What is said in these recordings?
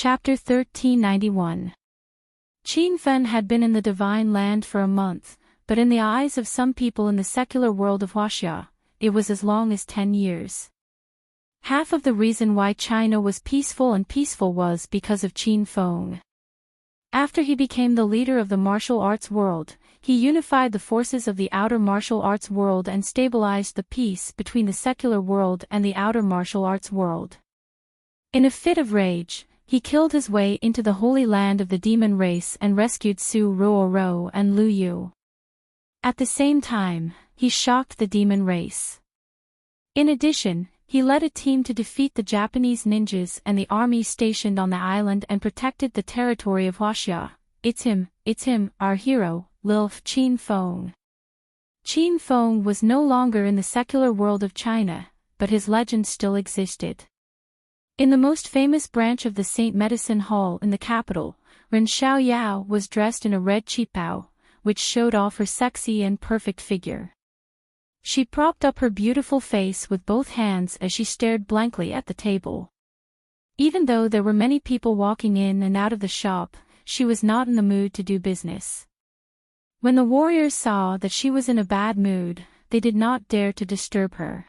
Chapter 1391. Qin Fen had been in the divine land for a month, but in the eyes of some people in the secular world of Huaxia, it was as long as 10 years. Half of the reason why China was peaceful was because of Qin Feng. After he became the leader of the martial arts world, he unified the forces of the outer martial arts world and stabilized the peace between the secular world and the outer martial arts world. In a fit of rage, he killed his way into the holy land of the demon race and rescued Su Ruoro and Lu Yu. At the same time, he shocked the demon race. In addition, he led a team to defeat the Japanese ninjas and the army stationed on the island and protected the territory of Huaxia. It's him, our hero, Qin Feng. Qin Feng was no longer in the secular world of China, but his legend still existed. In the most famous branch of the Saint Medicine Hall in the capital, Ren Xiaoyao was dressed in a red qipao, which showed off her sexy and perfect figure. She propped up her beautiful face with both hands as she stared blankly at the table. Even though there were many people walking in and out of the shop, she was not in the mood to do business. When the warriors saw that she was in a bad mood, they did not dare to disturb her.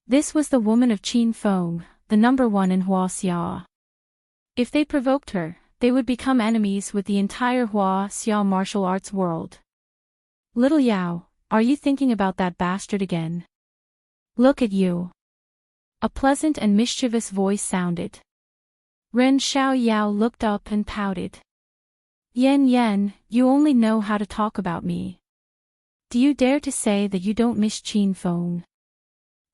This was the woman of Qin Feng, the number one in Huaxia. If they provoked her, they would become enemies with the entire Huaxia martial arts world. Little Yao, are you thinking about that bastard again? Look at you. A pleasant and mischievous voice sounded. Ren Xiaoyao looked up and pouted. Yen, you only know how to talk about me. Do you dare to say that you don't miss Qin Feng?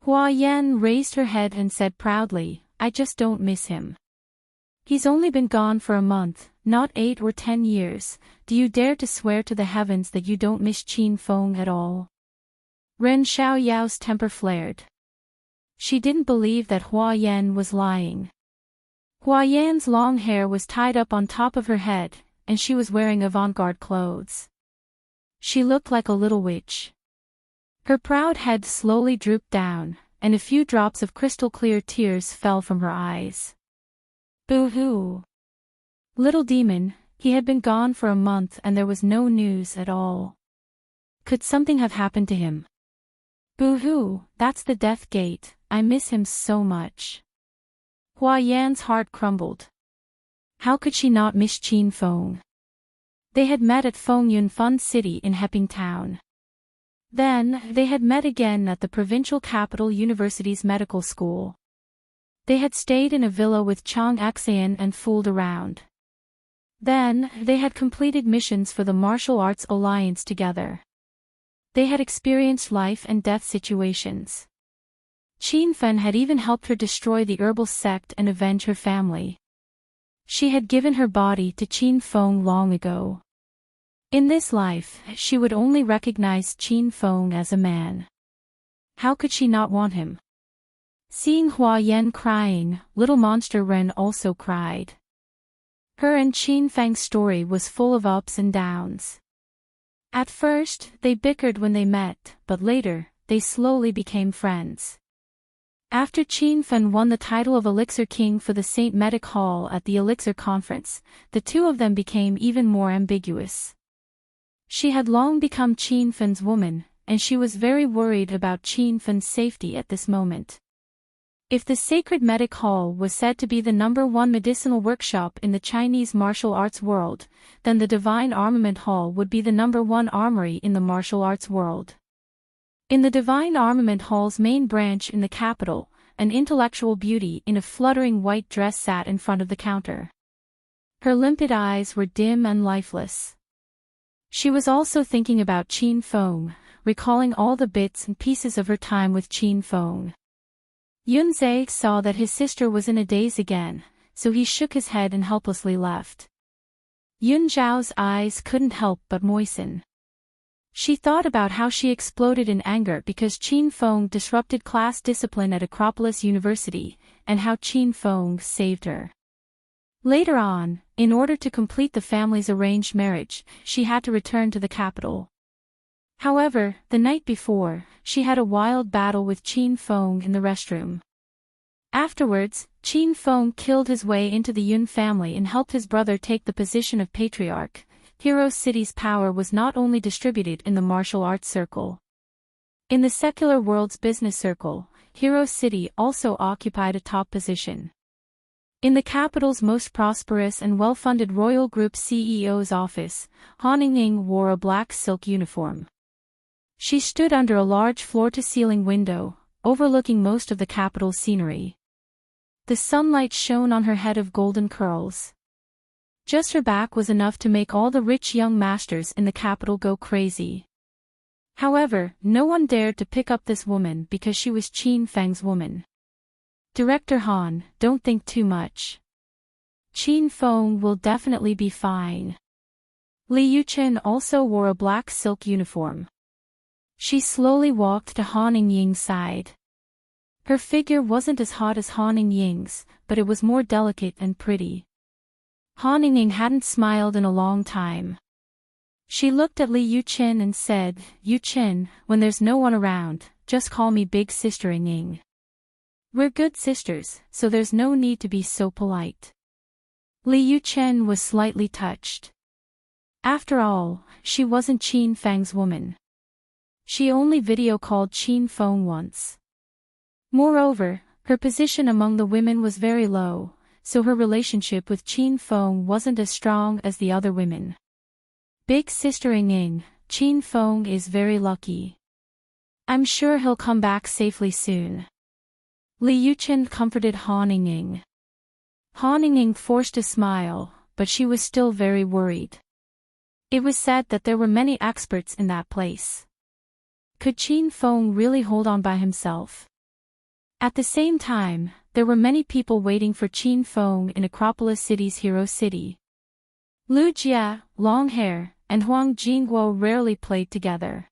Hua Yan raised her head and said proudly, I just don't miss him. He's only been gone for a month, not 8 or 10 years. Do you dare to swear to the heavens that you don't miss Qin Feng at all? Ren Xiaoyao's temper flared. She didn't believe that Hua Yan was lying. Hua Yan's long hair was tied up on top of her head, and she was wearing avant-garde clothes. She looked like a little witch. Her proud head slowly drooped down, and a few drops of crystal-clear tears fell from her eyes. Boo-hoo! Little demon, he had been gone for a month and there was no news at all. Could something have happened to him? Boo-hoo, that's the death gate, I miss him so much. Hua Yan's heart crumbled. How could she not miss Qin Feng? They had met at Fengyun Fun City in Heping Town. Then, they had met again at the provincial capital university's medical school. They had stayed in a villa with Chang Xian and fooled around. Then, they had completed missions for the Martial Arts Alliance together. They had experienced life and death situations. Qin Fen had even helped her destroy the herbal sect and avenge her family. She had given her body to Qin Feng long ago. In this life, she would only recognize Qin Feng as a man. How could she not want him? Seeing Hua Yan crying, little monster Ren also cried. Her and Qin Feng's story was full of ups and downs. At first, they bickered when they met, but later, they slowly became friends. After Qin Fen won the title of Elixir King for the St. Medic Hall at the Elixir Conference, the two of them became even more ambiguous. She had long become Qin Fen's woman, and she was very worried about Qin Fen's safety at this moment. If the Sacred Medic Hall was said to be the #1 medicinal workshop in the Chinese martial arts world, then the Divine Armament Hall would be the #1 armory in the martial arts world. In the Divine Armament Hall's main branch in the capital, an intellectual beauty in a fluttering white dress sat in front of the counter. Her limpid eyes were dim and lifeless. She was also thinking about Qin Feng, recalling all the bits and pieces of her time with Qin Feng. Yunze saw that his sister was in a daze again, so he shook his head and helplessly left. Yun Zhao's eyes couldn't help but moisten. She thought about how she exploded in anger because Qin Feng disrupted class discipline at Acropolis University, and how Qin Feng saved her. Later on, in order to complete the family's arranged marriage, she had to return to the capital. However, the night before, she had a wild battle with Qin Feng in the restroom. Afterwards, Qin Feng killed his way into the Yun family and helped his brother take the position of patriarch. Hero City's power was not only distributed in the martial arts circle. In the secular world's business circle, Hero City also occupied a top position. In the capital's most prosperous and well-funded royal group CEO's office, Han Ying wore a black silk uniform. She stood under a large floor-to-ceiling window, overlooking most of the capital's scenery. The sunlight shone on her head of golden curls. Just her back was enough to make all the rich young masters in the capital go crazy. However, no one dared to pick up this woman because she was Qin Feng's woman. Director Han, don't think too much. Qin Feng will definitely be fine. Li Yuchen also wore a black silk uniform. She slowly walked to Han Ying's side. Her figure wasn't as hot as Han Ying's, but it was more delicate and pretty. Han Ying hadn't smiled in a long time. She looked at Li Yuchen and said, "Yuchen, when there's no one around, just call me Big Sister Ying. We're good sisters, so there's no need to be so polite." Li Yuchen was slightly touched. After all, she wasn't Qin Feng's woman. She only video-called Qin Feng once. Moreover, her position among the women was very low, so her relationship with Qin Feng wasn't as strong as the other women. Big Sister Ying, Qin Feng is very lucky. I'm sure he'll come back safely soon. Li Yuchen comforted Han Ying. Han Ying forced a smile, but she was still very worried. It was said that there were many experts in that place. Could Qin Feng really hold on by himself? At the same time, there were many people waiting for Qin Feng in Acropolis City's Hero City. Lu Jia, long hair, and Huang Jingguo rarely played together.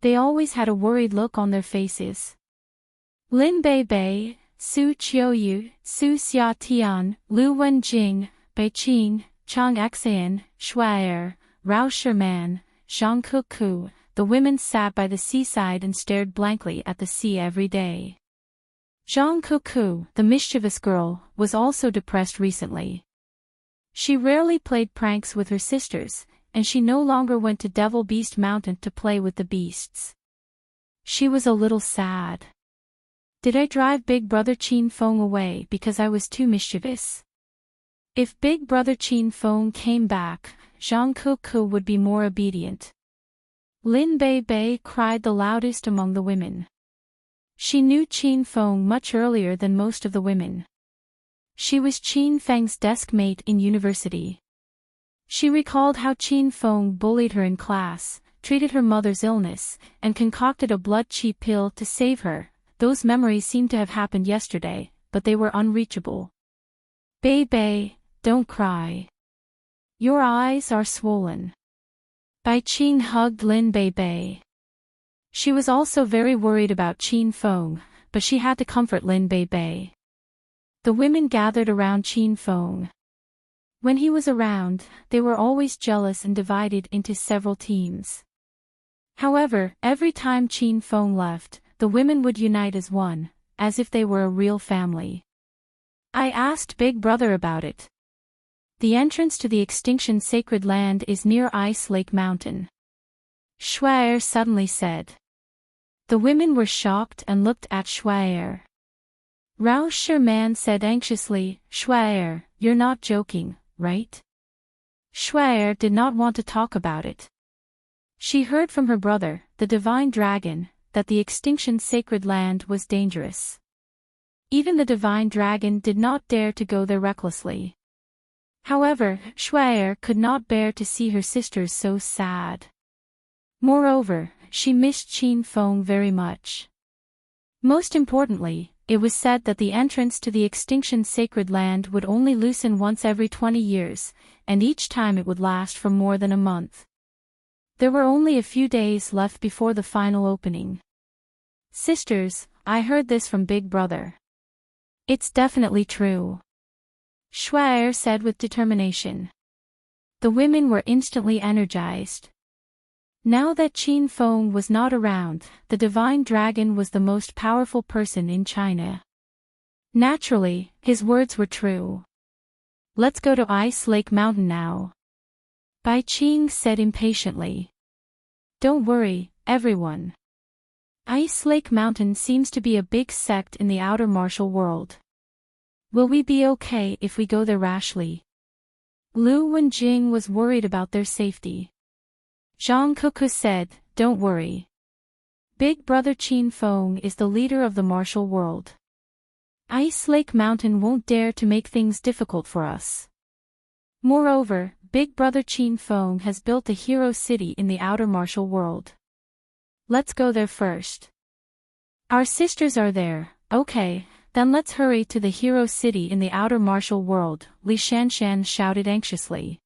They always had a worried look on their faces. Lin Beibei, Su Qiuyu, Su Xiatian, Lu Wenjing, Bei Qing, Chang Xian, Shuai, Rao Sherman, Zhang Kuku, the women sat by the seaside and stared blankly at the sea every day. Zhang Kuku, the mischievous girl, was also depressed recently. She rarely played pranks with her sisters, and she no longer went to Devil Beast Mountain to play with the beasts. She was a little sad. Did I drive Big Brother Qin Feng away because I was too mischievous? If Big Brother Qin Feng came back, Zhang Kuku would be more obedient. Lin Beibei cried the loudest among the women. She knew Qin Feng much earlier than most of the women. She was Qin Feng's desk mate in university. She recalled how Qin Feng bullied her in class, treated her mother's illness, and concocted a blood qi pill to save her. Those memories seemed to have happened yesterday, but they were unreachable. Bei, don't cry. Your eyes are swollen. Bai Qin hugged Lin Bei. She was also very worried about Qin Feng, but she had to comfort Lin Bei. The women gathered around Qin Feng. When he was around, they were always jealous and divided into several teams. However, every time Qin Feng left, the women would unite as one, as if they were a real family. I asked Big Brother about it. The entrance to the Extinction Sacred Land is near Ice Lake Mountain. Shuai suddenly said. The women were shocked and looked at Shuai. Rao Sherman said anxiously, Shuai, you're not joking, right? Shuai did not want to talk about it. She heard from her brother, the Divine Dragon, that the Extinction Sacred Land was dangerous. Even the Divine Dragon did not dare to go there recklessly. However, Shuai could not bear to see her sisters so sad. Moreover, she missed Qin Feng very much. Most importantly, it was said that the entrance to the Extinction Sacred Land would only loosen once every 20 years, and each time it would last for more than a month. There were only a few days left before the final opening. Sisters, I heard this from Big Brother. It's definitely true. Shuai said with determination. The women were instantly energized. Now that Qin Feng was not around, the Divine Dragon was the most powerful person in China. Naturally, his words were true. Let's go to Ice Lake Mountain now. Bai Qing said impatiently. Don't worry, everyone. Ice Lake Mountain seems to be a big sect in the outer martial world. Will we be okay if we go there rashly? Lu Wenjing was worried about their safety. Zhang Kuku said, don't worry. Big Brother Qin Feng is the leader of the martial world. Ice Lake Mountain won't dare to make things difficult for us. Moreover, Big Brother Qin Feng has built a hero city in the outer martial world. Let's go there first. Our sisters are there, okay, then let's hurry to the hero city in the outer martial world, Li Shanshan shouted anxiously.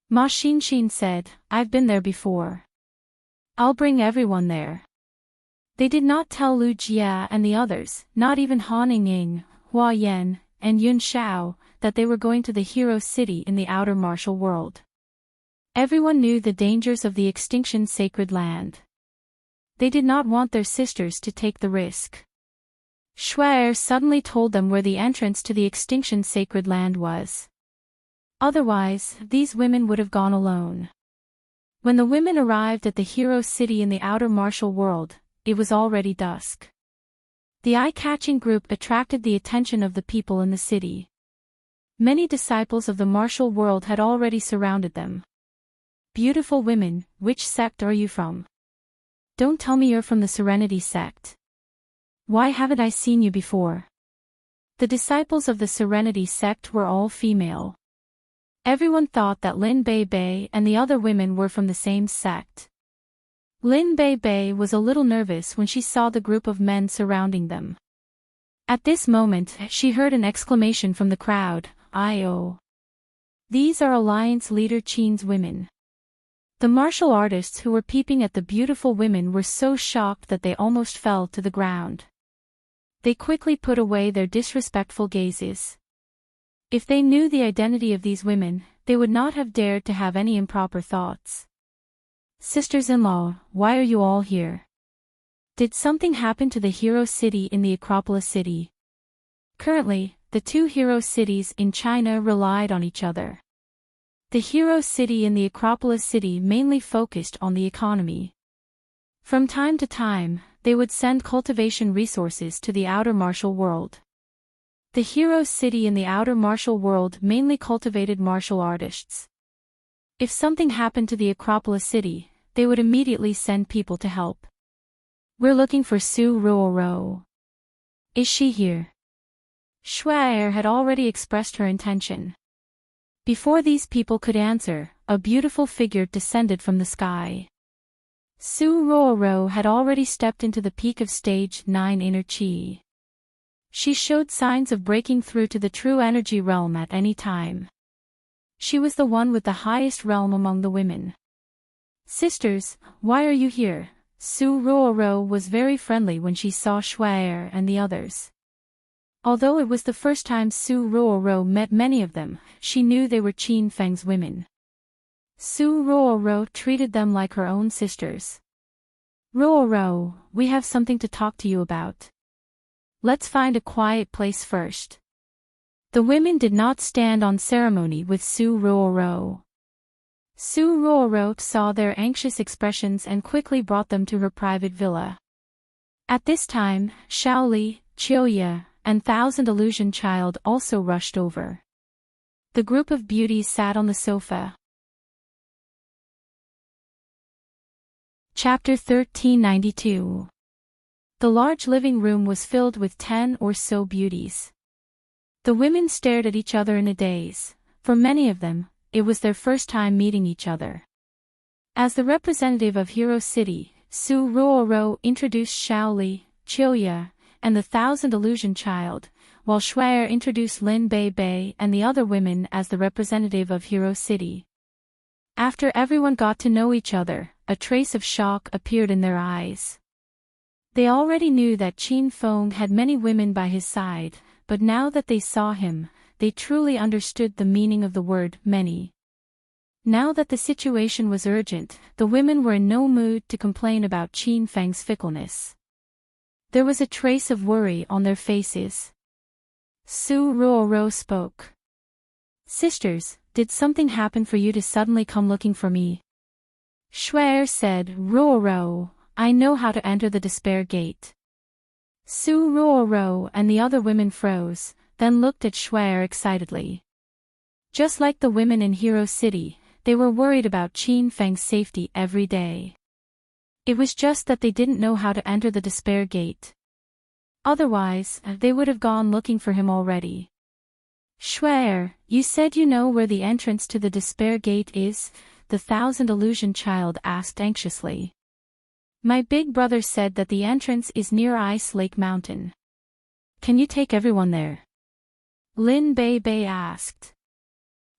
Ma Xinxin said, I've been there before. I'll bring everyone there. They did not tell Lu Jia and the others, not even Han Ying, Hua Yan, and Yun Shao, that they were going to the hero city in the outer martial world. Everyone knew the dangers of the extinction sacred land. They did not want their sisters to take the risk. Shuai suddenly told them where the entrance to the extinction sacred land was. Otherwise, these women would have gone alone. When the women arrived at the hero city in the outer martial world, it was already dusk. The eye-catching group attracted the attention of the people in the city. Many disciples of the martial world had already surrounded them. Beautiful women, which sect are you from? Don't tell me you're from the Serenity sect. Why haven't I seen you before? The disciples of the Serenity sect were all female. Everyone thought that Lin Bei Bei and the other women were from the same sect. Lin Bei Bei was a little nervous when she saw the group of men surrounding them. At this moment, she heard an exclamation from the crowd, "I-oh! These are Alliance Leader Qin's women." The martial artists who were peeping at the beautiful women were so shocked that they almost fell to the ground. They quickly put away their disrespectful gazes. If they knew the identity of these women, they would not have dared to have any improper thoughts. Sisters-in-law, why are you all here? Did something happen to the hero city in the Acropolis city? Currently, the two hero cities in China relied on each other. The hero city and the Acropolis city mainly focused on the economy. From time to time, they would send cultivation resources to the outer martial world. The hero city and the outer martial world mainly cultivated martial artists. If something happened to the Acropolis city, they would immediately send people to help. We're looking for Su Ruoro. Is she here? Shuai had already expressed her intention. Before these people could answer, a beautiful figure descended from the sky. Su Ruoro had already stepped into the peak of stage 9 inner chi. She showed signs of breaking through to the true energy realm at any time. She was the one with the highest realm among the women. Sisters, why are you here? Su Ruoro was very friendly when she saw Shuai and the others. Although it was the first time Su Ruoro met many of them, she knew they were Qin Feng's women. Su Ruoro treated them like her own sisters. Ruoro, we have something to talk to you about. Let's find a quiet place first. The women did not stand on ceremony with Su Ruoro. Su Ruoro saw their anxious expressions and quickly brought them to her private villa. At this time, Shaoli, Chioya, and Thousand Illusion Child also rushed over. The group of beauties sat on the sofa. Chapter 1392. The large living room was filled with 10 or so beauties. The women stared at each other in a daze. For many of them, it was their first time meeting each other. As the representative of Hero City, Su Ruoro introduced Shaoli, Chioya, and the Thousand Illusion Child, while Shuai introduced Lin Bei Bei and the other women as the representative of Hero City. After everyone got to know each other, a trace of shock appeared in their eyes. They already knew that Qin Feng had many women by his side, but now that they saw him, they truly understood the meaning of the word many. Now that the situation was urgent, the women were in no mood to complain about Qin Feng's fickleness. There was a trace of worry on their faces. Su Ruoro spoke. Sisters, did something happen for you to suddenly come looking for me? Shuer said, Ruoro, I know how to enter the despair gate. Su Ruoro and the other women froze, then looked at Shuer excitedly. Just like the women in Hero City, they were worried about Qin Feng's safety every day. It was just that they didn't know how to enter the despair gate. Otherwise, they would have gone looking for him already. Shuer, you said you know where the entrance to the despair gate is? The Thousand Illusion Child asked anxiously. My big brother said that the entrance is near Ice Lake Mountain. Can you take everyone there? Lin Bei Bei asked.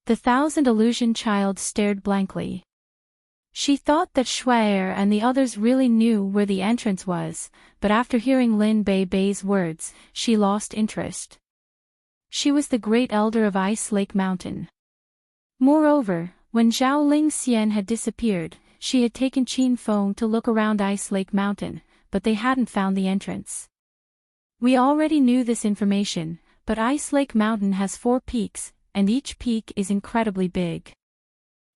The Thousand Illusion Child stared blankly. She thought that Shuer and the others really knew where the entrance was, but after hearing Lin Bei Bei's words, she lost interest. She was the great elder of Ice Lake Mountain. Moreover, when Zhao Ling Xian had disappeared, she had taken Qin Feng to look around Ice Lake Mountain, but they hadn't found the entrance. We already knew this information, but Ice Lake Mountain has 4 peaks, and each peak is incredibly big.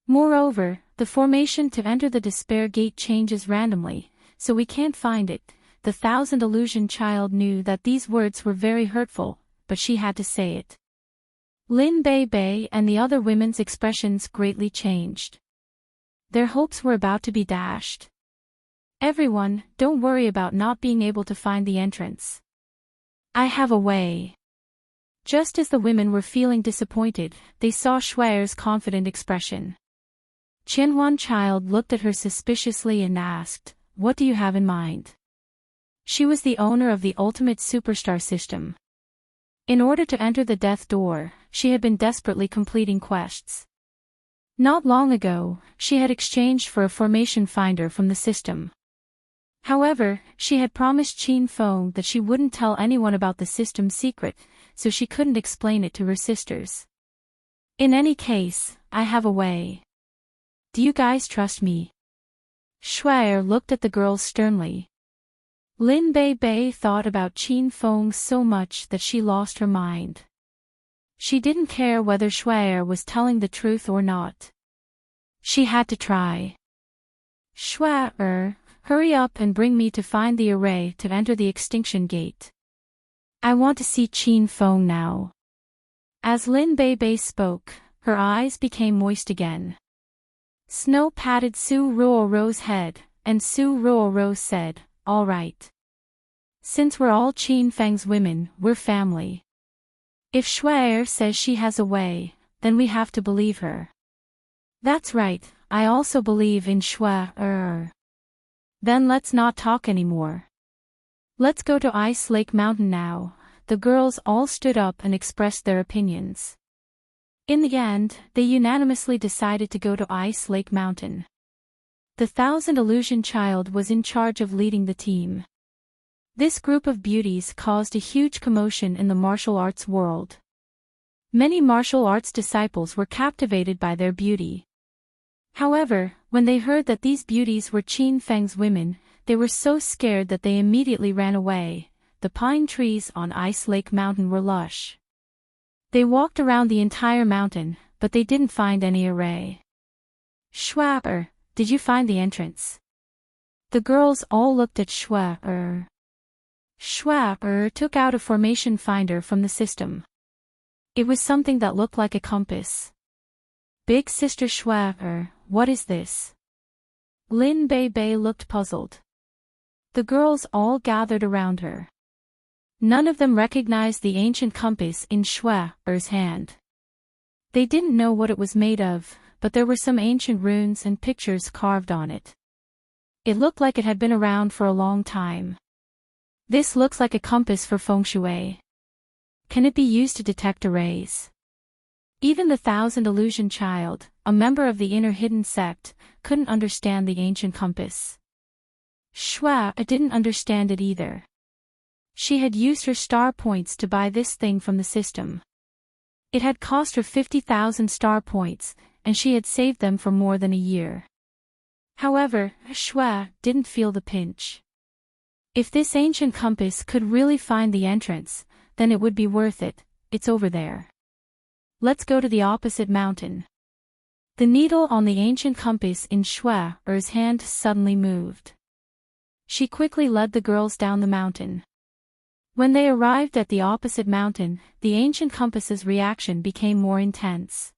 Moreover, the formation to enter the despair gate changes randomly, so we can't find it. The Thousand Illusion Child knew that these words were very hurtful, but she had to say it. Lin Bei Bei and the other women's expressions greatly changed. Their hopes were about to be dashed. Everyone, don't worry about not being able to find the entrance. I have a way. Just as the women were feeling disappointed, they saw Shuer's confident expression. Qianhuan Child looked at her suspiciously and asked, What do you have in mind? She was the owner of the ultimate superstar system. In order to enter the death door, she had been desperately completing quests. Not long ago, she had exchanged for a formation finder from the system. However, she had promised Qin Feng that she wouldn't tell anyone about the system's secret, so she couldn't explain it to her sisters. In any case, I have a way. Do you guys trust me? Shuer looked at the girls sternly. Lin Bei Bei thought about Qin Feng so much that she lost her mind. She didn't care whether Shuer was telling the truth or not. She had to try. Shuer, hurry up and bring me to find the array to enter the extinction gate. I want to see Qin Feng now. As Lin Bei Bei spoke, her eyes became moist again. Snow patted Su Ruoro's head, and Su Ruoro said, All right. Since we're all Qin Feng's women, we're family. If Shuer says she has a way, then we have to believe her. That's right, I also believe in Shuer. Then let's not talk anymore. Let's go to Ice Lake Mountain now. The girls all stood up and expressed their opinions. In the end, they unanimously decided to go to Ice Lake Mountain. The Thousand Illusion Child was in charge of leading the team. This group of beauties caused a huge commotion in the martial arts world. Many martial arts disciples were captivated by their beauty. However, when they heard that these beauties were Qin Feng's women, they were so scared that they immediately ran away. The pine trees on Ice Lake Mountain were lush. They walked around the entire mountain, but they didn't find any array. Shuer, did you find the entrance? The girls all looked at Shuer. Shuer took out a formation finder from the system. It was something that looked like a compass. Big sister Shuer, what is this? Lin Bei Bei looked puzzled. The girls all gathered around her. None of them recognized the ancient compass in Shuer's hand. They didn't know what it was made of, but there were some ancient runes and pictures carved on it. It looked like it had been around for a long time. This looks like a compass for feng shui. Can it be used to detect arrays? Even the Thousand Illusion Child, a member of the inner hidden sect, couldn't understand the ancient compass. Shuer didn't understand it either. She had used her star points to buy this thing from the system. It had cost her 50,000 star points, and she had saved them for more than a year. However, Shuer didn't feel the pinch. If this ancient compass could really find the entrance, then it would be worth it, it's over there. Let's go to the opposite mountain. The needle on the ancient compass in Shue's hand suddenly moved. She quickly led the girls down the mountain. When they arrived at the opposite mountain, the ancient compass's reaction became more intense.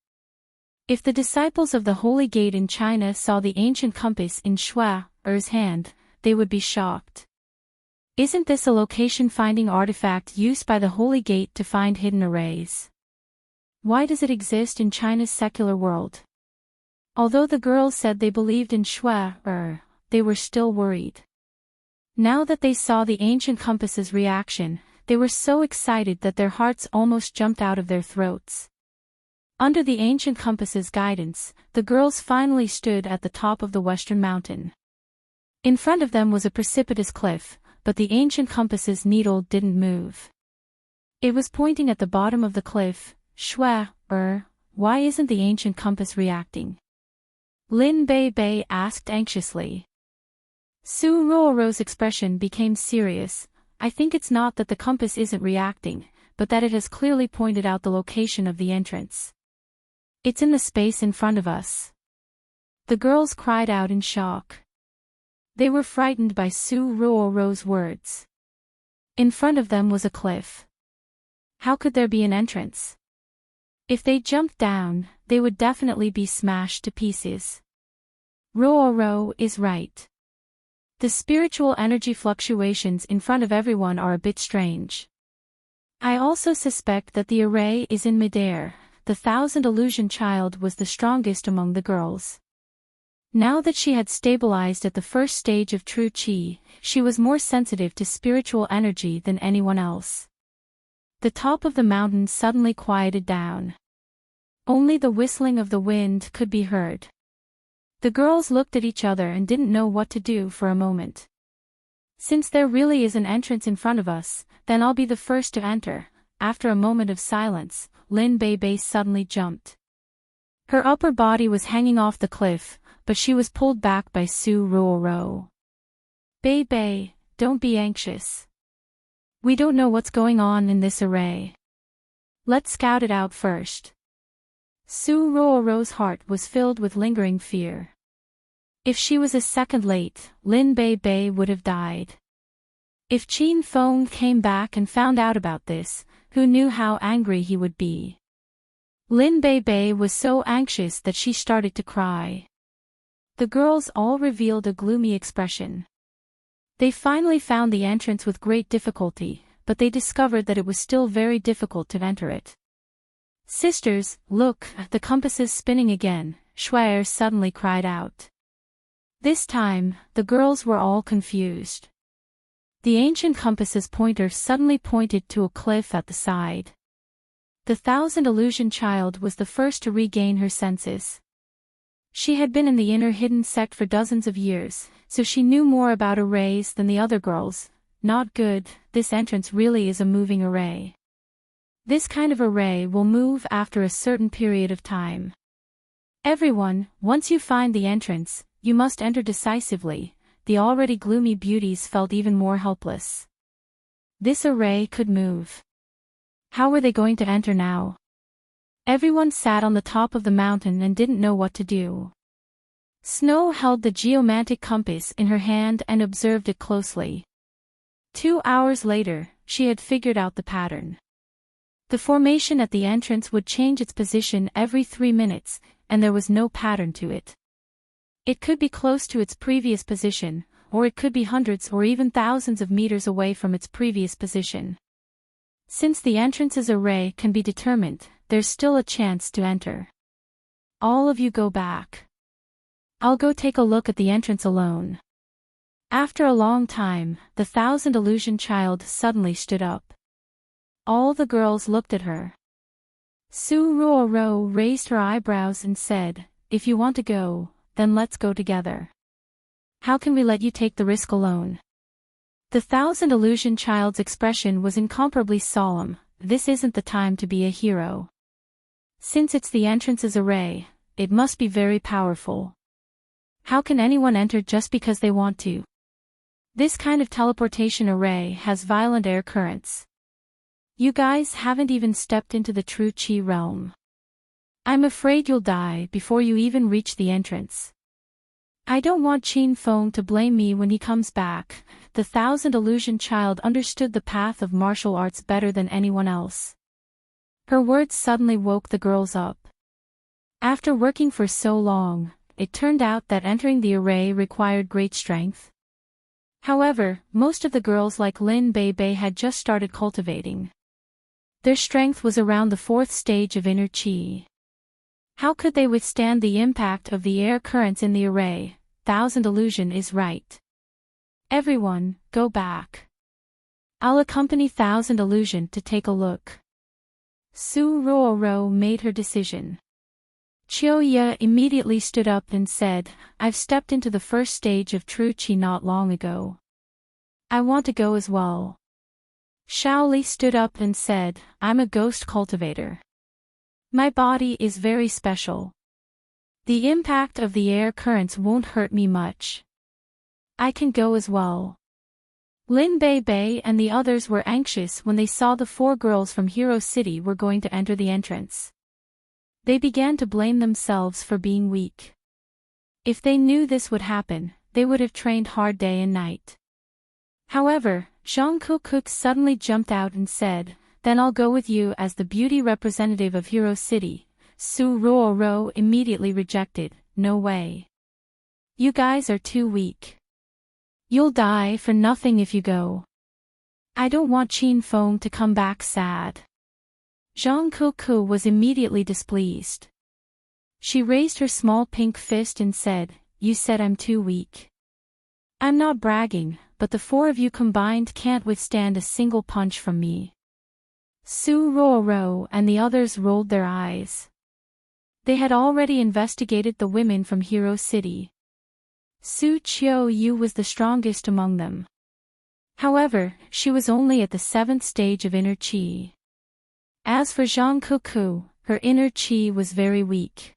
If the disciples of the Holy Gate in China saw the ancient compass in Shue's hand, they would be shocked. Isn't this a location-finding artifact used by the Holy Gate to find hidden arrays? Why does it exist in China's secular world? Although the girls said they believed in Shui, they were still worried. Now that they saw the ancient compass's reaction, they were so excited that their hearts almost jumped out of their throats. Under the ancient compass's guidance, the girls finally stood at the top of the western mountain. In front of them was a precipitous cliff, but the ancient compass's needle didn't move. It was pointing at the bottom of the cliff. Shui, why isn't the ancient compass reacting? Lin Bei asked anxiously. Su Ruo's expression became serious. I think it's not that the compass isn't reacting, but that it has clearly pointed out the location of the entrance. It's in the space in front of us. The girls cried out in shock. They were frightened by Su Ruo's words. In front of them was a cliff. How could there be an entrance? If they jumped down, they would definitely be smashed to pieces. Ruo is right. The spiritual energy fluctuations in front of everyone are a bit strange. I also suspect that the array is in midair. The Thousand Illusion Child was the strongest among the girls. Now that she had stabilized at the first stage of true Qi, she was more sensitive to spiritual energy than anyone else. The top of the mountain suddenly quieted down. Only the whistling of the wind could be heard. The girls looked at each other and didn't know what to do for a moment. Since there really is an entrance in front of us, then I'll be the first to enter. After a moment of silence, Lin Bei suddenly jumped. Her upper body was hanging off the cliff, but she was pulled back by Su Ruo. Bei, don't be anxious. We don't know what's going on in this array. Let's scout it out first. Su Ruo's heart was filled with lingering fear. If she was a second late, Lin Bei would have died. If Qin Feng came back and found out about this, who knew how angry he would be? Lin Bei was so anxious that she started to cry. The girls all revealed a gloomy expression. They finally found the entrance with great difficulty, but they discovered that it was still very difficult to enter it. Sisters, look, the compass is spinning again, Shui suddenly cried out. This time, the girls were all confused. The ancient compass's pointer suddenly pointed to a cliff at the side. The Thousand Illusion Child was the first to regain her senses. She had been in the inner hidden sect for dozens of years, so she knew more about arrays than the other girls. Not good, this entrance really is a moving array. This kind of array will move after a certain period of time. Everyone, once you find the entrance, you must enter decisively. The already gloomy beauties felt even more helpless. This array could move. How were they going to enter now? Everyone sat on the top of the mountain and didn't know what to do. Snow held the geomantic compass in her hand and observed it closely. 2 hours later, she had figured out the pattern. The formation at the entrance would change its position every 3 minutes, and there was no pattern to it. It could be close to its previous position, or it could be hundreds or even thousands of meters away from its previous position. Since the entrance's array can be determined, there's still a chance to enter. All of you go back. I'll go take a look at the entrance alone. After a long time, the Thousand Illusion Child suddenly stood up. All the girls looked at her. Su Ruo raised her eyebrows and said, "If you want to go, then let's go together. How can we let you take the risk alone?" The Thousand Illusion Child's expression was incomparably solemn. This isn't the time to be a hero. Since it's the entrance's array, it must be very powerful. How can anyone enter just because they want to? This kind of teleportation array has violent air currents. You guys haven't even stepped into the true Qi realm. I'm afraid you'll die before you even reach the entrance. I don't want Qin Feng to blame me when he comes back. The Thousand Illusion Child understood the path of martial arts better than anyone else. Her words suddenly woke the girls up. After working for so long, it turned out that entering the array required great strength. However, most of the girls like Lin Bei had just started cultivating. Their strength was around the 4th stage of inner Qi. How could they withstand the impact of the air currents in the array? Thousand Illusion is right. Everyone, go back. I'll accompany Thousand Illusion to take a look. Su Ruoro made her decision. Chiu Ye immediately stood up and said, I've stepped into the 1st stage of true Qi not long ago. I want to go as well. Shaoli stood up and said, I'm a ghost cultivator. My body is very special. The impact of the air currents won't hurt me much. I can go as well. Lin Bei and the others were anxious when they saw the 4 girls from Hero City were going to enter the entrance. They began to blame themselves for being weak. If they knew this would happen, they would have trained hard day and night. However, Zhang Kukuk suddenly jumped out and said, Then I'll go with you as the beauty representative of Hero City. Su Ruoro immediately rejected, no way. You guys are too weak. You'll die for nothing if you go. I don't want Qin Feng to come back sad. Zhang Kuku was immediately displeased. She raised her small pink fist and said, You said I'm too weak. I'm not bragging, but the 4 of you combined can't withstand a single punch from me. Su Ruoro and the others rolled their eyes. They had already investigated the women from Hero City. Su Qiu Yu was the strongest among them. However, she was only at the 7th stage of inner Qi. As for Zhang Kuku, her inner Qi was very weak.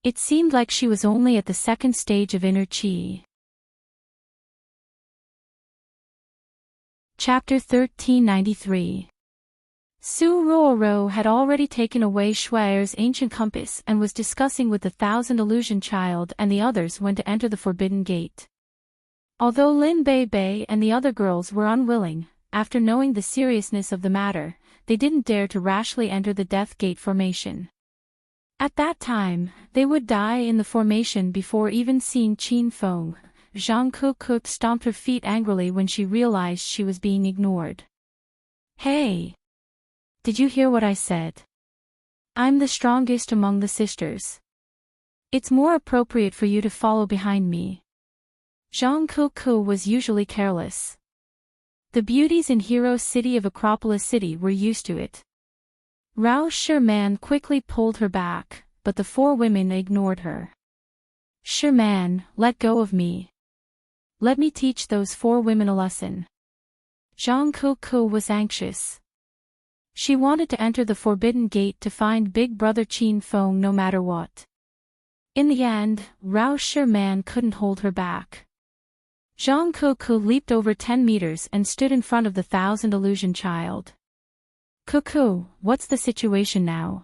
It seemed like she was only at the 2nd stage of inner Qi. Chapter 1393. Su Ruoro had already taken away Shuai's ancient compass and was discussing with the Thousand Illusion Child and the others when to enter the Forbidden Gate. Although Lin Bei and the other girls were unwilling, after knowing the seriousness of the matter, they didn't dare to rashly enter the Death Gate formation. At that time, they would die in the formation before even seeing Qin Feng. Zhang Kukuk stomped her feet angrily when she realized she was being ignored. Hey! Did you hear what I said? I'm the strongest among the sisters. It's more appropriate for you to follow behind me. Zhang Kuku was usually careless. The beauties in Hero City of Acropolis City were used to it. Rao Sherman quickly pulled her back, but the 4 women ignored her. Sherman, let go of me. Let me teach those 4 women a lesson. Zhang Kuku was anxious. She wanted to enter the Forbidden Gate to find Big Brother Qin Feng no matter what. In the end, Rao Sherman couldn't hold her back. Zhang Kuku leaped over 10 meters and stood in front of the Thousand Illusion Child. Kuku, what's the situation now?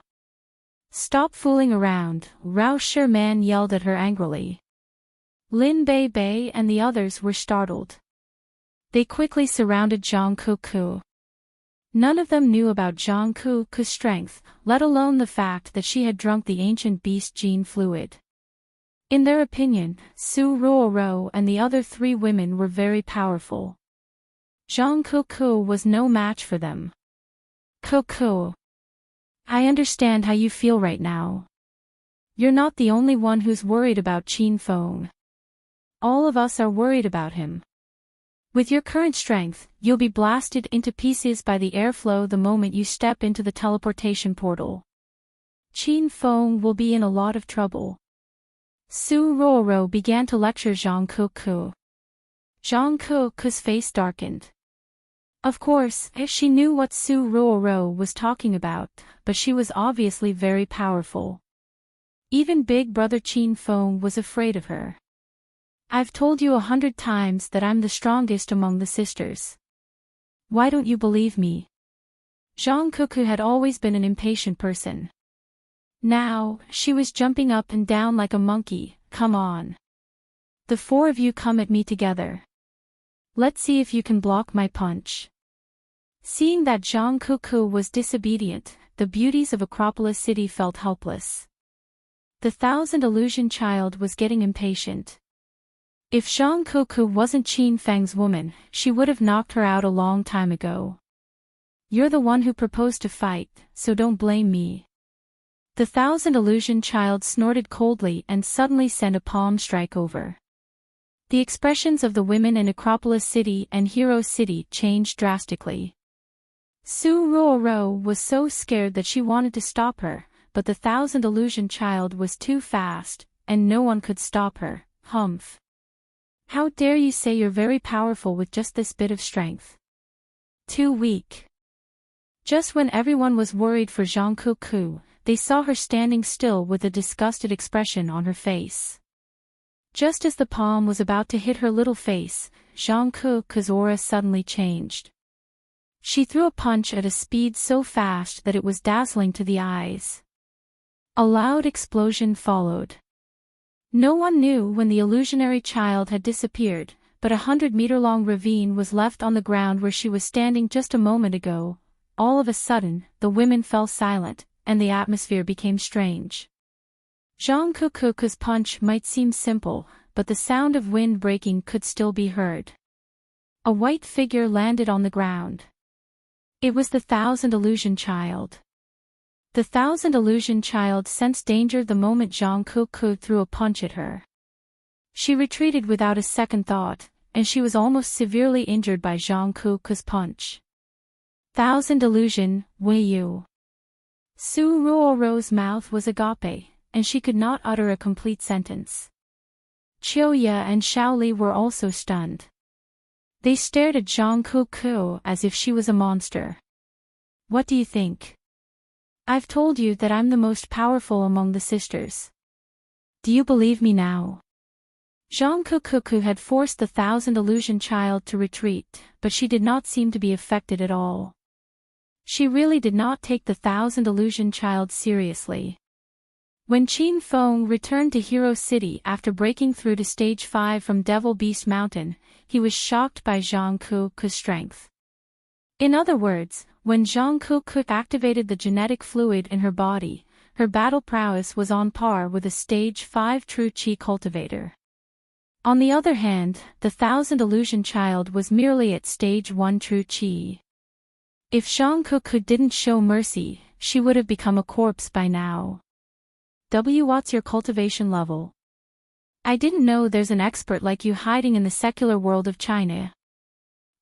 Stop fooling around, Rao Sherman yelled at her angrily. Lin Bei and the others were startled. They quickly surrounded Zhang Kuku. None of them knew about Zhang Kuku's strength, let alone the fact that she had drunk the ancient beast gene fluid. In their opinion, Su Ruoro and the other 3 women were very powerful. Zhang Kuku was no match for them. Kuku. I understand how you feel right now. You're not the only one who's worried about Qin Feng. All of us are worried about him. With your current strength, you'll be blasted into pieces by the airflow the moment you step into the teleportation portal. Qin Feng will be in a lot of trouble. Su Ruoro began to lecture Zhang Kuku. Zhang Kuku's face darkened. Of course, she knew what Su Ruoro was talking about, but she was obviously very powerful. Even Big Brother Qin Feng was afraid of her. I've told you 100 times that I'm the strongest among the sisters. Why don't you believe me? Zhang Kuku had always been an impatient person. Now, she was jumping up and down like a monkey. Come on. The four of you come at me together. Let's see if you can block my punch. Seeing that Zhang Kuku was disobedient, the beauties of Acropolis City felt helpless. The Thousand Illusion Child was getting impatient. If Zhang Kuku wasn't Qin Feng's woman, she would have knocked her out a long time ago. You're the one who proposed to fight, so don't blame me. The Thousand Illusion Child snorted coldly and suddenly sent a palm strike over. The expressions of the women in Acropolis City and Hero City changed drastically. Su Ruoro was so scared that she wanted to stop her, but the Thousand Illusion Child was too fast, and no one could stop her. Humph. How dare you say you're very powerful with just this bit of strength? Too weak. Just when everyone was worried for Zhang Kuku, they saw her standing still with a disgusted expression on her face. Just as the palm was about to hit her little face, Zhang Kuku's aura suddenly changed. She threw a punch at a speed so fast that it was dazzling to the eyes. A loud explosion followed. No one knew when the illusionary child had disappeared, but 100-meter-long ravine was left on the ground where she was standing just a moment ago. All of a sudden, the women fell silent, and the atmosphere became strange. Zhang Kuku's punch might seem simple, but the sound of wind breaking could still be heard. A white figure landed on the ground. It was the Thousand Illusion Child. The Thousand Illusion Child sensed danger the moment Zhang Kuku threw a punch at her. She retreated without a second thought, and she was almost severely injured by Zhang Kuku's punch. Thousand Illusion, Wei Yu. Su Ruoro's mouth was agape, and she could not utter a complete sentence. Chiuya and Shaoli were also stunned. They stared at Zhang Kuku as if she was a monster. What do you think? I've told you that I'm the most powerful among the sisters. Do you believe me now? Zhang Kuku had forced the Thousand Illusion Child to retreat, but she did not seem to be affected at all. She really did not take the Thousand Illusion Child seriously. When Qin Feng returned to Hero City after breaking through to Stage 5 from Devil Beast Mountain, he was shocked by Zhang Kuku's strength. In other words, when Zhang Kuku activated the genetic fluid in her body, her battle prowess was on par with a Stage 5 True Qi cultivator. On the other hand, the Thousand Illusion Child was merely at Stage 1 True Qi. If Zhang Kuku didn't show mercy, she would have become a corpse by now. What's your cultivation level? I didn't know there's an expert like you hiding in the secular world of China.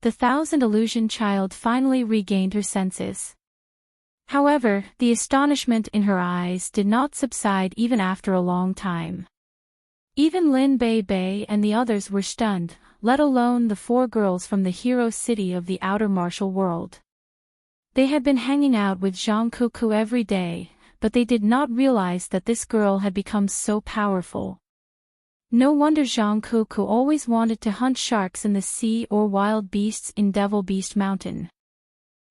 The Thousand Illusion Child finally regained her senses. However, the astonishment in her eyes did not subside even after a long time. Even Lin Bei and the others were stunned, let alone the four girls from the hero city of the outer martial world. They had been hanging out with Zhang Kuku every day, but they did not realize that this girl had become so powerful. No wonder Zhang Kuku always wanted to hunt sharks in the sea or wild beasts in Devil Beast Mountain.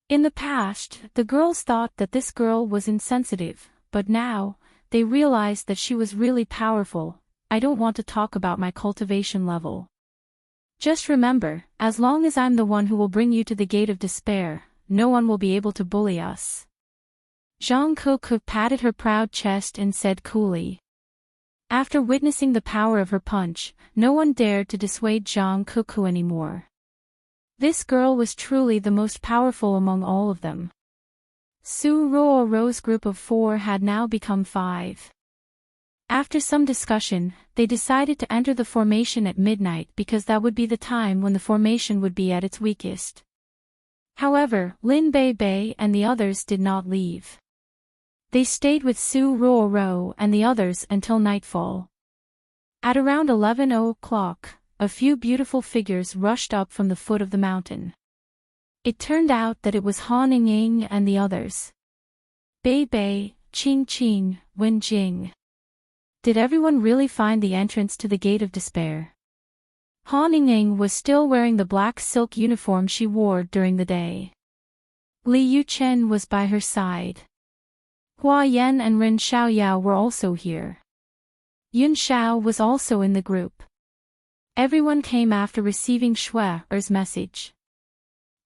In the past, the girls thought that this girl was insensitive, but now, they realized that she was really powerful. I don't want to talk about my cultivation level. Just remember, as long as I'm the one who will bring you to the gate of despair, no one will be able to bully us. Zhang Kuku patted her proud chest and said coolly. After witnessing the power of her punch, no one dared to dissuade Zhang Kuku anymore. This girl was truly the most powerful among all of them. Su Ruoro's group of 4 had now become 5. After some discussion, they decided to enter the formation at midnight because that would be the time when the formation would be at its weakest. However, Lin Bei and the others did not leave. They stayed with Su Ruoro and the others until nightfall. At around 11 o'clock, a few beautiful figures rushed up from the foot of the mountain. It turned out that it was Han Ying and the others. Bei, Qing, Wen Jing. Did everyone really find the entrance to the Gate of Despair? Han Ying was still wearing the black silk uniform she wore during the day. Li Yuchen was by her side. Hua Yan and Ren Xiaoyao were also here. Yun Xiao was also in the group. Everyone came after receiving Shue's message.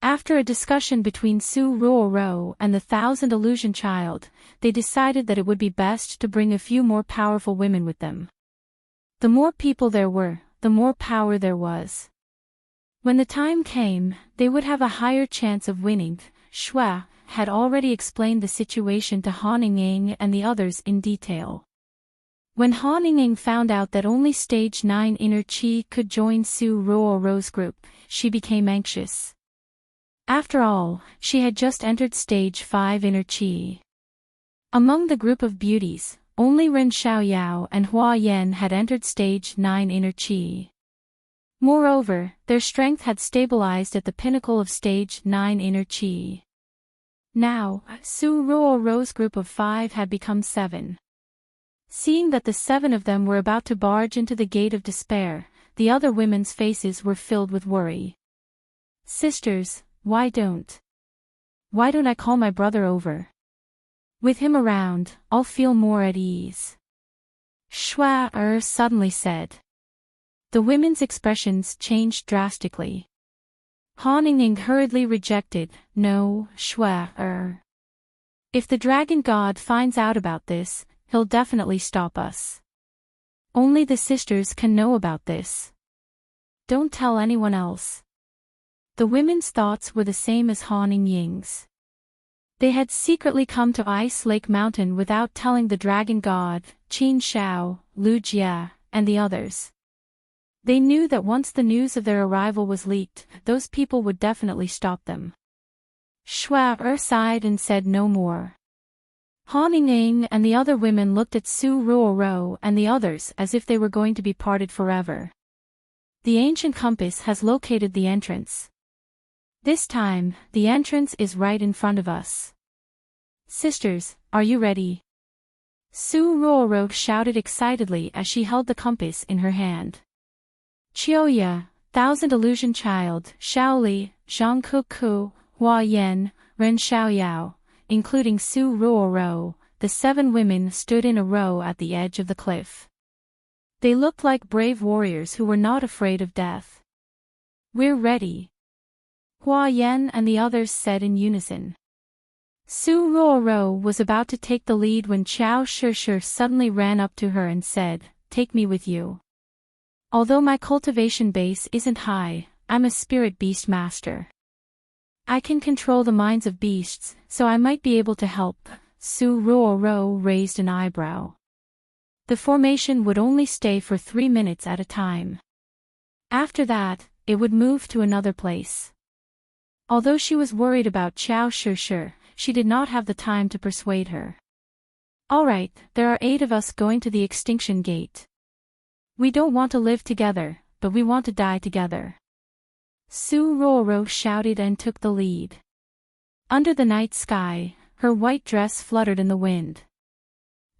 After a discussion between Su Ruoro and the Thousand Illusion Child, they decided that it would be best to bring a few more powerful women with them. The more people there were, the more power there was. When the time came, they would have a higher chance of winning. Shui had already explained the situation to Han Ying and the others in detail. When Han Ying found out that only Stage 9 Inner Chi could join Su Ruoro's group, she became anxious. After all, she had just entered Stage 5 Inner Chi. Among the group of beauties, only Ren Xiaoyao and Hua Yan had entered Stage 9 Inner Chi. Moreover, their strength had stabilized at the pinnacle of Stage 9 Inner Chi. Now, Su Ruoro's group of 5 had become 7. Seeing that the 7 of them were about to barge into the gate of despair, the other women's faces were filled with worry. Sisters, why don't I call my brother over? With him around, I'll feel more at ease. Shui suddenly said. The women's expressions changed drastically. Han Ying hurriedly rejected, no, Shui. If the dragon god finds out about this, he'll definitely stop us. Only the sisters can know about this. Don't tell anyone else. The women's thoughts were the same as Han Ying's. They had secretly come to Ice Lake Mountain without telling the dragon god, Qin Shao, Lu Jie, and the others. They knew that once the news of their arrival was leaked, those people would definitely stop them. Shui sighed and said no more. Han Ying and the other women looked at Su Ruoro and the others as if they were going to be parted forever. The ancient compass has located the entrance. This time, the entrance is right in front of us. Sisters, are you ready? Su Ruoro shouted excitedly as she held the compass in her hand. Qiuya, Thousand Illusion Child, Shaoli, Zhang Kuku, Hua Yan, Ren Xiaoyao, including Su Ruoro, the 7 women stood in a row at the edge of the cliff. They looked like brave warriors who were not afraid of death. We're ready. Hua Yan and the others said in unison. Su Ruoro was about to take the lead when Qiao Shishir suddenly ran up to her and said, "Take me with you. Although my cultivation base isn't high, I'm a spirit beast master. I can control the minds of beasts, so I might be able to help." Su Ruoro raised an eyebrow. The formation would only stay for 3 minutes at a time. After that, it would move to another place. Although she was worried about Qiao Shishir, she did not have the time to persuade her. All right, there are 8 of us going to the extinction gate. We don't want to live together, but we want to die together. Su Ruoro shouted and took the lead. Under the night sky, her white dress fluttered in the wind.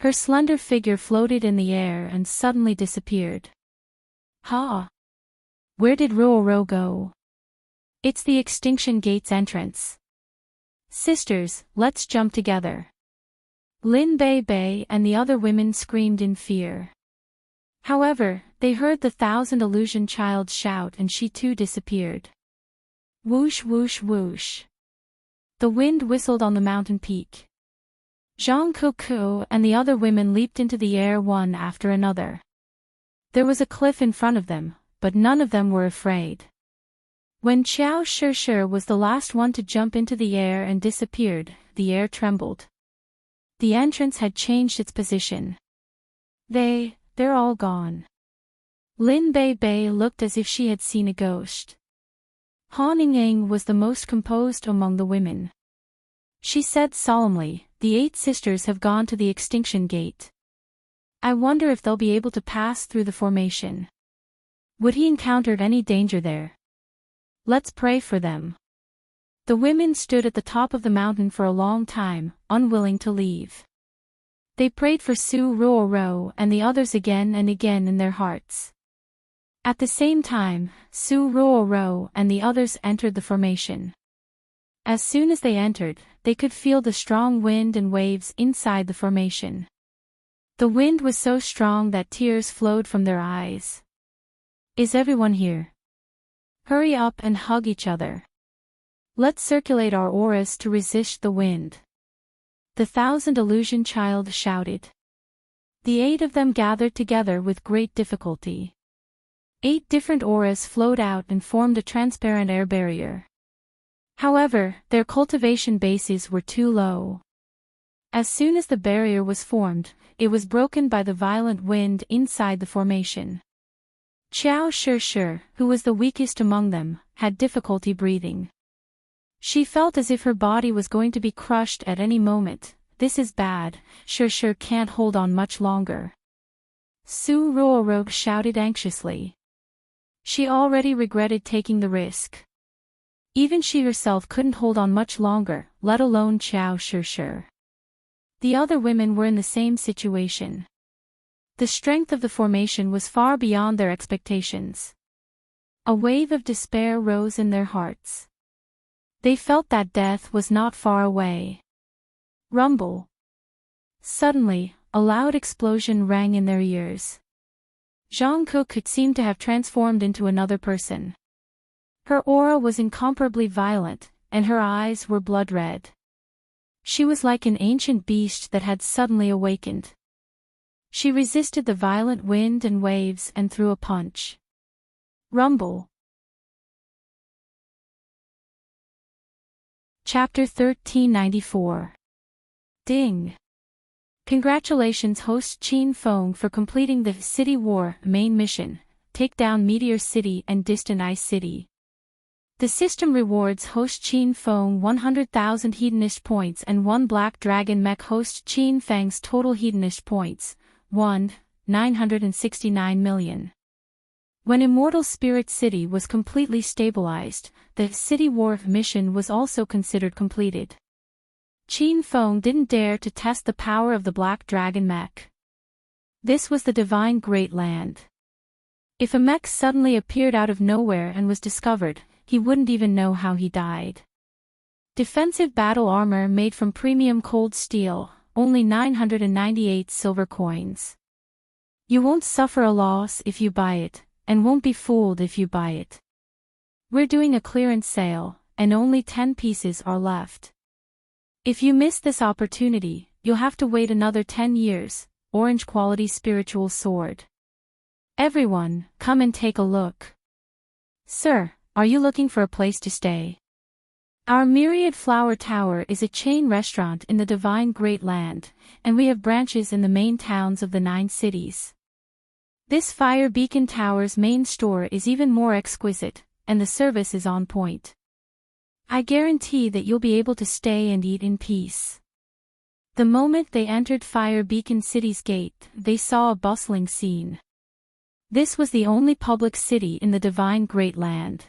Her slender figure floated in the air and suddenly disappeared. Ha! Where did Ruoro go? It's the extinction gate's entrance. Sisters, let's jump together. Lin Bei Bei and the other women screamed in fear. However, they heard the Thousand Illusion Child shout and she too disappeared. Whoosh whoosh whoosh. The wind whistled on the mountain peak. Zhang Kuku and the other women leaped into the air one after another. There was a cliff in front of them, but none of them were afraid. When Qiao Shishir was the last one to jump into the air and disappeared, the air trembled. The entrance had changed its position. They're all gone. Lin Bei Bei looked as if she had seen a ghost. Han Ying was the most composed among the women. She said solemnly, "The 8 sisters have gone to the extinction gate. I wonder if they'll be able to pass through the formation. Would he encounter any danger there? Let's pray for them." The women stood at the top of the mountain for a long time, unwilling to leave. They prayed for Su Ruoro and the others again and again in their hearts. At the same time, Su Ruoro and the others entered the formation. As soon as they entered, they could feel the strong wind and waves inside the formation. The wind was so strong that tears flowed from their eyes. Is everyone here? Hurry up and hug each other. Let's circulate our auras to resist the wind. The Thousand Illusion Child shouted. The 8 of them gathered together with great difficulty. 8 different auras flowed out and formed a transparent air barrier. However, their cultivation bases were too low. As soon as the barrier was formed, it was broken by the violent wind inside the formation. Xiao Shi, who was the weakest among them, had difficulty breathing. She felt as if her body was going to be crushed at any moment. This is bad, Shi can't hold on much longer. Su Ruorog shouted anxiously. She already regretted taking the risk. Even she herself couldn't hold on much longer, let alone Xiao Shi. The other women were in the same situation. The strength of the formation was far beyond their expectations. A wave of despair rose in their hearts. They felt that death was not far away. Rumble. Suddenly, a loud explosion rang in their ears. Zhang Ke could seem to have transformed into another person. Her aura was incomparably violent, and her eyes were blood red. She was like an ancient beast that had suddenly awakened. She resisted the violent wind and waves and threw a punch. Rumble. Chapter 1394. Ding. Congratulations host Qin Feng for completing the City War main mission, take down Meteor City and Distant Ice City. The system rewards host Qin Feng 100,000 hedonist points and 1 Black Dragon mech host Qin Feng's total hedonist points, 969 million. When Immortal Spirit City was completely stabilized, the City War mission was also considered completed. Qin Feng didn't dare to test the power of the Black Dragon mech. This was the Divine Great Land. If a mech suddenly appeared out of nowhere and was discovered, he wouldn't even know how he died. Defensive battle armor made from premium cold steel, only 998 silver coins. You won't suffer a loss if you buy it, and won't be fooled if you buy it. We're doing a clearance sale, and only 10 pieces are left. If you miss this opportunity, you'll have to wait another 10 years, orange quality spiritual sword. Everyone, come and take a look. Sir, are you looking for a place to stay? Our Myriad Flower Tower is a chain restaurant in the Divine Great Land, and we have branches in the main towns of the 9 cities. This Fire Beacon Tower's main store is even more exquisite, and the service is on point. I guarantee that you'll be able to stay and eat in peace. The moment they entered Fire Beacon City's gate, they saw a bustling scene. This was the only public city in the Divine Great Land.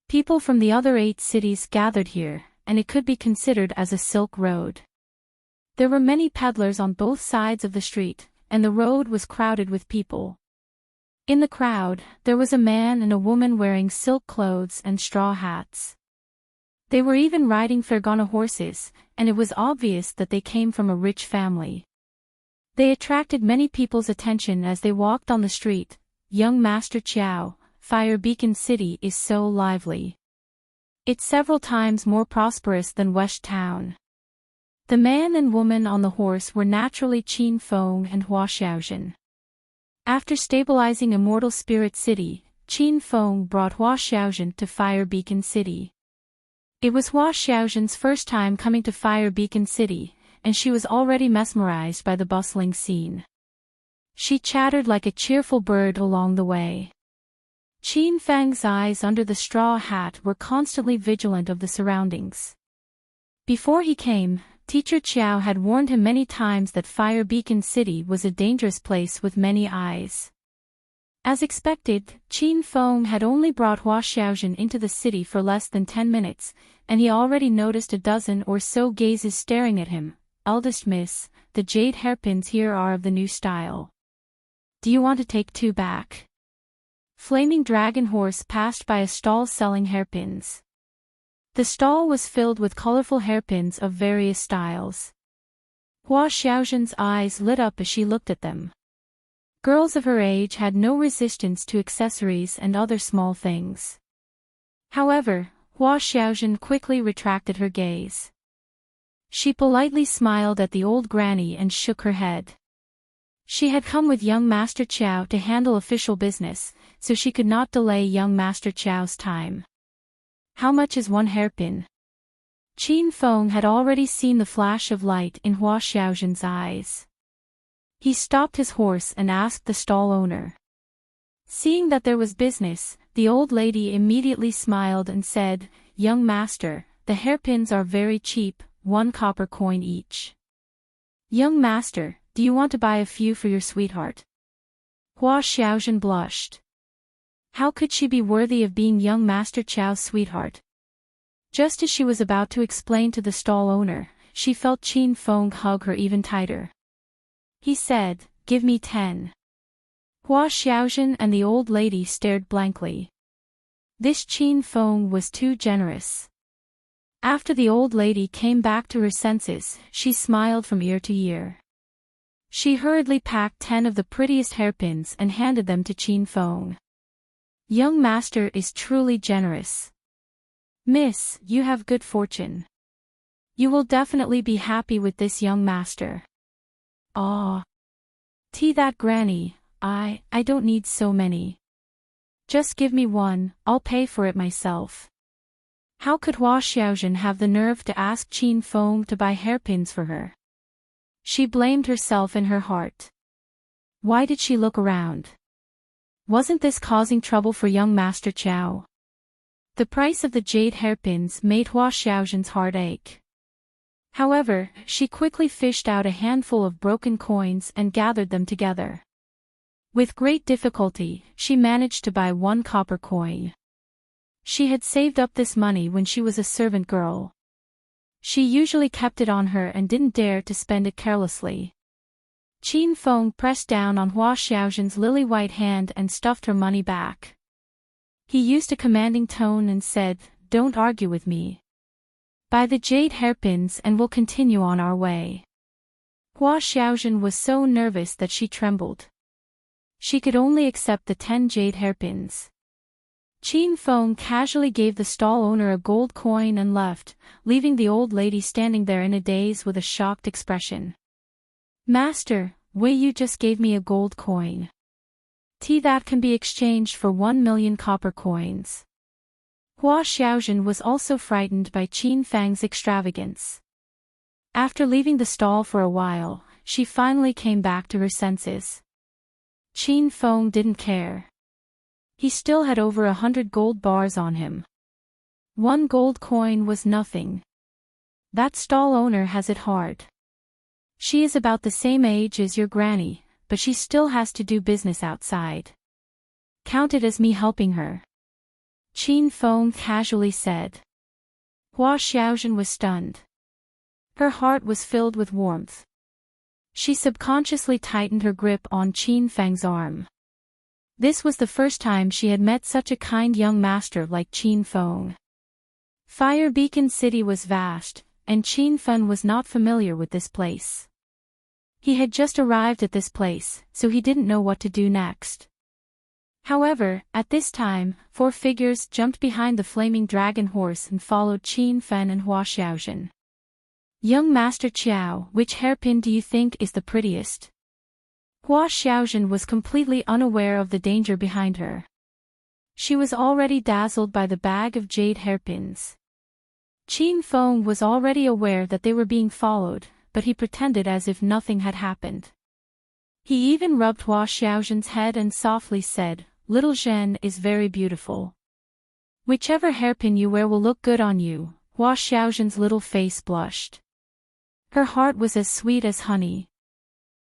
People from the other 8 cities gathered here, and it could be considered as a Silk Road. There were many peddlers on both sides of the street, and the road was crowded with people. In the crowd, there was a man and a woman wearing silk clothes and straw hats. They were even riding Fergana horses, and it was obvious that they came from a rich family. They attracted many people's attention as they walked on the street. Young Master Qiao, Fire Beacon City is so lively. It's several times more prosperous than West Town. The man and woman on the horse were naturally Qin Feng and Hua Xiaozhen. After stabilizing Immortal Spirit City, Qin Feng brought Hua Xiaozhen to Fire Beacon City. It was Hua Xiaozhen's first time coming to Fire Beacon City, and she was already mesmerized by the bustling scene. She chattered like a cheerful bird along the way. Qin Feng's eyes under the straw hat were constantly vigilant of the surroundings. Before he came, Teacher Qiao had warned him many times that Fire Beacon City was a dangerous place with many eyes. As expected, Qin Feng had only brought Hua Xiaozhen into the city for less than 10 minutes, and he already noticed a dozen or so gazes staring at him. Eldest miss, the jade hairpins here are of the new style. Do you want to take 2 back? Flaming Dragon Horse passed by a stall selling hairpins. The stall was filled with colorful hairpins of various styles. Hua Xiaozhen's eyes lit up as she looked at them. Girls of her age had no resistance to accessories and other small things. However, Hua Xiaozhen quickly retracted her gaze. She politely smiled at the old granny and shook her head. She had come with young Master Qiao to handle official business, so she could not delay young Master Qiao's time. How much is one hairpin? Qin Feng had already seen the flash of light in Hua Xiaozhen's eyes. He stopped his horse and asked the stall owner. Seeing that there was business, the old lady immediately smiled and said, "Young master, the hairpins are very cheap, 1 copper coin each." "Young master, do you want to buy a few for your sweetheart?" Hua Xiaozhen blushed. How could she be worthy of being young Master Qiao's sweetheart? Just as she was about to explain to the stall owner, she felt Qin Feng hug her even tighter. He said, "Give me 10. Hua Xiaozhen and the old lady stared blankly. This Qin Feng was too generous. After the old lady came back to her senses, she smiled from ear to ear. She hurriedly packed 10 of the prettiest hairpins and handed them to Qin Feng. "Young master is truly generous. Miss, you have good fortune. You will definitely be happy with this young master." "Aw. That granny, I don't need so many. Just give me 1, I'll pay for it myself." How could Hua Xiaozhen have the nerve to ask Qin Feng to buy hairpins for her? She blamed herself in her heart. Why did she look around? Wasn't this causing trouble for young Master Qiao? The price of the jade hairpins made Hua Xiaozhen's heart ache. However, she quickly fished out a handful of broken coins and gathered them together. With great difficulty, she managed to buy 1 copper coin. She had saved up this money when she was a servant girl. She usually kept it on her and didn't dare to spend it carelessly. Qin Feng pressed down on Hua Xiaozhen's lily-white hand and stuffed her money back. He used a commanding tone and said, "Don't argue with me. Buy the jade hairpins and we'll continue on our way." Hua Xiaozhen was so nervous that she trembled. She could only accept the 10 jade hairpins. Qin Feng casually gave the stall owner a gold coin and left, leaving the old lady standing there in a daze with a shocked expression. "Master, why you just gave me a gold coin? That can be exchanged for 1 million copper coins." Hua Xiaozhen was also frightened by Qin Feng's extravagance. After leaving the stall for a while, she finally came back to her senses. Qin Feng didn't care. He still had over 100 gold bars on him. 1 gold coin was nothing. That stall owner has it hard. She is about the same age as your granny, but she still has to do business outside. Count it as me helping her. Qin Feng casually said. Hua Xiaozhen was stunned. Her heart was filled with warmth. She subconsciously tightened her grip on Qin Feng's arm. This was the first time she had met such a kind young master like Qin Feng. Fire Beacon City was vast, and Qin Feng was not familiar with this place. He had just arrived at this place, so he didn't know what to do next. However, at this time, 4 figures jumped behind the flaming dragon horse and followed Qin Feng and Hua Xiaozhen. "Young Master Qiao, which hairpin do you think is the prettiest?" Hua Xiaozhen was completely unaware of the danger behind her. She was already dazzled by the bag of jade hairpins. Qin Feng was already aware that they were being followed, but he pretended as if nothing had happened. He even rubbed Hua Xiaozhen's head and softly said, "Little Zhen is very beautiful. Whichever hairpin you wear will look good on you." Hua Xiaozhen's little face blushed. Her heart was as sweet as honey.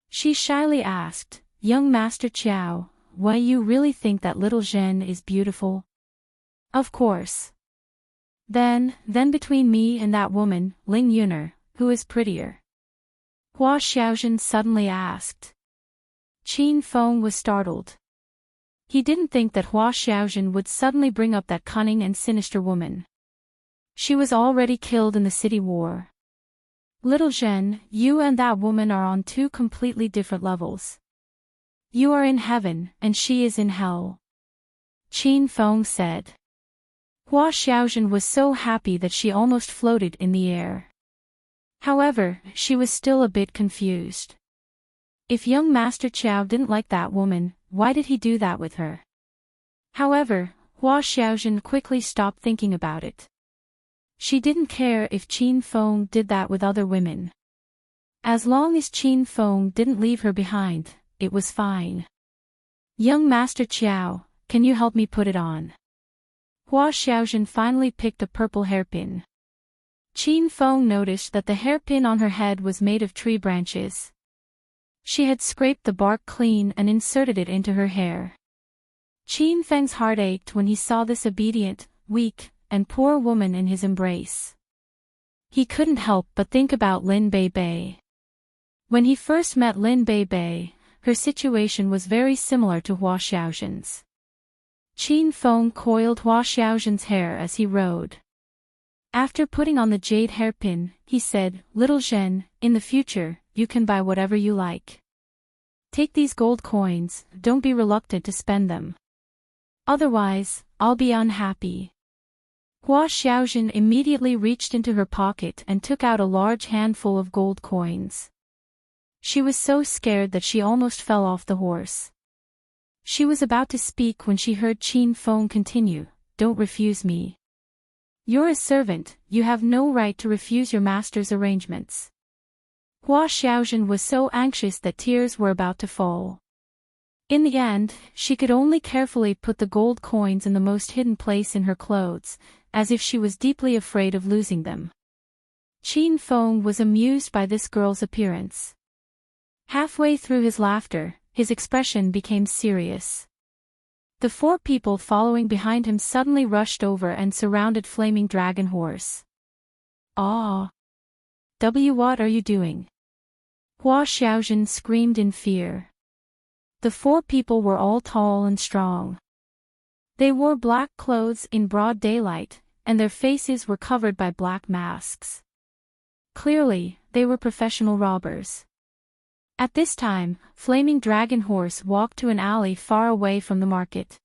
She shyly asked, "Young Master Qiao, why you really think that little Zhen is beautiful?" "Of course. Then between me and that woman, Ling Yuner, who is prettier?" Hua Xiaozhen suddenly asked. Qin Feng was startled. He didn't think that Hua Xiaozhen would suddenly bring up that cunning and sinister woman. She was already killed in the city war. Little Zhen, you and that woman are on two completely different levels. You are in heaven, and she is in hell. Qin Feng said. Hua Xiaozhen was so happy that she almost floated in the air. However, she was still a bit confused. If young Master Qiao didn't like that woman, why did he do that with her? However, Hua Xiaozhen quickly stopped thinking about it. She didn't care if Qin Feng did that with other women. As long as Qin Feng didn't leave her behind, it was fine. Young Master Qiao, can you help me put it on? Hua Xiaozhen finally picked a purple hairpin. Qin Feng noticed that the hairpin on her head was made of tree branches. She had scraped the bark clean and inserted it into her hair. Qin Feng's heart ached when he saw this obedient, weak, and poor woman in his embrace. He couldn't help but think about Lin Bei. When he first met Lin Bei, her situation was very similar to Hua Xiaozhen's. Qin Feng coiled Hua Xiaozhen's hair as he rode. After putting on the jade hairpin, he said, Little Zhen, in the future, you can buy whatever you like. Take these gold coins, don't be reluctant to spend them. Otherwise, I'll be unhappy. Hua Xiaozhen immediately reached into her pocket and took out a large handful of gold coins. She was so scared that she almost fell off the horse. She was about to speak when she heard Qin Feng continue, Don't refuse me. You're a servant, you have no right to refuse your master's arrangements. Hua Xiaozhen was so anxious that tears were about to fall. In the end, she could only carefully put the gold coins in the most hidden place in her clothes, as if she was deeply afraid of losing them. Qin Feng was amused by this girl's appearance. Halfway through his laughter, his expression became serious. The four people following behind him suddenly rushed over and surrounded Flaming Dragon Horse. Ah! What are you doing? Hua Xiaozhen screamed in fear. The four people were all tall and strong. They wore black clothes in broad daylight, and their faces were covered by black masks. Clearly, they were professional robbers. At this time, Flaming Dragon Horse walked to an alley far away from the market.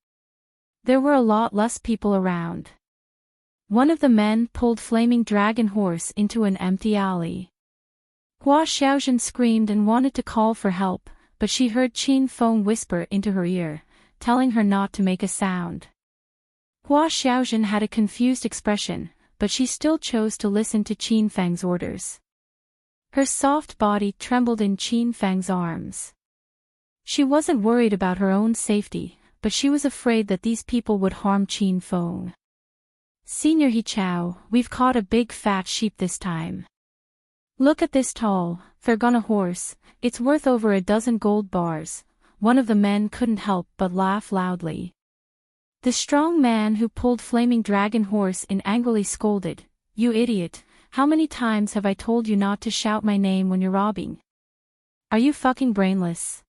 There were a lot less people around. One of the men pulled Flaming Dragon Horse into an empty alley. Hua Xiaozhen screamed and wanted to call for help, but she heard Qin Feng whisper into her ear, telling her not to make a sound. Hua Xiaozhen had a confused expression, but she still chose to listen to Qin Feng's orders. Her soft body trembled in Qin Feng's arms. She wasn't worried about her own safety, but she was afraid that these people would harm Qin Feng. Senior He Chao, we've caught a big fat sheep this time. Look at this tall, fair-gonna horse, it's worth over a dozen gold bars. One of the men couldn't help but laugh loudly. The strong man who pulled Flaming Dragon Horse in angrily scolded, You idiot, how many times have I told you not to shout my name when you're robbing? Are you fucking brainless?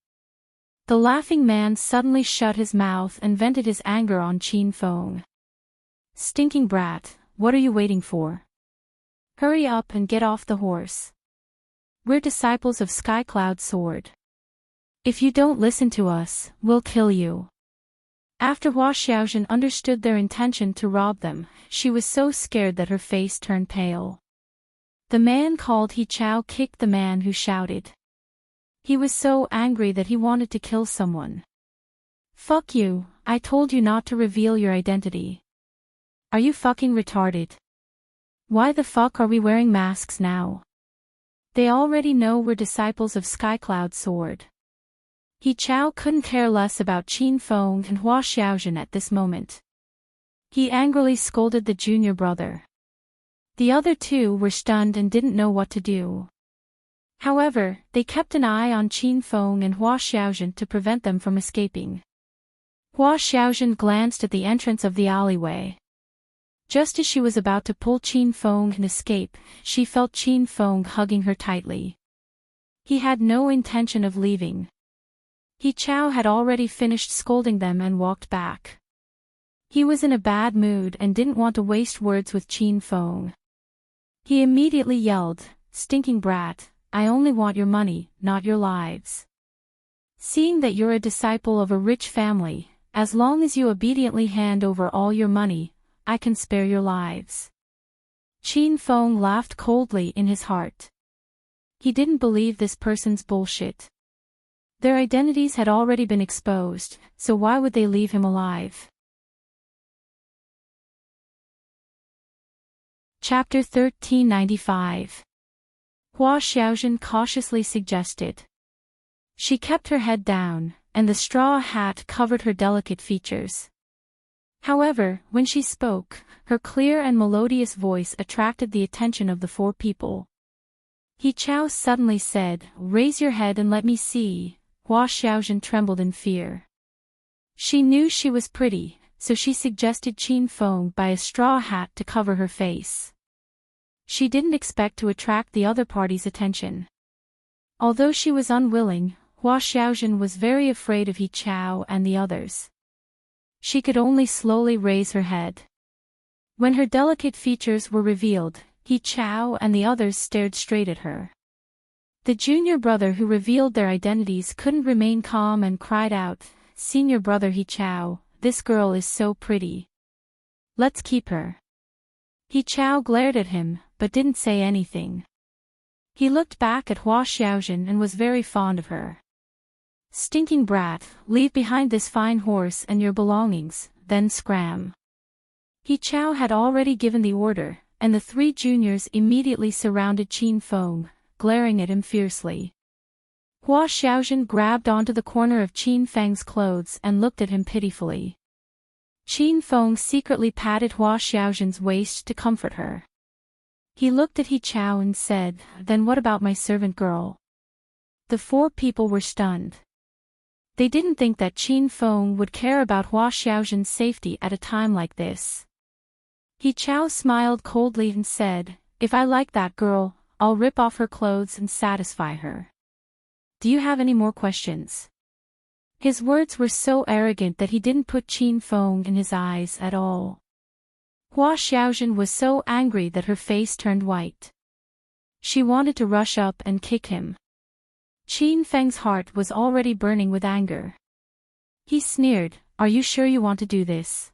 The laughing man suddenly shut his mouth and vented his anger on Qin Feng. Stinking brat, what are you waiting for? Hurry up and get off the horse. We're disciples of Skycloud Sword. If you don't listen to us, we'll kill you. After Hua Xiaozhen understood their intention to rob them, she was so scared that her face turned pale. The man called He Chao kicked the man who shouted. He was so angry that he wanted to kill someone. Fuck you, I told you not to reveal your identity. Are you fucking retarded? Why the fuck are we wearing masks now? They already know we're disciples of Skycloud Sword. He Chao couldn't care less about Qin Feng and Hua Xiaozhen at this moment. He angrily scolded the junior brother. The other two were stunned and didn't know what to do. However, they kept an eye on Qin Feng and Hua Xiaozhen to prevent them from escaping. Hua Xiaozhen glanced at the entrance of the alleyway. Just as she was about to pull Qin Feng and escape, she felt Qin Feng hugging her tightly. He had no intention of leaving. He Chao had already finished scolding them and walked back. He was in a bad mood and didn't want to waste words with Qin Feng. He immediately yelled, "Stinking brat, I only want your money, not your lives. Seeing that you're a disciple of a rich family, as long as you obediently hand over all your money, I can spare your lives." Qin Feng laughed coldly in his heart. He didn't believe this person's bullshit. Their identities had already been exposed, so why would they leave him alive? Chapter 1395. Hua Xiaozhen cautiously suggested. She kept her head down, and the straw hat covered her delicate features. However, when she spoke, her clear and melodious voice attracted the attention of the four people. He Chao suddenly said, "Raise your head and let me see." Hua Xiaozhen trembled in fear. She knew she was pretty, so she suggested Qin Feng buy a straw hat to cover her face. She didn't expect to attract the other party's attention. Although she was unwilling, Hua Xiaozhen was very afraid of He Chao and the others. She could only slowly raise her head. When her delicate features were revealed, He Chao and the others stared straight at her. The junior brother who revealed their identities couldn't remain calm and cried out, "Senior brother He Chao, this girl is so pretty. Let's keep her." He Chao glared at him, but didn't say anything. He looked back at Hua Xiaozhen and was very fond of her. "Stinking brat, leave behind this fine horse and your belongings, then scram." He Chao had already given the order, and the three juniors immediately surrounded Qin Feng, glaring at him fiercely. Hua Xiaozhen grabbed onto the corner of Qin Feng's clothes and looked at him pitifully. Qin Feng secretly patted Hua Xiaozhen's waist to comfort her. He looked at He Chao and said, "Then what about my servant girl?" The four people were stunned. They didn't think that Qin Feng would care about Hua Xiaozhen's safety at a time like this. He Chao smiled coldly and said, "If I like that girl, I'll rip off her clothes and satisfy her. Do you have any more questions?" His words were so arrogant that he didn't put Qin Feng in his eyes at all. Hua Xiaozhen was so angry that her face turned white. She wanted to rush up and kick him. Qin Feng's heart was already burning with anger. He sneered, "Are you sure you want to do this?"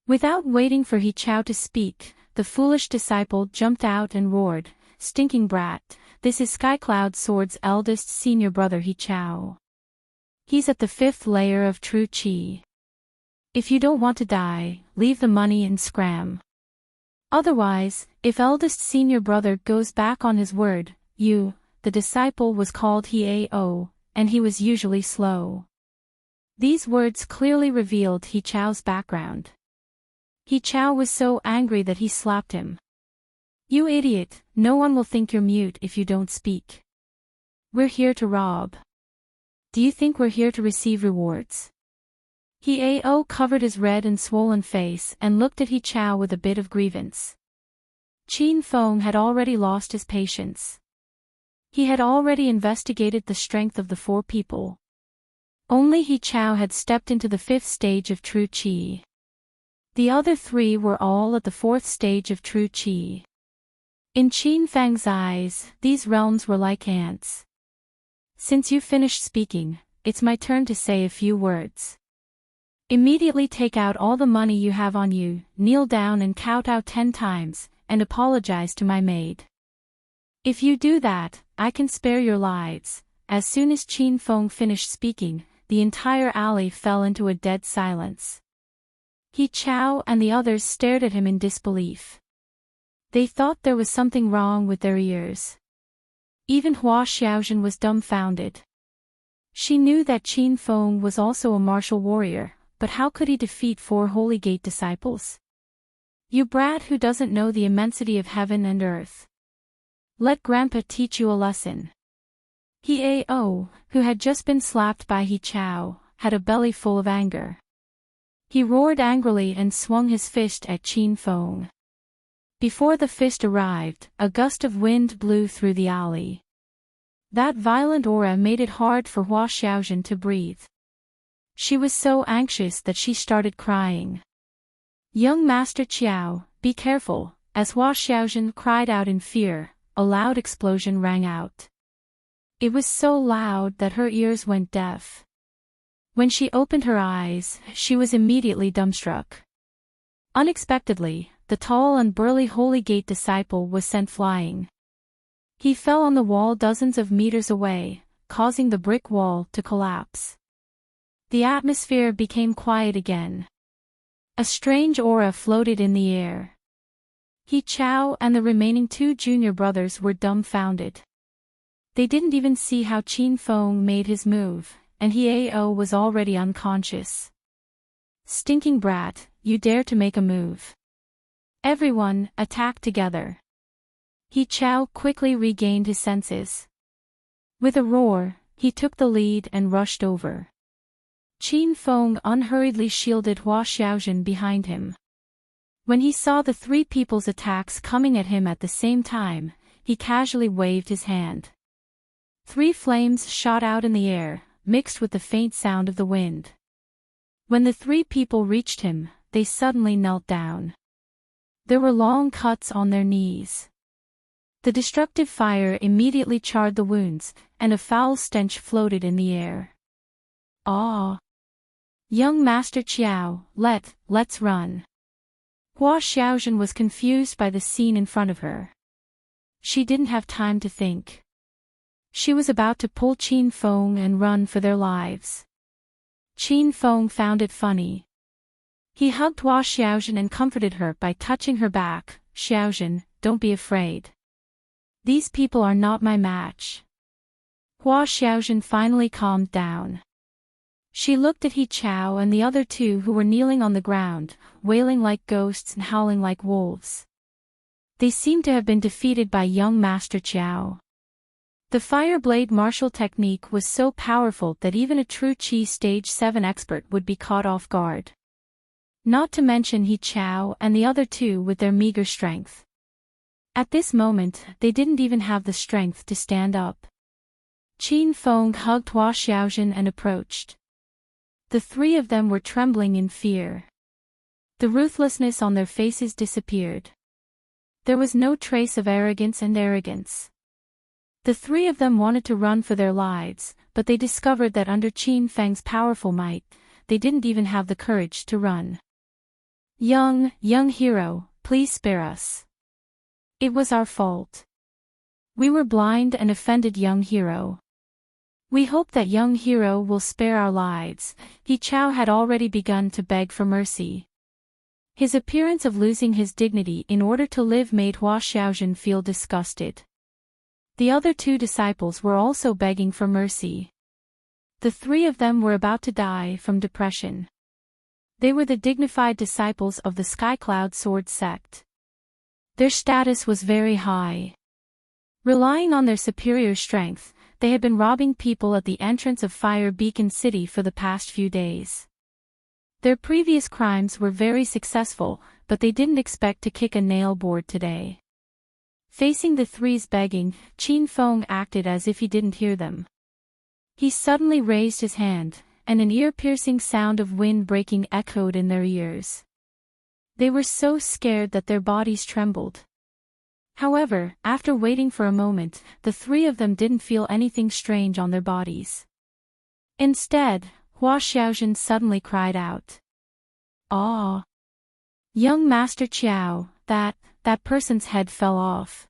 Without waiting for He Chao to speak, the foolish disciple jumped out and roared, "Stinking brat, this is Skycloud Sword's eldest senior brother He Chao. He's at the 5th layer of true qi. If you don't want to die, leave the money and scram. Otherwise, if eldest senior brother goes back on his word, you." The disciple was called Heao, and he was usually slow. These words clearly revealed He Chao's background. He Chao was so angry that he slapped him. "You idiot, no one will think you're mute if you don't speak. We're here to rob. Do you think we're here to receive rewards?" Heao covered his red and swollen face and looked at He Chao with a bit of grievance. Qin Feng had already lost his patience. He had already investigated the strength of the four people. Only He Chao had stepped into the 5th stage of true qi. The other three were all at the 4th stage of true qi. In Qin Feng's eyes, these realms were like ants. "Since you finished speaking, it's my turn to say a few words. Immediately take out all the money you have on you, kneel down and kowtow 10 times, and apologize to my maid. If you do that, I can spare your lives." As soon as Qin Feng finished speaking, the entire alley fell into a dead silence. He Chao and the others stared at him in disbelief. They thought there was something wrong with their ears. Even Hua Xiaozhen was dumbfounded. She knew that Qin Feng was also a martial warrior, but how could he defeat 4 Holy Gate disciples? "You brat who doesn't know the immensity of heaven and earth. Let Grandpa teach you a lesson." Heao, who had just been slapped by He Chao, had a belly full of anger. He roared angrily and swung his fist at Qin Feng. Before the fist arrived, a gust of wind blew through the alley. That violent aura made it hard for Hua Xiaozhen to breathe. She was so anxious that she started crying. Young Master Qiao, be careful, as Hua Xiaozhen cried out in fear, a loud explosion rang out. It was so loud that her ears went deaf. When she opened her eyes, she was immediately dumbstruck. Unexpectedly, the tall and burly Holy Gate disciple was sent flying. He fell on the wall dozens of meters away, causing the brick wall to collapse. The atmosphere became quiet again. A strange aura floated in the air. He Chao and the remaining two junior brothers were dumbfounded. They didn't even see how Qin Feng made his move, and He Ao was already unconscious. Stinking brat, you dare to make a move. Everyone, attack together. He Chao quickly regained his senses. With a roar, he took the lead and rushed over. Qin Feng unhurriedly shielded Hua Xiaozhen behind him. When he saw the three people's attacks coming at him at the same time, he casually waved his hand. Three flames shot out in the air, mixed with the faint sound of the wind. When the three people reached him, they suddenly knelt down. There were long cuts on their knees. The destructive fire immediately charred the wounds, and a foul stench floated in the air. Ah! Young Master Qiao, let's run. Hua Xiaozhen was confused by the scene in front of her. She didn't have time to think. She was about to pull Qin Feng and run for their lives. Qin Feng found it funny. He hugged Hua Xiaozhen and comforted her by touching her back. Xiaozhen, don't be afraid. These people are not my match. Hua Xiaozhen finally calmed down. She looked at He Chao and the other two who were kneeling on the ground, wailing like ghosts and howling like wolves. They seemed to have been defeated by young Master Qiao. The fire blade martial technique was so powerful that even a true Qi Stage 7 expert would be caught off guard. Not to mention He Chao and the other two with their meager strength. At this moment, they didn't even have the strength to stand up. Qin Feng hugged Hua Xiaozhen and approached. The three of them were trembling in fear. The ruthlessness on their faces disappeared. There was no trace of arrogance. The three of them wanted to run for their lives, but they discovered that under Qin Feng's powerful might, they didn't even have the courage to run. Young hero, please spare us. It was our fault. We were blind and offended, young hero. We hope that young hero will spare our lives. He Chao had already begun to beg for mercy. His appearance of losing his dignity in order to live made Hua Xiaozhen feel disgusted. The other two disciples were also begging for mercy. The three of them were about to die from depression. They were the dignified disciples of the Skycloud Sword sect. Their status was very high. Relying on their superior strength, they had been robbing people at the entrance of Fire Beacon City for the past few days. Their previous crimes were very successful, but they didn't expect to kick a nail board today. Facing the three's begging, Qin Feng acted as if he didn't hear them. He suddenly raised his hand, and an ear-piercing sound of wind breaking echoed in their ears. They were so scared that their bodies trembled. However, after waiting for a moment, the three of them didn't feel anything strange on their bodies. Instead, Hua Xiaozhen suddenly cried out. Ah! Young Master Qiao, that person's head fell off.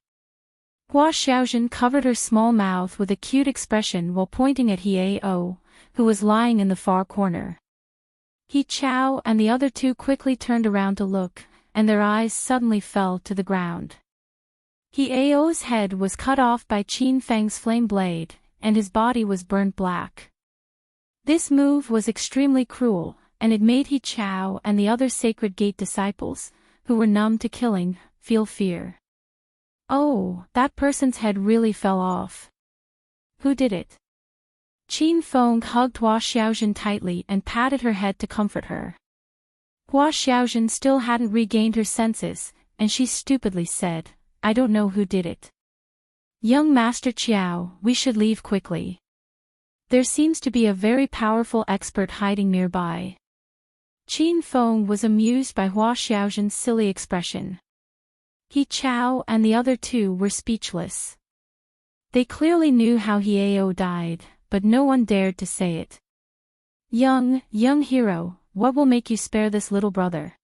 Hua Xiaozhen covered her small mouth with a cute expression while pointing at He Ao, who was lying in the far corner. He Chao and the other two quickly turned around to look, and their eyes suddenly fell to the ground. He Ao's head was cut off by Qin Feng's flame blade, and his body was burnt black. This move was extremely cruel, and it made He Chao and the other Sacred Gate disciples, who were numb to killing, feel fear. Oh, that person's head really fell off. Who did it? Qin Feng hugged Hua Xiaozhen tightly and patted her head to comfort her. Hua Xiaozhen still hadn't regained her senses, and she stupidly said, I don't know who did it. Young Master Qiao, we should leave quickly. There seems to be a very powerful expert hiding nearby. Qin Feng was amused by Hua Xiaozhen's silly expression. He Chao and the other two were speechless. They clearly knew how Hieo died, but no one dared to say it. Young hero, what will make you spare this little brother?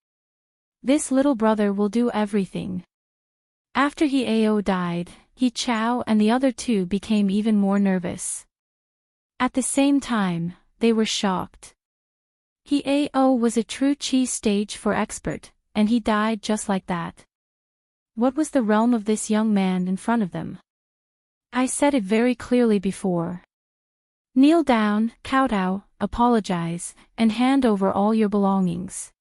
This little brother will do everything. After Hieo died, He Chao and the other two became even more nervous. At the same time, they were shocked. Hieo was a true chi stage 4 expert, and he died just like that. What was the realm of this young man in front of them? I said it very clearly before. Kneel down, kowtow, apologize, and hand over all your belongings.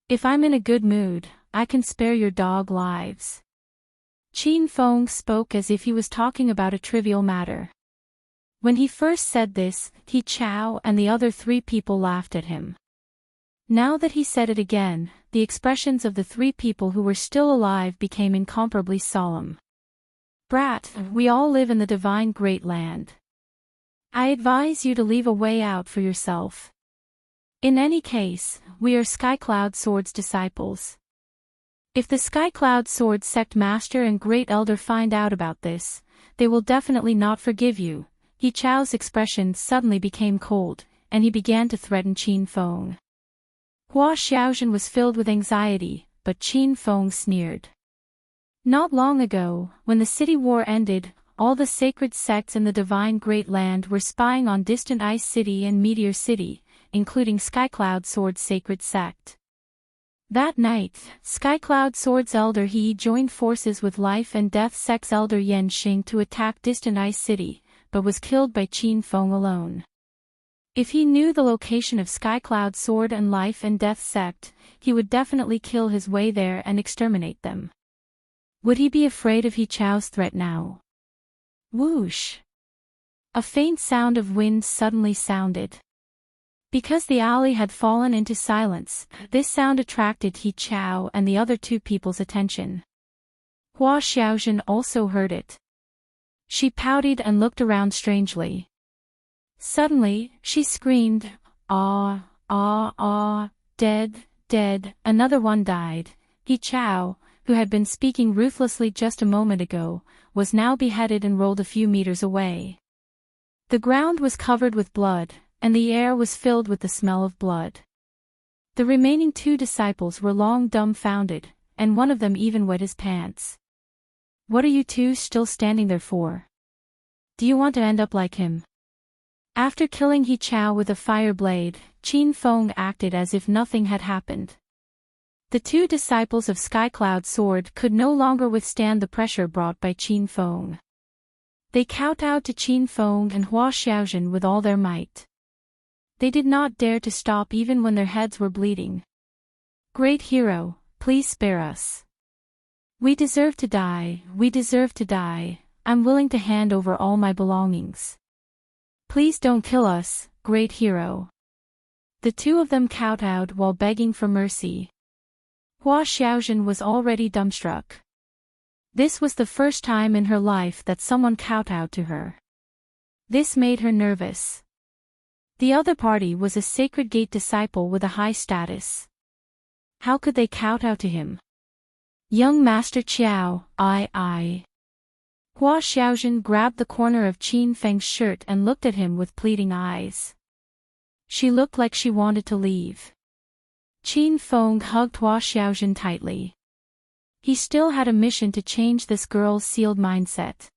If I'm in a good mood, I can spare your dog lives. Qin Feng spoke as if he was talking about a trivial matter. When he first said this, He Chao and the other three people laughed at him. Now that he said it again, the expressions of the three people who were still alive became incomparably solemn. Brat, we all live in the divine great land. I advise you to leave a way out for yourself. In any case, we are Skycloud Sword's disciples. If the Skycloud Sword sect master and great elder find out about this, they will definitely not forgive you. He Chao's expression suddenly became cold, and he began to threaten Qin Feng. Hua Xiaozhen was filled with anxiety, but Qin Feng sneered. Not long ago, when the city war ended, all the sacred sects in the divine great land were spying on distant Ice City and Meteor City, including Skycloud Sword's sacred sect. That night, Skycloud Sword's elder He joined forces with Life and Death sect's elder Yan Xing to attack distant Ice City, but was killed by Qin Feng alone. If he knew the location of Skycloud Sword and Life and Death sect, he would definitely kill his way there and exterminate them. Would he be afraid of He Chao's threat now? Whoosh! A faint sound of wind suddenly sounded. Because the alley had fallen into silence, this sound attracted He Chao and the other two people's attention. Hua Xiaozhen also heard it. She pouted and looked around strangely. Suddenly, she screamed, "Ah, ah, ah, dead, dead." Another one died. He Chao, who had been speaking ruthlessly just a moment ago, was now beheaded and rolled a few meters away. The ground was covered with blood, and the air was filled with the smell of blood. The remaining two disciples were long dumbfounded, and one of them even wet his pants. What are you two still standing there for? Do you want to end up like him? After killing He Chao with a fire blade, Qin Feng acted as if nothing had happened. The two disciples of Skycloud Sword could no longer withstand the pressure brought by Qin Feng. They kowtowed to Qin Feng and Hua Xiaozhen with all their might. They did not dare to stop even when their heads were bleeding. Great hero, please spare us. We deserve to die, we deserve to die. I'm willing to hand over all my belongings. Please don't kill us, great hero. The two of them kowtowed while begging for mercy. Hua Xiaozhen was already dumbstruck. This was the first time in her life that someone kowtowed to her. This made her nervous. The other party was a Sacred Gate disciple with a high status. How could they kowtow to him? Young Master Chiao, I. Hua Xiaozhen grabbed the corner of Qin Feng's shirt and looked at him with pleading eyes. She looked like she wanted to leave. Qin Feng hugged Hua Xiaozhen tightly. He still had a mission to change this girl's sealed mindset.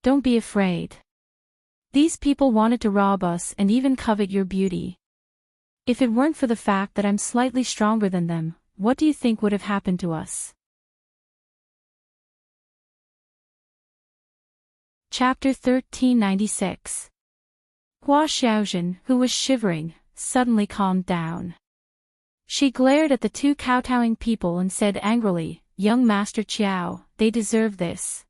Don't be afraid. These people wanted to rob us and even covet your beauty. If it weren't for the fact that I'm slightly stronger than them, what do you think would have happened to us? Chapter 1396. Hua Xiaozhen, who was shivering, suddenly calmed down. She glared at the two kowtowing people and said angrily, "Young Master Chiao, they deserve this."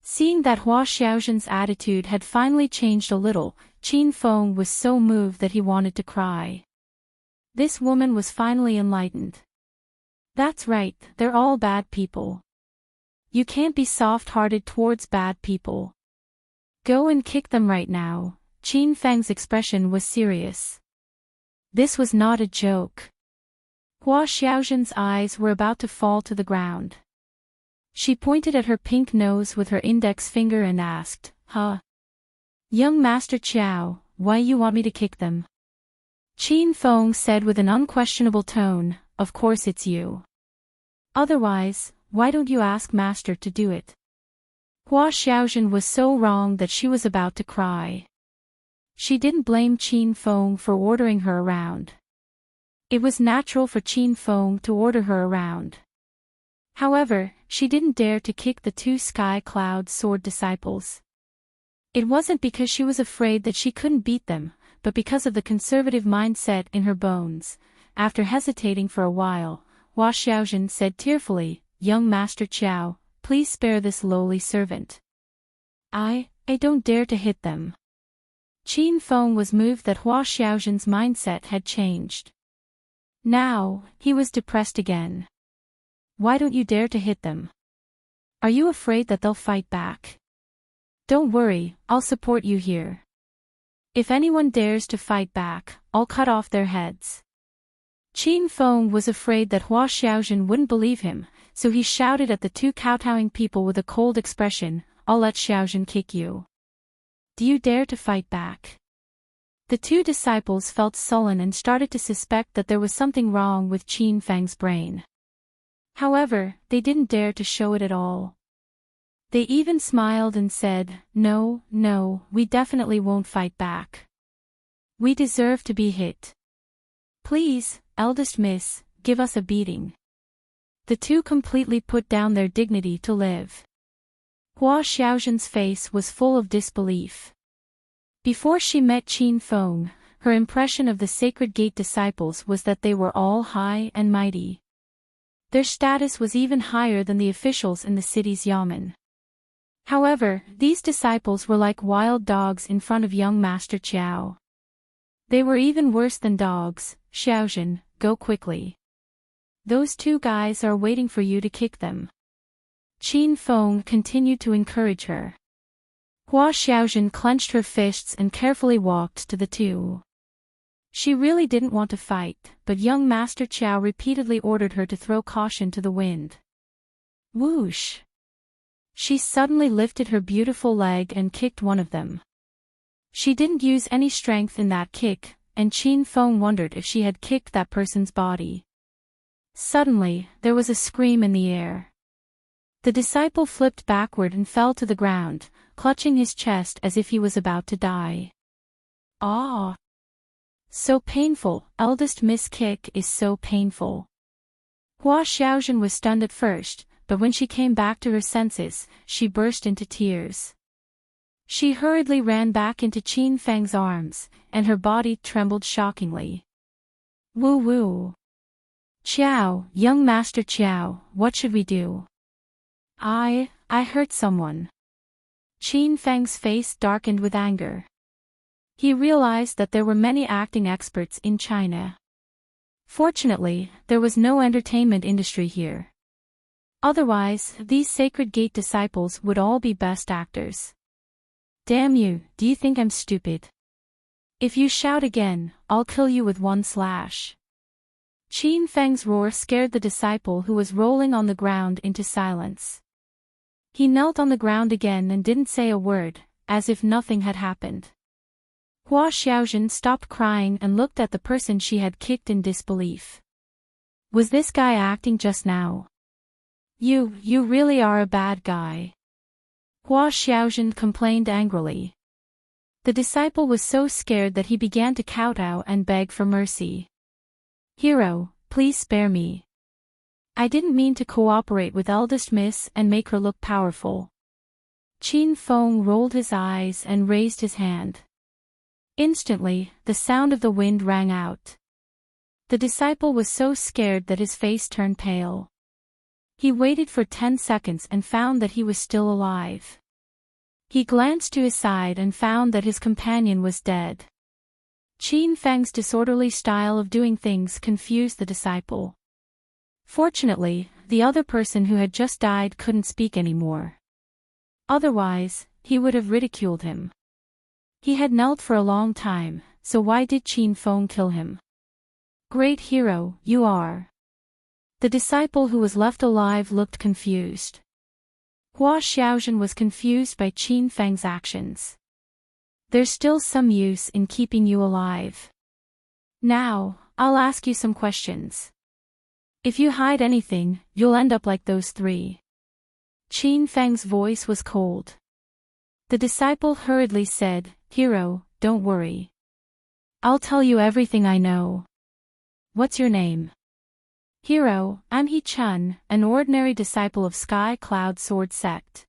Seeing that Hua Xiaozhen's attitude had finally changed a little, Qin Feng was so moved that he wanted to cry. This woman was finally enlightened. That's right, they're all bad people. You can't be soft-hearted towards bad people. Go and kick them right now. Qin Feng's expression was serious. This was not a joke. Hua Xiaozhen's eyes were about to fall to the ground. She pointed at her pink nose with her index finger and asked, "Huh? Young Master Qiao, why you want me to kick them?" Qin Feng said with an unquestionable tone, "Of course it's you. Otherwise, why don't you ask Master to do it?" Hua Xiaozhen was so wrong that she was about to cry. She didn't blame Qin Feng for ordering her around. It was natural for Qin Feng to order her around. However, she didn't dare to kick the two Sky Cloud Sword disciples. It wasn't because she was afraid that she couldn't beat them, but because of the conservative mindset in her bones. After hesitating for a while, Hua Xiaozhen said tearfully, "Young Master Qiao, please spare this lowly servant. I don't dare to hit them." Qin Feng was moved that Hua Xiaozhen's mindset had changed. Now, he was depressed again. "Why don't you dare to hit them? Are you afraid that they'll fight back? Don't worry, I'll support you here. If anyone dares to fight back, I'll cut off their heads." Qin Feng was afraid that Hua Xiaozhen wouldn't believe him, so he shouted at the two kowtowing people with a cold expression, "I'll let Xiaozhen kick you. Do you dare to fight back?" The two disciples felt sullen and started to suspect that there was something wrong with Qin Feng's brain. However, they didn't dare to show it at all. They even smiled and said, No, we definitely won't fight back. We deserve to be hit. Please, eldest miss, give us a beating." The two completely put down their dignity to live. Hua Xiaozhen's face was full of disbelief. Before she met Qin Feng, her impression of the Sacred Gate disciples was that they were all high and mighty. Their status was even higher than the officials in the city's yamen. However, these disciples were like wild dogs in front of young Master Qiao. They were even worse than dogs. "Xiaozhen, go quickly. Those two guys are waiting for you to kick them." Qin Feng continued to encourage her. Hua Xiaozhen clenched her fists and carefully walked to the two. She really didn't want to fight, but young Master Qiao repeatedly ordered her to throw caution to the wind. Whoosh! She suddenly lifted her beautiful leg and kicked one of them. She didn't use any strength in that kick, and Qin Feng wondered if she had kicked that person's body. Suddenly, there was a scream in the air. The disciple flipped backward and fell to the ground, clutching his chest as if he was about to die. Ah! So painful, eldest miss kick is so painful. Hua Xiaozhen was stunned at first, but when she came back to her senses, she burst into tears. She hurriedly ran back into Qin Feng's arms, and her body trembled shockingly. Woo woo! Qiao, young Master Qiao, what should we do? I hurt someone. Qin Feng's face darkened with anger. He realized that there were many acting experts in China. Fortunately, there was no entertainment industry here. Otherwise, these Sacred Gate disciples would all be best actors. Damn you, do you think I'm stupid? If you shout again, I'll kill you with one slash. Qin Feng's roar scared the disciple who was rolling on the ground into silence. He knelt on the ground again and didn't say a word, as if nothing had happened. Hua Xiaozhen stopped crying and looked at the person she had kicked in disbelief. Was this guy acting just now? You really are a bad guy. Hua Xiaozhen complained angrily. The disciple was so scared that he began to kowtow and beg for mercy. Hero, please spare me. I didn't mean to cooperate with eldest miss and make her look powerful. Qin Feng rolled his eyes and raised his hand. Instantly, the sound of the wind rang out. The disciple was so scared that his face turned pale. He waited for 10 seconds and found that he was still alive. He glanced to his side and found that his companion was dead. Qin Feng's disorderly style of doing things confused the disciple. Fortunately, the other person who had just died couldn't speak anymore. Otherwise, he would have ridiculed him. He had knelt for a long time, so why did Qin Feng kill him? great hero, you are. The disciple who was left alive looked confused. Hua Xiaozhen was confused by Qin Feng's actions. There's still some use in keeping you alive. Now, I'll ask you some questions. If you hide anything, you'll end up like those three. Qin Feng's voice was cold. The disciple hurriedly said, Hero, don't worry. I'll tell you everything I know. What's your name? Hero, I'm He Chun, an ordinary disciple of Sky Cloud Sword Sect.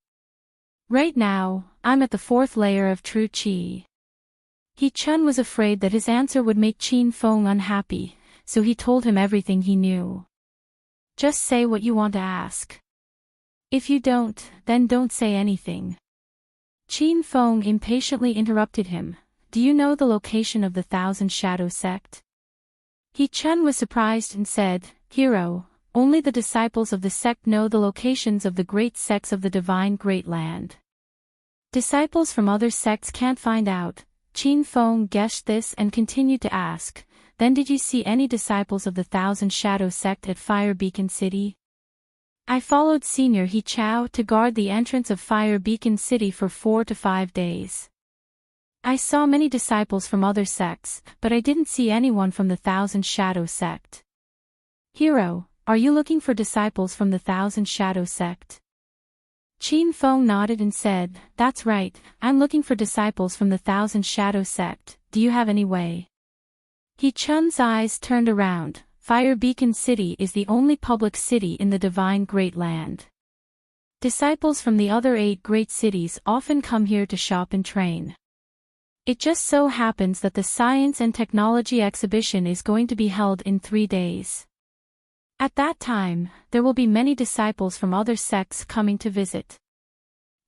Right now, I'm at the 4th layer of True Qi. He Chun was afraid that his answer would make Qin Feng unhappy, so he told him everything he knew. Just say what you want to ask. If you don't, then don't say anything. Qin Feng impatiently interrupted him. Do you know the location of the Thousand Shadow Sect? He Chun was surprised and said, Hero, only the disciples of the sect know the locations of the great sects of the divine Great Land. Disciples from other sects can't find out. Qin Feng guessed this and continued to ask, Then did you see any disciples of the Thousand Shadow Sect at Fire Beacon City? I followed Senior He Chao to guard the entrance of Fire Beacon City for 4 to 5 days. I saw many disciples from other sects, but I didn't see anyone from the Thousand Shadow Sect. Hero, are you looking for disciples from the Thousand Shadow Sect? Qin Feng nodded and said, That's right, I'm looking for disciples from the Thousand Shadow Sect. Do you have any way? He Chun's eyes turned around. Fire Beacon City is the only public city in the divine Great Land. Disciples from the other 8 great cities often come here to shop and train. It just so happens that the Science and Technology exhibition is going to be held in 3 days. At that time, there will be many disciples from other sects coming to visit.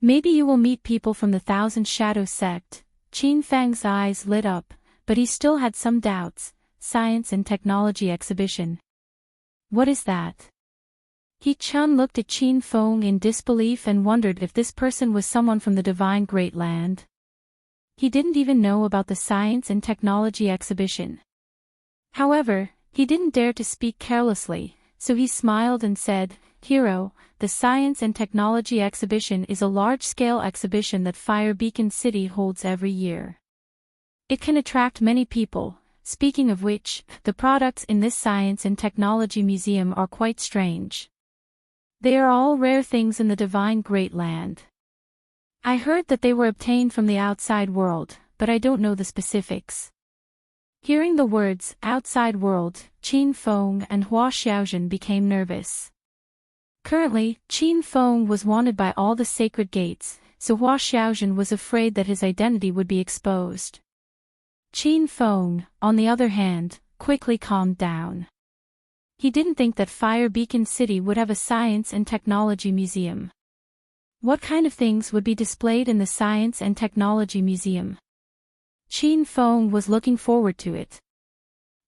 Maybe you will meet people from the Thousand Shadow Sect. Qin Feng's eyes lit up, but he still had some doubts. Science and Technology exhibition. What is that? He Chun looked at Qin Feng in disbelief and wondered if this person was someone from the divine Great Land. He didn't even know about the Science and Technology exhibition. However, he didn't dare to speak carelessly, so he smiled and said, Hero, the Science and Technology exhibition is a large-scale exhibition that Fire Beacon City holds every year. It can attract many people. Speaking of which, the products in this Science and Technology Museum are quite strange. They are all rare things in the divine Great Land. I heard that they were obtained from the outside world, but I don't know the specifics. Hearing the words, outside world, Qin Feng and Hua Xiaozhen became nervous. Currently, Qin Feng was wanted by all the sacred gates, so Hua Xiaozhen was afraid that his identity would be exposed. Qin Feng, on the other hand, quickly calmed down. He didn't think that Fire Beacon City would have a Science and Technology Museum. What kind of things would be displayed in the Science and Technology Museum? Qin Feng was looking forward to it.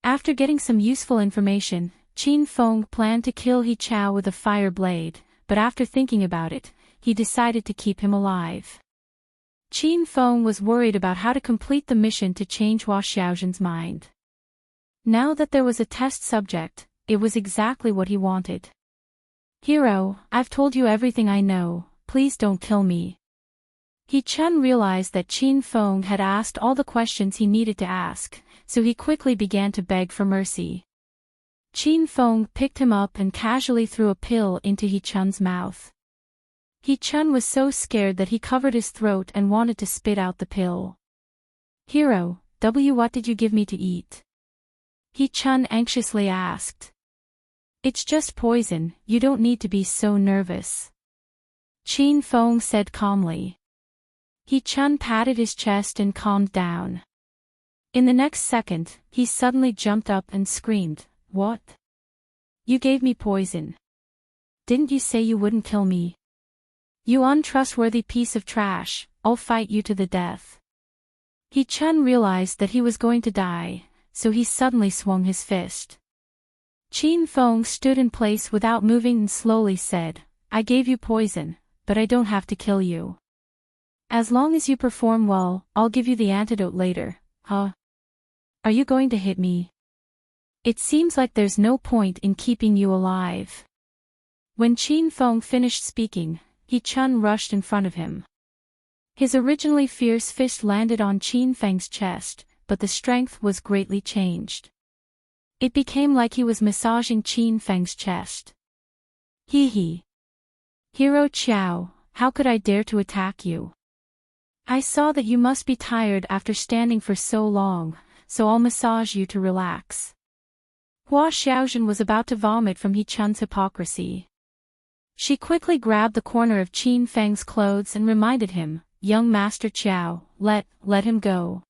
After getting some useful information, Qin Feng planned to kill He Chao with a fire blade, but after thinking about it, he decided to keep him alive. Qin Feng was worried about how to complete the mission to change Hua Xiaozhen's mind. Now that there was a test subject, it was exactly what he wanted. Hero, I've told you everything I know, please don't kill me. He Chun realized that Qin Feng had asked all the questions he needed to ask, so he quickly began to beg for mercy. Qin Feng picked him up and casually threw a pill into He Chun's mouth. He Chun was so scared that he covered his throat and wanted to spit out the pill. Hero, what did you give me to eat? He Chun anxiously asked. It's just poison, you don't need to be so nervous. Qin Feng said calmly. He Chun patted his chest and calmed down. In the next second, he suddenly jumped up and screamed, What? You gave me poison. Didn't you say you wouldn't kill me? You untrustworthy piece of trash, I'll fight you to the death. He Chun realized that he was going to die, so he suddenly swung his fist. Qin Feng stood in place without moving and slowly said, I gave you poison, but I don't have to kill you. As long as you perform well, I'll give you the antidote later, huh? Are you going to hit me? It seems like there's no point in keeping you alive. When Qin Feng finished speaking, He Chun rushed in front of him. His originally fierce fist landed on Qin Feng's chest, but the strength was greatly changed. It became like he was massaging Qin Feng's chest. Hee. Hero Qiao, how could I dare to attack you? I saw that you must be tired after standing for so long, so I'll massage you to relax. Hua Xiaojun was about to vomit from He Chun's hypocrisy. She quickly grabbed the corner of Qin Feng's clothes and reminded him, Young Master Qiao, let him go.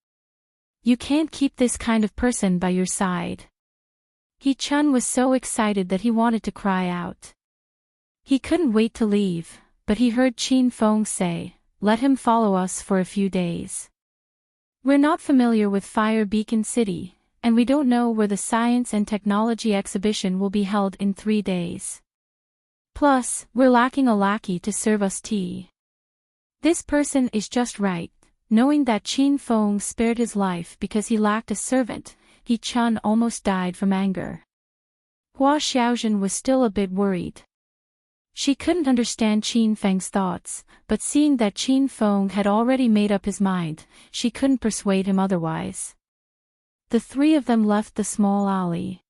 You can't keep this kind of person by your side. He Chun was so excited that he wanted to cry out. He couldn't wait to leave, but he heard Qin Feng say, let him follow us for a few days. We're not familiar with Fire Beacon City, and we don't know where the Science and Technology exhibition will be held in 3 days. Plus, we're lacking a lackey to serve us tea. This person is just right. Knowing that Qin Feng spared his life because he lacked a servant, He Chun almost died from anger. Hua Xiaojun was still a bit worried. She couldn't understand Qin Feng's thoughts, but seeing that Qin Feng had already made up his mind, she couldn't persuade him otherwise. The three of them left the small alley.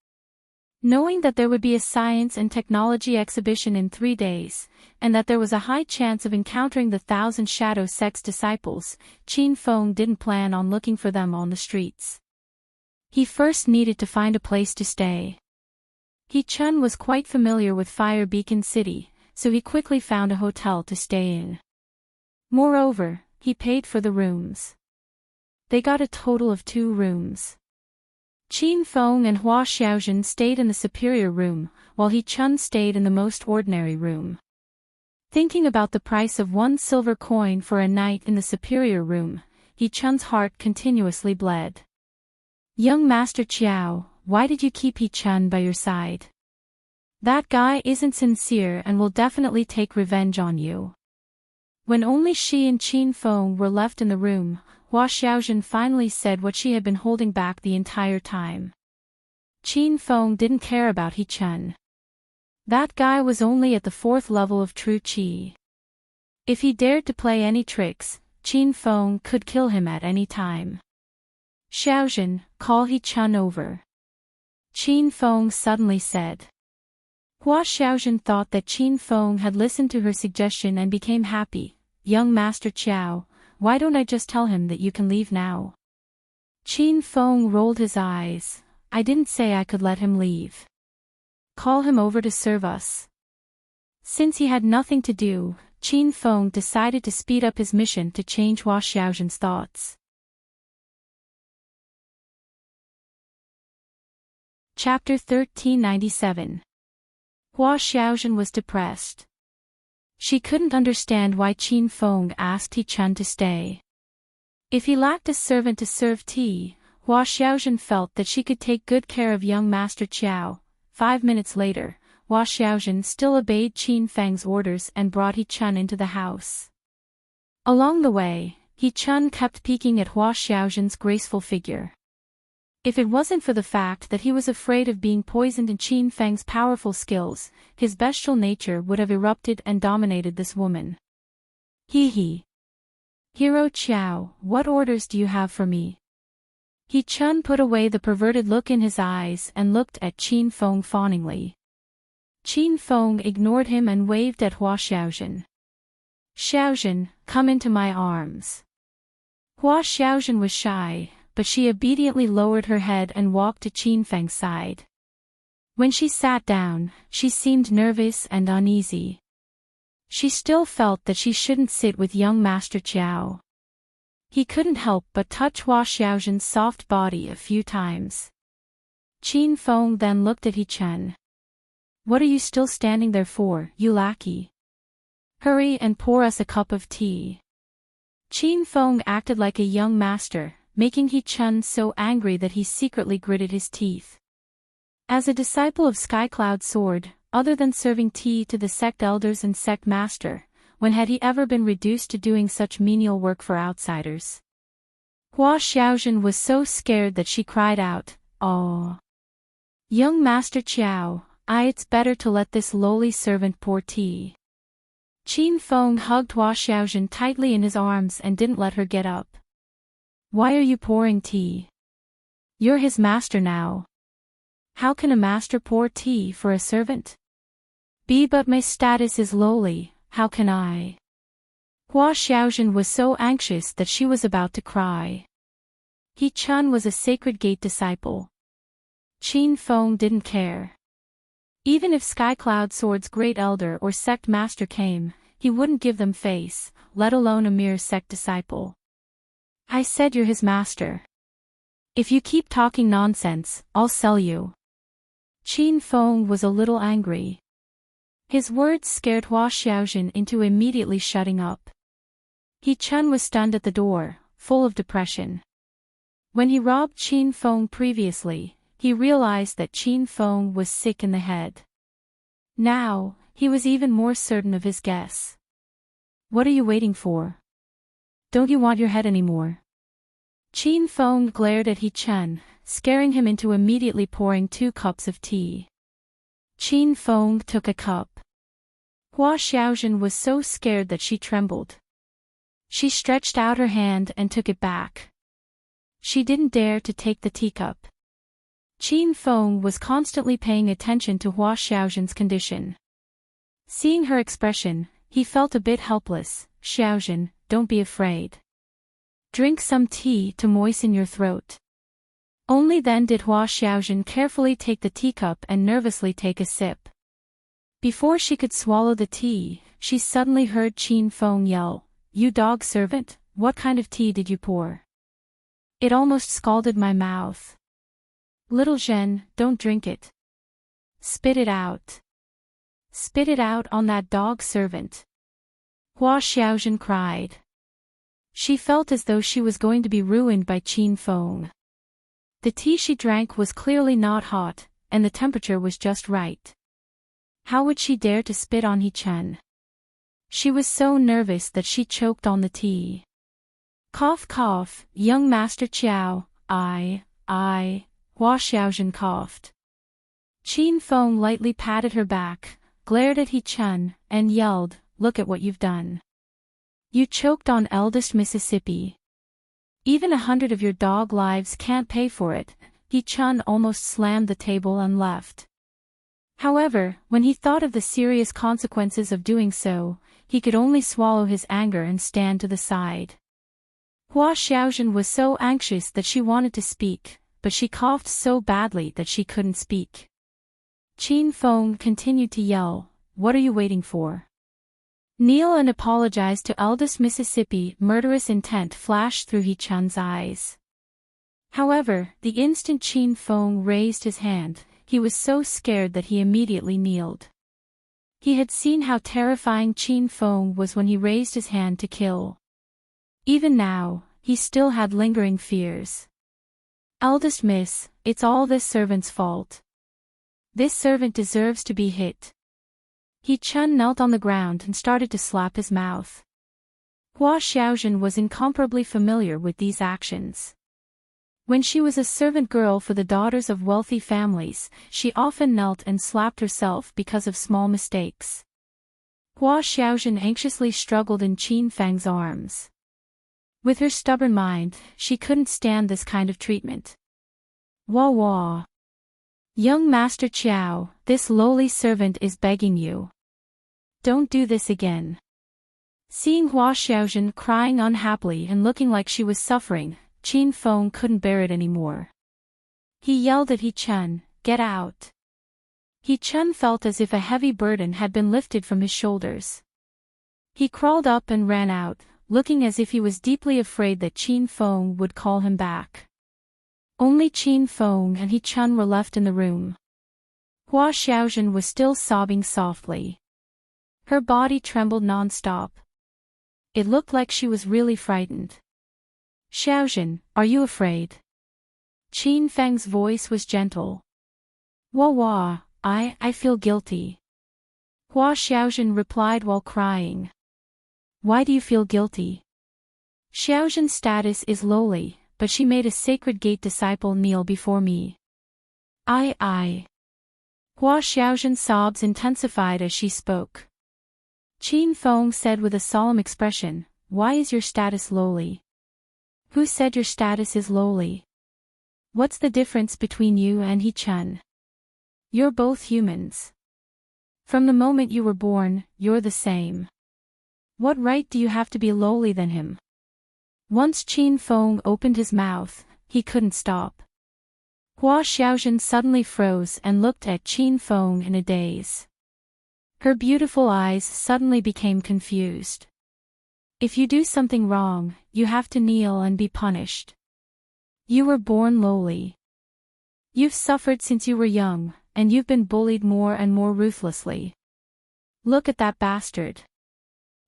Knowing that there would be a science and technology exhibition in 3 days, and that there was a high chance of encountering the 1,000 Shadow Sect's disciples, Qin Feng didn't plan on looking for them on the streets. He first needed to find a place to stay. He Chun was quite familiar with Fire Beacon City, so he quickly found a hotel to stay in. Moreover, he paid for the rooms. They got a total of 2 rooms. Qin Feng and Hua Xiaojun stayed in the superior room, while He Chun stayed in the most ordinary room. Thinking about the price of 1 silver coin for a night in the superior room, He Chun's heart continuously bled. Young Master Qiao, why did you keep He Chun by your side? That guy isn't sincere and will definitely take revenge on you. When only she and Qin Feng were left in the room, Hua Xiaojun finally said what she had been holding back the entire time. Qin Feng didn't care about He Chun. That guy was only at the 4th level of true qi. If he dared to play any tricks, Qin Feng could kill him at any time. Xiaojun, call He Chun over. Qin Feng suddenly said. Hua Xiaojun thought that Qin Feng had listened to her suggestion and became happy. Young Master Qiao, why don't I just tell him that you can leave now? Qin Feng rolled his eyes. I didn't say I could let him leave. Call him over to serve us. Since he had nothing to do, Qin Feng decided to speed up his mission to change Hua Xiaojun's thoughts. Chapter 1397. Hua Xiaojun was depressed. She couldn't understand why Qin Feng asked He Chun to stay. If he lacked a servant to serve tea, Hua Xiaojun felt that she could take good care of young Master Qiao. 5 minutes later, Hua Xiaojun still obeyed Qin Feng's orders and brought He Chun into the house. Along the way, He Chun kept peeking at Hua Xiaojun's graceful figure. If it wasn't for the fact that he was afraid of being poisoned in Qin Feng's powerful skills, his bestial nature would have erupted and dominated this woman. Hee. Hero Qiao, what orders do you have for me? He Chun put away the perverted look in his eyes and looked at Qin Feng fawningly. Qin Feng ignored him and waved at Hua Xiaojun. Xiaojun, come into my arms. Hua Xiaojun was shy, but she obediently lowered her head and walked to Qin Feng's side. When she sat down, she seemed nervous and uneasy. She still felt that she shouldn't sit with young Master Qiao. He couldn't help but touch Hua Xiaojun's soft body a few times. Qin Feng then looked at He Chun. What are you still standing there for, you lackey? Hurry and pour us a cup of tea. Qin Feng acted like a young master, making He Chun so angry that he secretly gritted his teeth. As a disciple of Skycloud Sword, other than serving tea to the sect elders and sect master, when had he ever been reduced to doing such menial work for outsiders? Hua Xiaojun was so scared that she cried out, "Oh!" Young Master Chiao, it's better to let this lowly servant pour tea. Qin Feng hugged Hua Xiaojun tightly in his arms and didn't let her get up. Why are you pouring tea? You're his master now. How can a master pour tea for a servant? But my status is lowly, how can I? Hua Xiaojun was so anxious that she was about to cry. He Chun was a Sacred Gate disciple. Qin Feng didn't care. Even if Skycloud Sword's great elder or sect master came, he wouldn't give them face, let alone a mere sect disciple. I said you're his master. If you keep talking nonsense, I'll sell you. Qin Feng was a little angry. His words scared Hua Xiaojun into immediately shutting up. He Chun was stunned at the door, full of depression. When he robbed Qin Feng previously, he realized that Qin Feng was sick in the head. Now, he was even more certain of his guess. What are you waiting for? Don't you want your head anymore? Qin Feng glared at He Chun, scaring him into immediately pouring 2 cups of tea. Qin Feng took a cup. Hua Xiaojun was so scared that she trembled. She stretched out her hand and took it back. She didn't dare to take the teacup. Qin Feng was constantly paying attention to Hua Xiaojun's condition. Seeing her expression, he felt a bit helpless. Xiaojun, don't be afraid. Drink some tea to moisten your throat. Only then did Hua Xiaojun carefully take the teacup and nervously take a sip. Before she could swallow the tea, she suddenly heard Qin Feng yell, "You dog servant, what kind of tea did you pour? It almost scalded my mouth. Little Zhen, don't drink it. Spit it out. Spit it out on that dog servant." Hua Xiaojun cried. She felt as though she was going to be ruined by Qin Feng. The tea she drank was clearly not hot, and the temperature was just right. How would she dare to spit on He Chun? She was so nervous that she choked on the tea. Cough cough, young Master Chiao, Hua Xiaojun coughed. Qin Feng lightly patted her back, glared at He Chun, and yelled, "Look at what you've done. You choked on eldest Mississippi. Even 100 of your dog lives can't pay for it." He Chun almost slammed the table and left. However, when he thought of the serious consequences of doing so, he could only swallow his anger and stand to the side. Hua Xiaojun was so anxious that she wanted to speak, but she coughed so badly that she couldn't speak. Qin Feng continued to yell, "What are you waiting for? Kneel and apologize to eldest Mississippi." Murderous intent flashed through He Chun's eyes. However, the instant Qin Feng raised his hand, he was so scared that he immediately kneeled. He had seen how terrifying Qin Feng was when he raised his hand to kill. Even now, he still had lingering fears. "Eldest Miss, it's all this servant's fault. This servant deserves to be hit." He Chun knelt on the ground and started to slap his mouth. Hua Xiaojun was incomparably familiar with these actions. When she was a servant girl for the daughters of wealthy families, she often knelt and slapped herself because of small mistakes. Hua Xiaojun anxiously struggled in Qin Feng's arms. With her stubborn mind, she couldn't stand this kind of treatment. "Wah wah. Young Master Chiao, this lowly servant is begging you. Don't do this again." Seeing Hua Xiaojun crying unhappily and looking like she was suffering, Qin Feng couldn't bear it anymore. He yelled at He Chun, "Get out." He Chun felt as if a heavy burden had been lifted from his shoulders. He crawled up and ran out, looking as if he was deeply afraid that Qin Feng would call him back. Only Qin Feng and He Chun were left in the room. Hua Xiaojun was still sobbing softly. Her body trembled non-stop. It looked like she was really frightened. "Xiaojun, are you afraid?" Qin Feng's voice was gentle. "Wah wah, I feel guilty." Hua Xiaojun replied while crying. "Why do you feel guilty?" "Xiaojun's status is lowly, but she made a Sacred Gate disciple kneel before me. I. Hua Xiaozhen's sobs intensified as she spoke. Qin Feng said with a solemn expression, "Why is your status lowly?" "Who said your status is lowly? What's the difference between you and He Chen? You're both humans. From the moment you were born, you're the same. What right do you have to be lowly than him?" Once Qin Feng opened his mouth, he couldn't stop. Hua Xiaozhen suddenly froze and looked at Qin Feng in a daze. Her beautiful eyes suddenly became confused. "If you do something wrong, you have to kneel and be punished. You were born lowly. You've suffered since you were young, and you've been bullied more and more ruthlessly. Look at that bastard.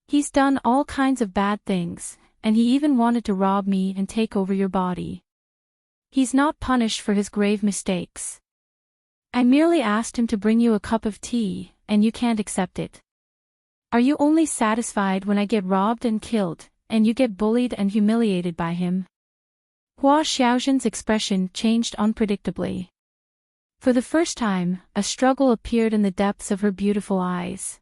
He's done all kinds of bad things, and he even wanted to rob me and take over your body. He's not punished for his grave mistakes. I merely asked him to bring you a cup of tea, and you can't accept it. Are you only satisfied when I get robbed and killed, and you get bullied and humiliated by him?" Hua Xiaozhen's expression changed unpredictably. For the first time, a struggle appeared in the depths of her beautiful eyes.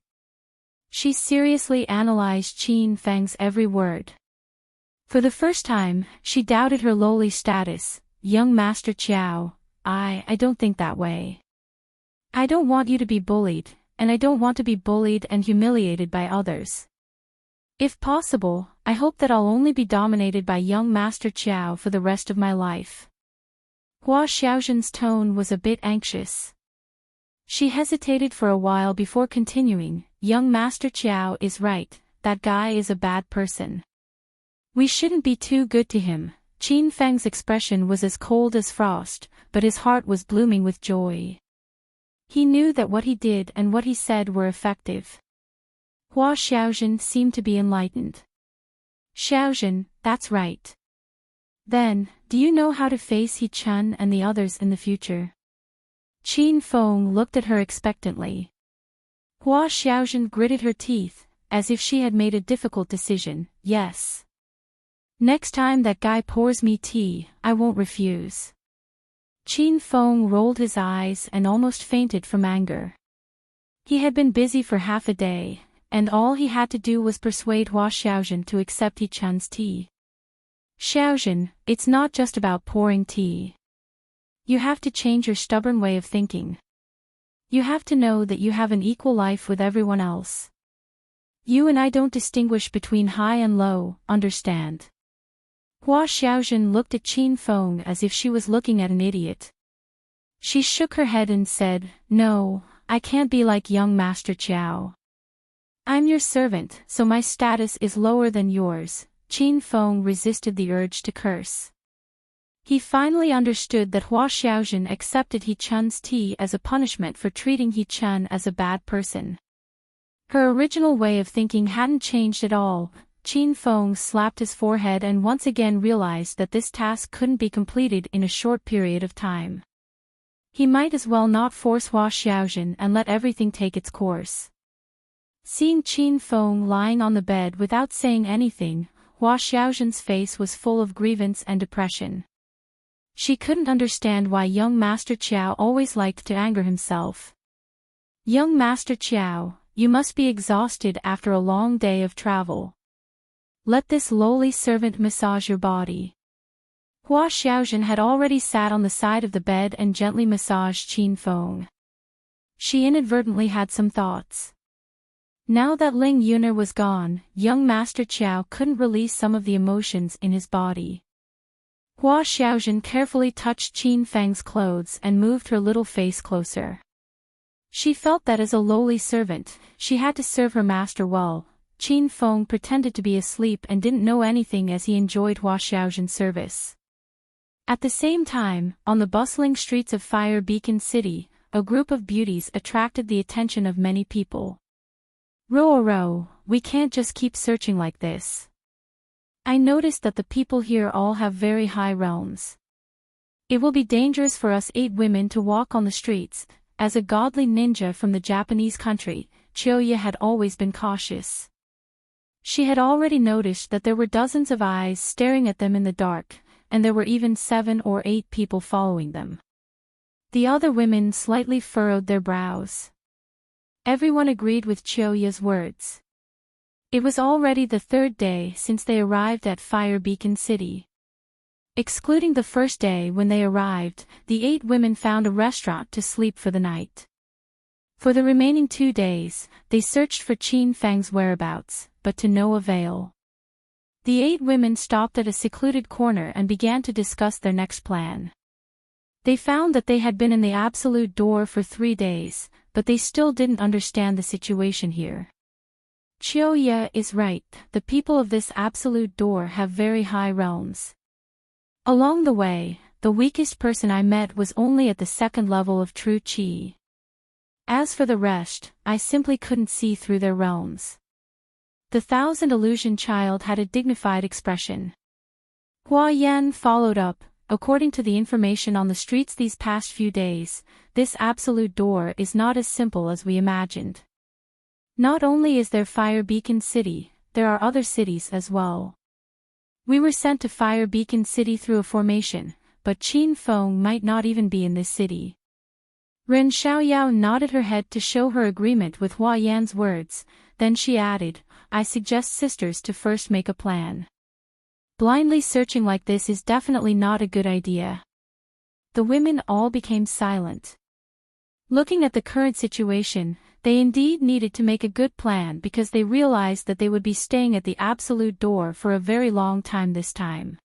She seriously analyzed Qin Feng's every word. For the first time, she doubted her lowly status. "Young Master Qiao, I don't think that way. I don't want you to be bullied, and I don't want to be bullied and humiliated by others. If possible, I hope that I'll only be dominated by young Master Qiao for the rest of my life." Hua Xiaozhen's tone was a bit anxious. She hesitated for a while before continuing, "Young Master Qiao is right, that guy is a bad person. We shouldn't be too good to him." Qin Feng's expression was as cold as frost, but his heart was blooming with joy. He knew that what he did and what he said were effective. Hua Xiaozhen seemed to be enlightened. "Xiaozhen, that's right. Then, do you know how to face He Chen and the others in the future?" Qin Feng looked at her expectantly. Hua Xiaozhen gritted her teeth, as if she had made a difficult decision. "Yes. Next time that guy pours me tea, I won't refuse." Qin Feng rolled his eyes and almost fainted from anger. He had been busy for half a day, and all he had to do was persuade Hua Xiaozhen to accept He Chen's tea. "Xiaozhen, it's not just about pouring tea. You have to change your stubborn way of thinking. You have to know that you have an equal life with everyone else. You and I don't distinguish between high and low, understand?" Hua Xiaozhen looked at Qin Feng as if she was looking at an idiot. She shook her head and said, "No, I can't be like young Master Qiao. I'm your servant, so my status is lower than yours." Qin Feng resisted the urge to curse. He finally understood that Hua Xiaozhen accepted He Chen's tea as a punishment for treating He Chen as a bad person. Her original way of thinking hadn't changed at all. Qin Feng slapped his forehead and once again realized that this task couldn't be completed in a short period of time. He might as well not force Hua Xiaozhen and let everything take its course. Seeing Qin Feng lying on the bed without saying anything, Hua Xiaozhen's face was full of grievance and depression. She couldn't understand why young Master Qiao always liked to anger himself. "Young Master Qiao, you must be exhausted after a long day of travel. Let this lowly servant massage your body." Hua Xiaozhen had already sat on the side of the bed and gently massaged Qin Feng. She inadvertently had some thoughts. Now that Ling Yuner was gone, young Master Qiao couldn't release some of the emotions in his body. Hua Xiaozhen carefully touched Qin Feng's clothes and moved her little face closer. She felt that as a lowly servant, she had to serve her master well. Qin Feng pretended to be asleep and didn't know anything as he enjoyed Hua Xiaozhen's service. At the same time, on the bustling streets of Fire Beacon City, a group of beauties attracted the attention of many people. "Ro, we can't just keep searching like this. I noticed that the people here all have very high realms. It will be dangerous for us 8 women to walk on the streets." As a godly ninja from the Japanese country, Chiyoya had always been cautious. She had already noticed that there were dozens of eyes staring at them in the dark, and there were even 7 or 8 people following them. The other women slightly furrowed their brows. Everyone agreed with Chiyoya's words. It was already the third day since they arrived at Fire Beacon City. Excluding the first day when they arrived, the 8 women found a restaurant to sleep for the night. For the remaining 2 days, they searched for Qin Feng's whereabouts, but to no avail. The 8 women stopped at a secluded corner and began to discuss their next plan. They found that they had been in the Absolute Door for 3 days, but they still didn't understand the situation here. Chiyoya is right, the people of this Absolute Door have very high realms. Along the way, the weakest person I met was only at the 2nd level of True Qi. As for the rest, I simply couldn't see through their realms. The Thousand Illusion Child had a dignified expression. Hua Yan followed up. According to the information on the streets these past few days, this Absolute Door is not as simple as we imagined. Not only is there Fire Beacon City, there are other cities as well. We were sent to Fire Beacon City through a formation, but Qin Feng might not even be in this city. Ren Xiaoyao nodded her head to show her agreement with Hua Yan's words, then she added, I suggest sisters to first make a plan. Blindly searching like this is definitely not a good idea. The women all became silent. Looking at the current situation, they indeed needed to make a good plan because they realized that they would be staying at the Absolute Door for a very long time this time.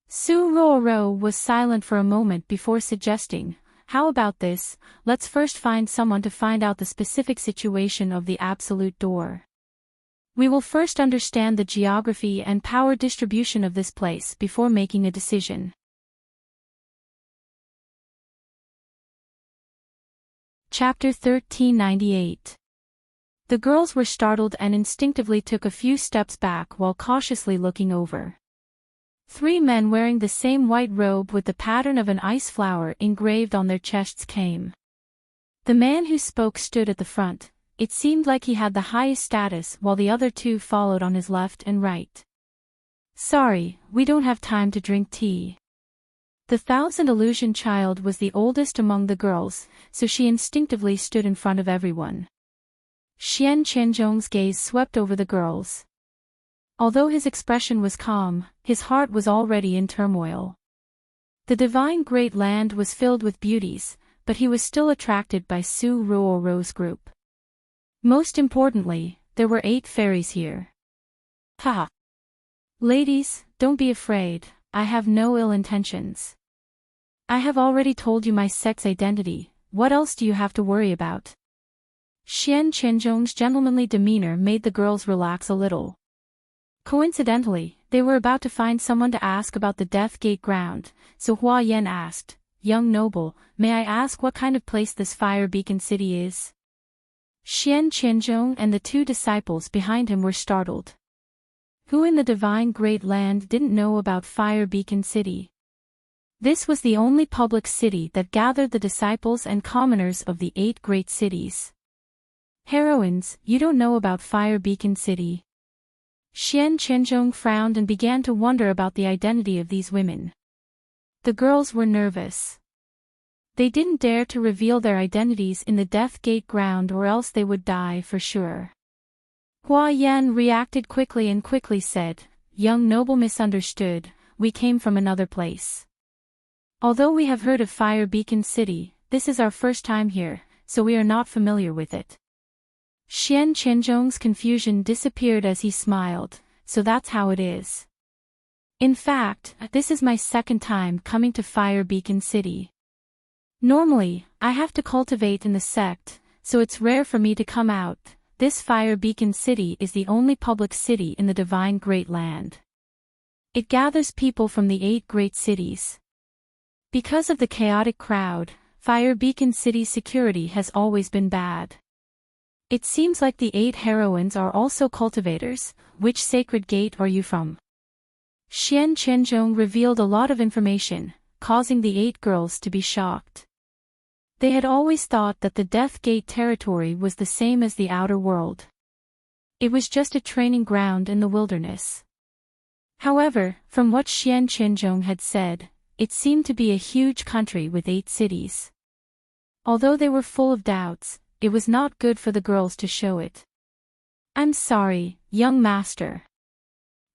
Su Ruoro was silent for a moment before suggesting, how about this, let's first find someone to find out the specific situation of the Absolute Door. We will first understand the geography and power distribution of this place before making a decision. Chapter 1398. The girls were startled and instinctively took a few steps back while cautiously looking over. 3 men wearing the same white robe with the pattern of an ice flower engraved on their chests came. The man who spoke stood at the front. It seemed like he had the highest status while the other 2 followed on his left and right. Sorry, we don't have time to drink tea. The Thousand Illusion Child was the oldest among the girls, so she instinctively stood in front of everyone. Xian Qianzhong's gaze swept over the girls. Although his expression was calm, his heart was already in turmoil. The divine Great Land was filled with beauties, but he was still attracted by Su Ruoro's group. Most importantly, there were 8 fairies here. Ha! Ladies, don't be afraid, I have no ill intentions. I have already told you my sex identity, what else do you have to worry about? Xian Qianzhong's gentlemanly demeanor made the girls relax a little. Coincidentally, they were about to find someone to ask about the Death Gate ground, so Hua Yan asked, Young noble, may I ask what kind of place this Fire Beacon City is? Xian Qianzhong and the 2 disciples behind him were startled. Who in the divine Great Land didn't know about Fire Beacon City? This was the only public city that gathered the disciples and commoners of the 8 great cities. Heroines, you don't know about Fire Beacon City. Xian Qianzhong frowned and began to wonder about the identity of these women. The girls were nervous. They didn't dare to reveal their identities in the Death Gate ground or else they would die for sure. Hua Yan reacted quickly and quickly said, Young noble misunderstood, we came from another place. Although we have heard of Fire Beacon City, this is our first time here, so we are not familiar with it. Xian Qianzhong's confusion disappeared as he smiled, so that's how it is. In fact, this is my 2nd time coming to Fire Beacon City. Normally, I have to cultivate in the sect, so it's rare for me to come out. This Fire Beacon City is the only public city in the divine Great Land. It gathers people from the 8 great cities. Because of the chaotic crowd, Fire Beacon City's security has always been bad. It seems like the 8 heroines are also cultivators. Which sacred gate are you from? Xian Qianzhong revealed a lot of information, causing the 8 girls to be shocked. They had always thought that the Death Gate territory was the same as the outer world. It was just a training ground in the wilderness. However, from what Xian Qianzhong had said, it seemed to be a huge country with 8 cities. Although they were full of doubts, it was not good for the girls to show it. I'm sorry, young master.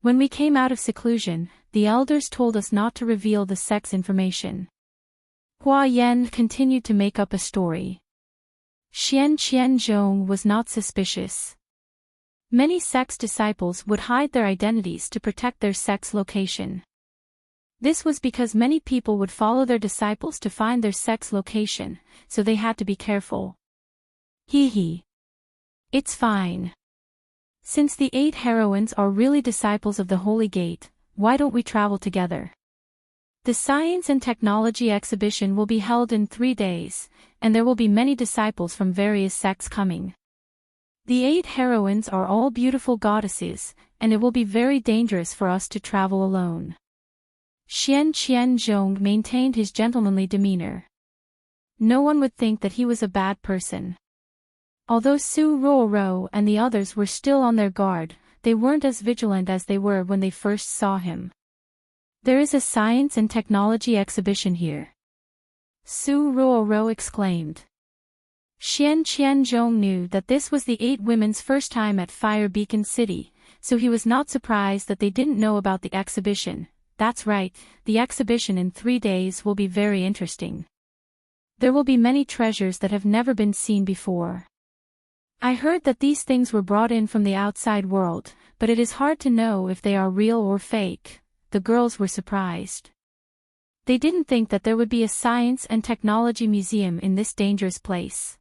When we came out of seclusion, the elders told us not to reveal the sex information. Hua Yan continued to make up a story. Xian Qianzhong was not suspicious. Many sex disciples would hide their identities to protect their sex location. This was because many people would follow their disciples to find their sex location, so they had to be careful. Hee hee. It's fine. Since the 8 heroines are really disciples of the Holy Gate, why don't we travel together? The Science and Technology exhibition will be held in 3 days, and there will be many disciples from various sects coming. The 8 heroines are all beautiful goddesses, and it will be very dangerous for us to travel alone. Xian Qianzhong maintained his gentlemanly demeanor. No one would think that he was a bad person. Although Su Ruoro and the others were still on their guard, they weren't as vigilant as they were when they first saw him. There is a science and technology exhibition here. Su Ruoro exclaimed. Xian Qianzhong knew that this was the 8 women's first time at Fire Beacon City, so he was not surprised that they didn't know about the exhibition. That's right, the exhibition in 3 days will be very interesting. There will be many treasures that have never been seen before. I heard that these things were brought in from the outside world, but it is hard to know if they are real or fake. The girls were surprised. They didn't think that there would be a science and technology museum in this dangerous place.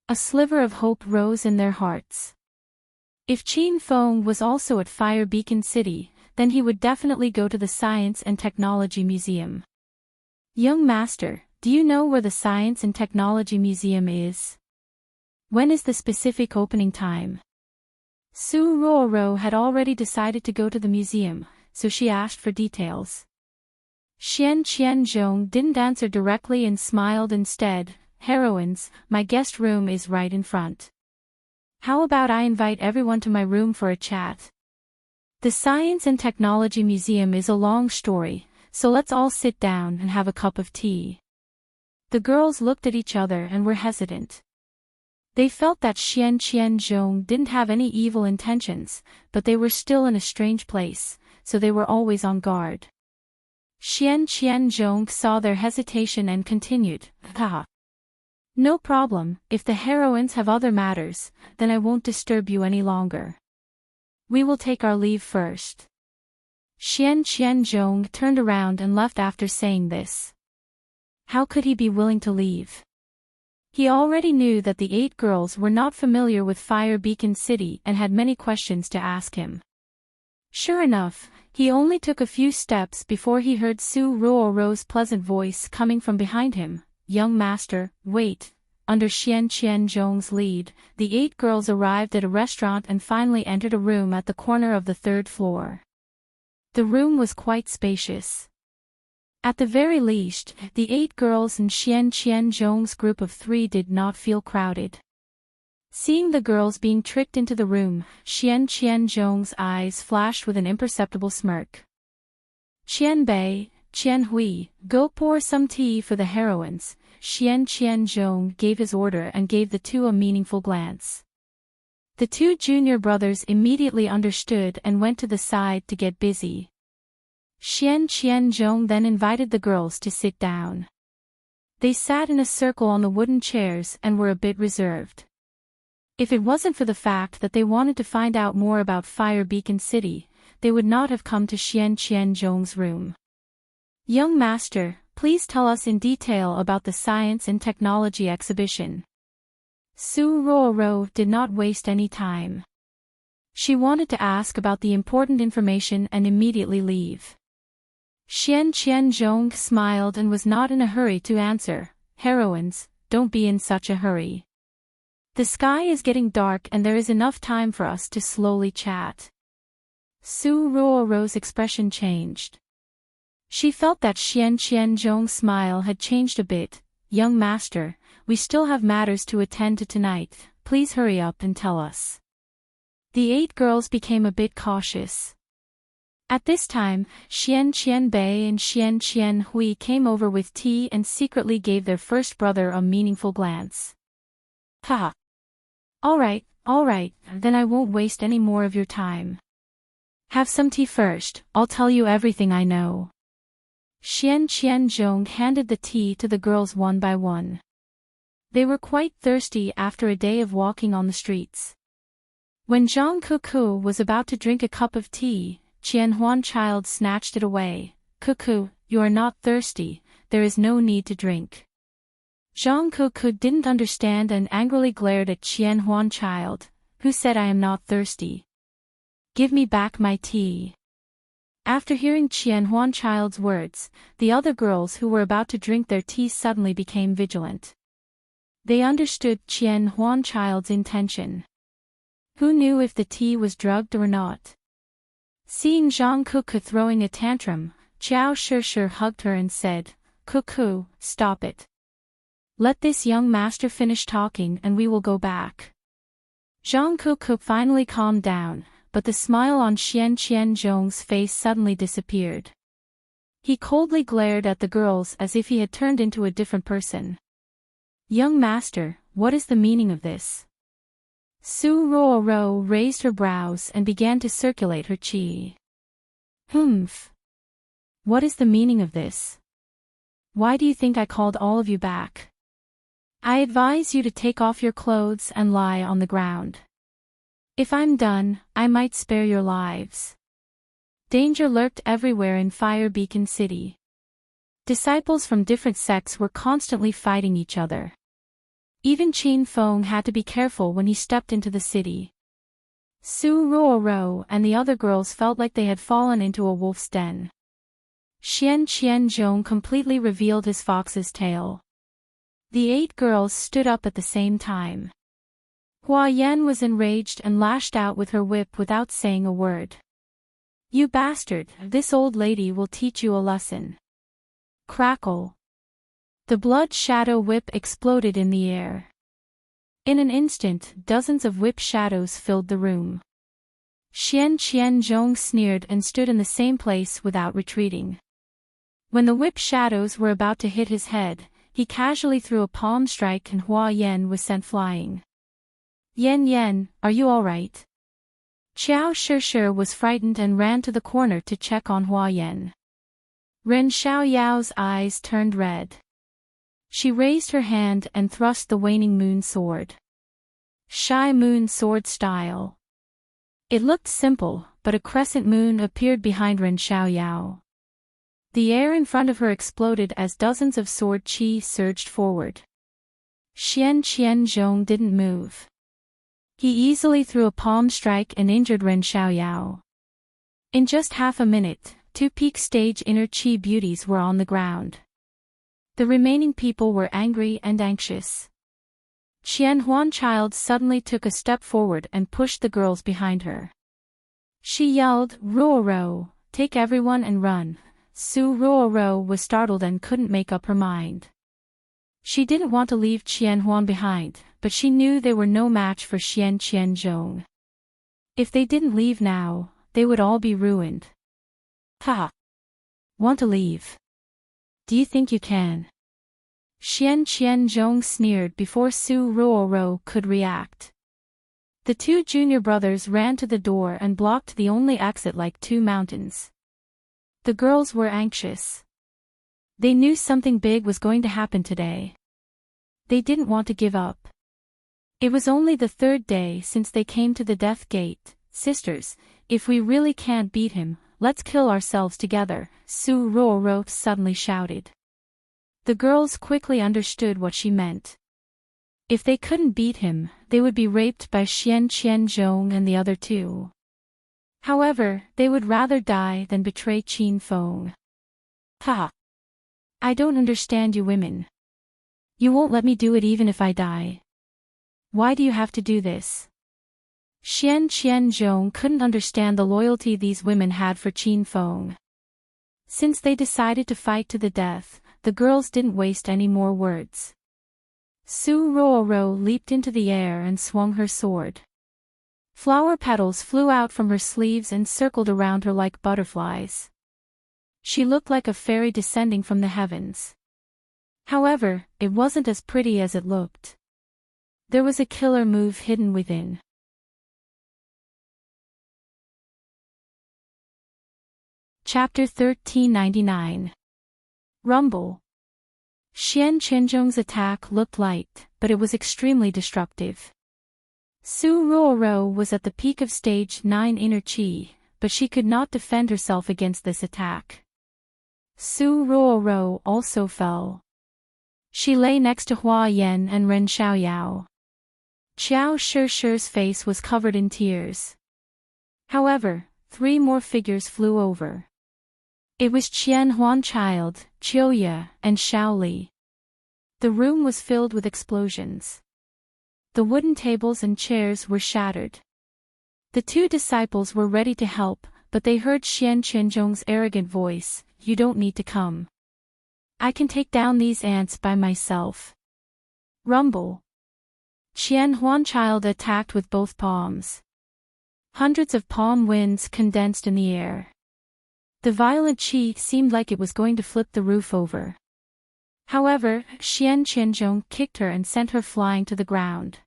A sliver of hope rose in their hearts. If Qin Feng was also at Fire Beacon City, then he would definitely go to the Science and Technology Museum. Young master, do you know where the Science and Technology Museum is? When is the specific opening time? Su Ruoro had already decided to go to the museum, so she asked for details. Xian Qianzhong didn't answer directly and smiled instead. Heroines, my guest room is right in front. How about I invite everyone to my room for a chat? The Science and Technology Museum is a long story, so let's all sit down and have a cup of tea. The girls looked at each other and were hesitant. They felt that Xian Qianzhong didn't have any evil intentions, but they were still in a strange place, so they were always on guard. Xian Qianzhong saw their hesitation and continued, Haha. No problem, if the heroines have other matters, then I won't disturb you any longer. We will take our leave first. Xian Qianzhong turned around and left after saying this. How could he be willing to leave? He already knew that the 8 girls were not familiar with Fire Beacon City and had many questions to ask him. Sure enough, he only took a few steps before he heard Su Ruoro's pleasant voice coming from behind him. Young master, wait. Under Xian Qianzhong's lead, the 8 girls arrived at a restaurant and finally entered a room at the corner of the 3rd floor. The room was quite spacious. At the very least, the 8 girls in Xian Qianzhong's group of 3 did not feel crowded. Seeing the girls being tricked into the room, Xian Qianzhong's eyes flashed with an imperceptible smirk. Qianbei, Qianhui, go pour some tea for the heroines. Xian Qianzhong gave his order and gave the 2 a meaningful glance. The 2 junior brothers immediately understood and went to the side to get busy. Xian Qianzhong then invited the girls to sit down. They sat in a circle on the wooden chairs and were a bit reserved. If it wasn't for the fact that they wanted to find out more about Fire Beacon City, they would not have come to Xian Qianzhong's room. Young master, please tell us in detail about the Science and Technology exhibition. Su Ruoro did not waste any time. She wanted to ask about the important information and immediately leave. Xian Qianzhong smiled and was not in a hurry to answer. Heroines, don't be in such a hurry. The sky is getting dark and there is enough time for us to slowly chat. Su Ruoro's expression changed. She felt that Xian Qianzhong's smile had changed a bit. Young master, we still have matters to attend to tonight, please hurry up and tell us. The 8 girls became a bit cautious. At this time, Xian Qianbei and Xian Qianhui came over with tea and secretly gave their first brother a meaningful glance. Haha. All right, then I won't waste any more of your time. Have some tea first, I'll tell you everything I know. Xian Qianzhong handed the tea to the girls one by one. They were quite thirsty after a day of walking on the streets. When Zhang Kuku was about to drink a cup of tea, Qianhuan child snatched it away. Kuku, you are not thirsty, there is no need to drink. Zhang Kuku didn't understand and angrily glared at Qianhuan child, who said I am not thirsty. Give me back my tea. After hearing Qianhuan child's words, the other girls who were about to drink their tea suddenly became vigilant. They understood Qianhuan child's intention. Who knew if the tea was drugged or not? Seeing Zhang Kuku throwing a tantrum, Qiao Shishir hugged her and said, Kuku, stop it. Let this young master finish talking and we will go back. Zhang Kuku finally calmed down, but the smile on Xian Qianzhong's face suddenly disappeared. He coldly glared at the girls as if he had turned into a different person. Young master, what is the meaning of this? Su Ruoro raised her brows and began to circulate her qi. Humph. What is the meaning of this? Why do you think I called all of you back? I advise you to take off your clothes and lie on the ground. If I'm done, I might spare your lives. Danger lurked everywhere in Fire Beacon City. Disciples from different sects were constantly fighting each other. Even Qin Feng had to be careful when he stepped into the city. Su Ruoro and the other girls felt like they had fallen into a wolf's den. Xian Qianzhong completely revealed his fox's tail. The 8 girls stood up at the same time. Hua Yan was enraged and lashed out with her whip without saying a word. You bastard, this old lady will teach you a lesson. Crackle. The blood shadow whip exploded in the air. In an instant, dozens of whip shadows filled the room. Xian Qianzhong sneered and stood in the same place without retreating. When the whip shadows were about to hit his head, he casually threw a palm strike and Hua Yan was sent flying. Yan, are you all right? Qiao Shishir was frightened and ran to the corner to check on Hua Yan. Ren Xiaoyao's eyes turned red. She raised her hand and thrust the waning moon sword. Shy moon sword style. It looked simple, but a crescent moon appeared behind Ren Xiaoyao. The air in front of her exploded as dozens of sword qi surged forward. Xian Qianzhong didn't move. He easily threw a palm strike and injured Ren Xiaoyao. In just half a minute, 2 peak stage inner qi beauties were on the ground. The remaining people were angry and anxious. Qianhuan child suddenly took a step forward and pushed the girls behind her. She yelled, Ruoro, take everyone and run. Su Ruoro was startled and couldn't make up her mind. She didn't want to leave Qianhuan behind, but she knew they were no match for Xian Qianzhong. If they didn't leave now, they would all be ruined. Ha! Want to leave? Do you think you can? Xian Qianzhong sneered before Su Ruoro could react. The 2 junior brothers ran to the door and blocked the only exit like 2 mountains. The girls were anxious. They knew something big was going to happen today. They didn't want to give up. It was only the 3rd day since they came to the Death Gate. Sisters, if we really can't beat him, let's kill ourselves together, Su Ruoro suddenly shouted. The girls quickly understood what she meant. If they couldn't beat him, they would be raped by Xian Qianzhong and the other 2. However, they would rather die than betray Qin Feng. Ha! I don't understand you women. You won't let me do it even if I die. Why do you have to do this? Xian Qianzhong couldn't understand the loyalty these women had for Qin Feng. Since they decided to fight to the death, the girls didn't waste any more words. Su Ruoro leaped into the air and swung her sword. Flower petals flew out from her sleeves and circled around her like butterflies. She looked like a fairy descending from the heavens. However, it wasn't as pretty as it looked. There was a killer move hidden within. Chapter 1399. Rumble. Xian Qinzhong's attack looked light, but it was extremely destructive. Su Ruoro was at the peak of stage 9 inner qi, but she could not defend herself against this attack. Su Ruoro also fell. She lay next to Hua Yan and Ren Xiaoyao. Qiao Shishi's face was covered in tears. However, 3 more figures flew over. It was Qian Huanchild, Qiuya, and Shaoli. The room was filled with explosions. The wooden tables and chairs were shattered. The 2 disciples were ready to help, but they heard Xian Qinzhong's arrogant voice, "You don't need to come. I can take down these ants by myself." Rumble. Qian Huanchild attacked with both palms. Hundreds of palm winds condensed in the air. The violent qi seemed like it was going to flip the roof over. However, Xian Qinzhong kicked her and sent her flying to the ground.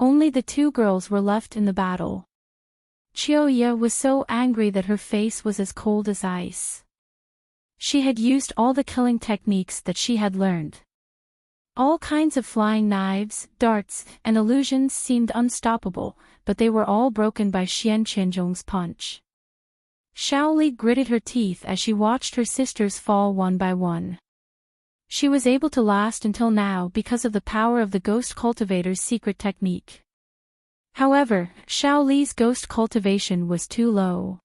Only the 2 girls were left in the battle. Qiuya was so angry that her face was as cold as ice. She had used all the killing techniques that she had learned. All kinds of flying knives, darts, and illusions seemed unstoppable, but they were all broken by Xian Qinzhong's punch. Shaoli gritted her teeth as she watched her sisters fall one by one. She was able to last until now because of the power of the Ghost Cultivator's secret technique. However, Shaoli's ghost cultivation was too low.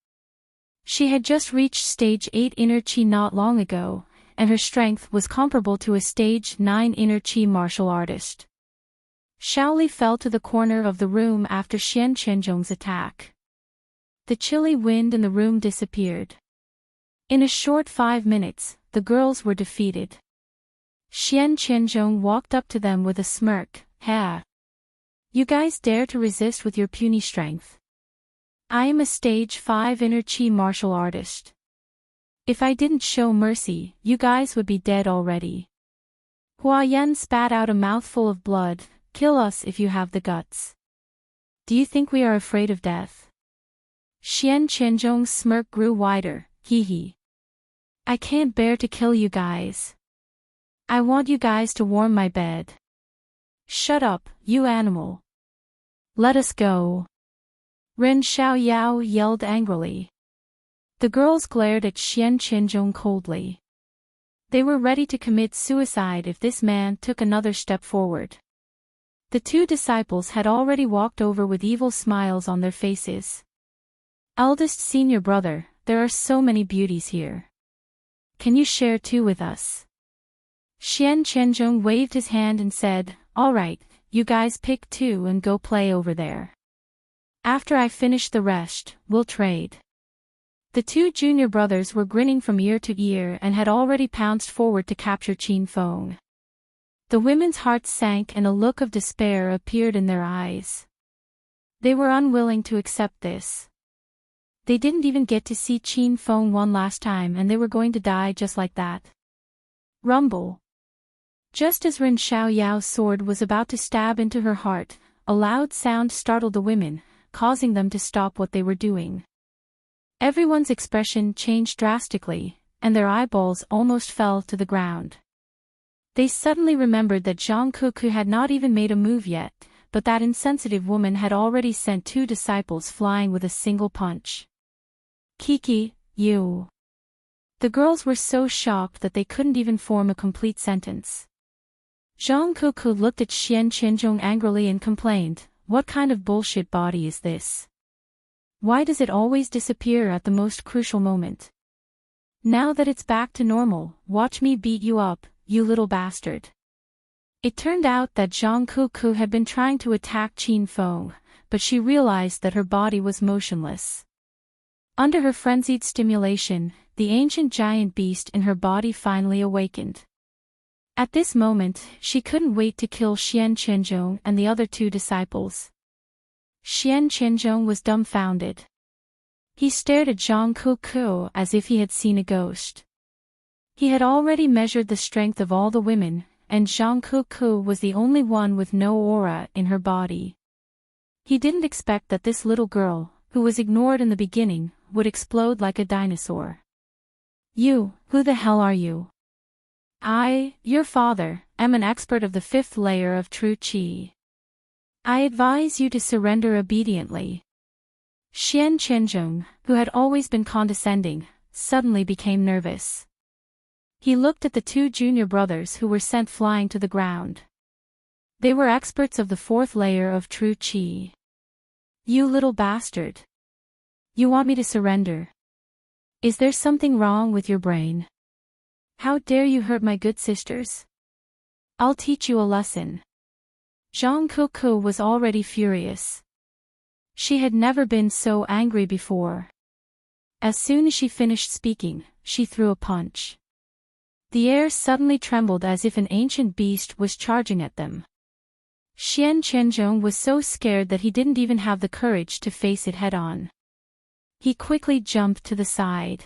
She had just reached stage 8 inner qi not long ago, and her strength was comparable to a stage 9 inner qi martial artist. Shaoli fell to the corner of the room after Xian Qinzhong's attack. The chilly wind in the room disappeared. In a short 5 minutes, the girls were defeated. Xian Qinzhong walked up to them with a smirk. "Ha! You guys dare to resist with your puny strength? I am a stage 5 inner qi martial artist. If I didn't show mercy, you guys would be dead already." Hua Yan spat out a mouthful of blood. "Kill us if you have the guts. Do you think we are afraid of death?" Xian Qinzhong's smirk grew wider. "Hee hee. I can't bear to kill you guys. I want you guys to warm my bed." "Shut up, you animal. Let us go." Ren Xiaoyao yelled angrily. The girls glared at Xian Qinzhong coldly. They were ready to commit suicide if this man took another step forward. The 2 disciples had already walked over with evil smiles on their faces. "Eldest senior brother, there are so many beauties here. Can you share 2 with us?" Xian Qinzhong waved his hand and said, "All right, you guys pick 2 and go play over there. After I finish the rest, we'll trade." The 2 junior brothers were grinning from ear to ear and had already pounced forward to capture Qin Feng. The women's hearts sank and a look of despair appeared in their eyes. They were unwilling to accept this. They didn't even get to see Qin Feng one last time and they were going to die just like that. Rumble. Just as Ren Xiaoyao's sword was about to stab into her heart, a loud sound startled the women, causing them to stop what they were doing. Everyone's expression changed drastically, and their eyeballs almost fell to the ground. They suddenly remembered that Zhang Kuku had not even made a move yet, but that insensitive woman had already sent 2 disciples flying with a single punch. "Kiki, you." The girls were so shocked that they couldn't even form a complete sentence. Zhang Kuku looked at Xian Qinzhong angrily and complained, "What kind of bullshit body is this? Why does it always disappear at the most crucial moment? Now that it's back to normal, watch me beat you up, you little bastard." It turned out that Zhang Kuku had been trying to attack Qin Feng, but she realized that her body was motionless. Under her frenzied stimulation, the ancient giant beast in her body finally awakened. At this moment, she couldn't wait to kill Xian Qinzhong and the other 2 disciples. Xian Qianzhong was dumbfounded. He stared at Zhang Kuku as if he had seen a ghost. He had already measured the strength of all the women, and Zhang Kuku was the only one with no aura in her body. He didn't expect that this little girl, who was ignored in the beginning, would explode like a dinosaur. "You, who the hell are you?" "I, your father, am an expert of the 5th layer of true qi. I advise you to surrender obediently." Xian Qianzhong, who had always been condescending, suddenly became nervous. He looked at the 2 junior brothers who were sent flying to the ground. They were experts of the 4th layer of true qi. "You little bastard. You want me to surrender? Is there something wrong with your brain? How dare you hurt my good sisters? I'll teach you a lesson." Zhang Kuku was already furious. She had never been so angry before. As soon as she finished speaking, she threw a punch. The air suddenly trembled as if an ancient beast was charging at them. Xian Qianzhong was so scared that he didn't even have the courage to face it head-on. He quickly jumped to the side.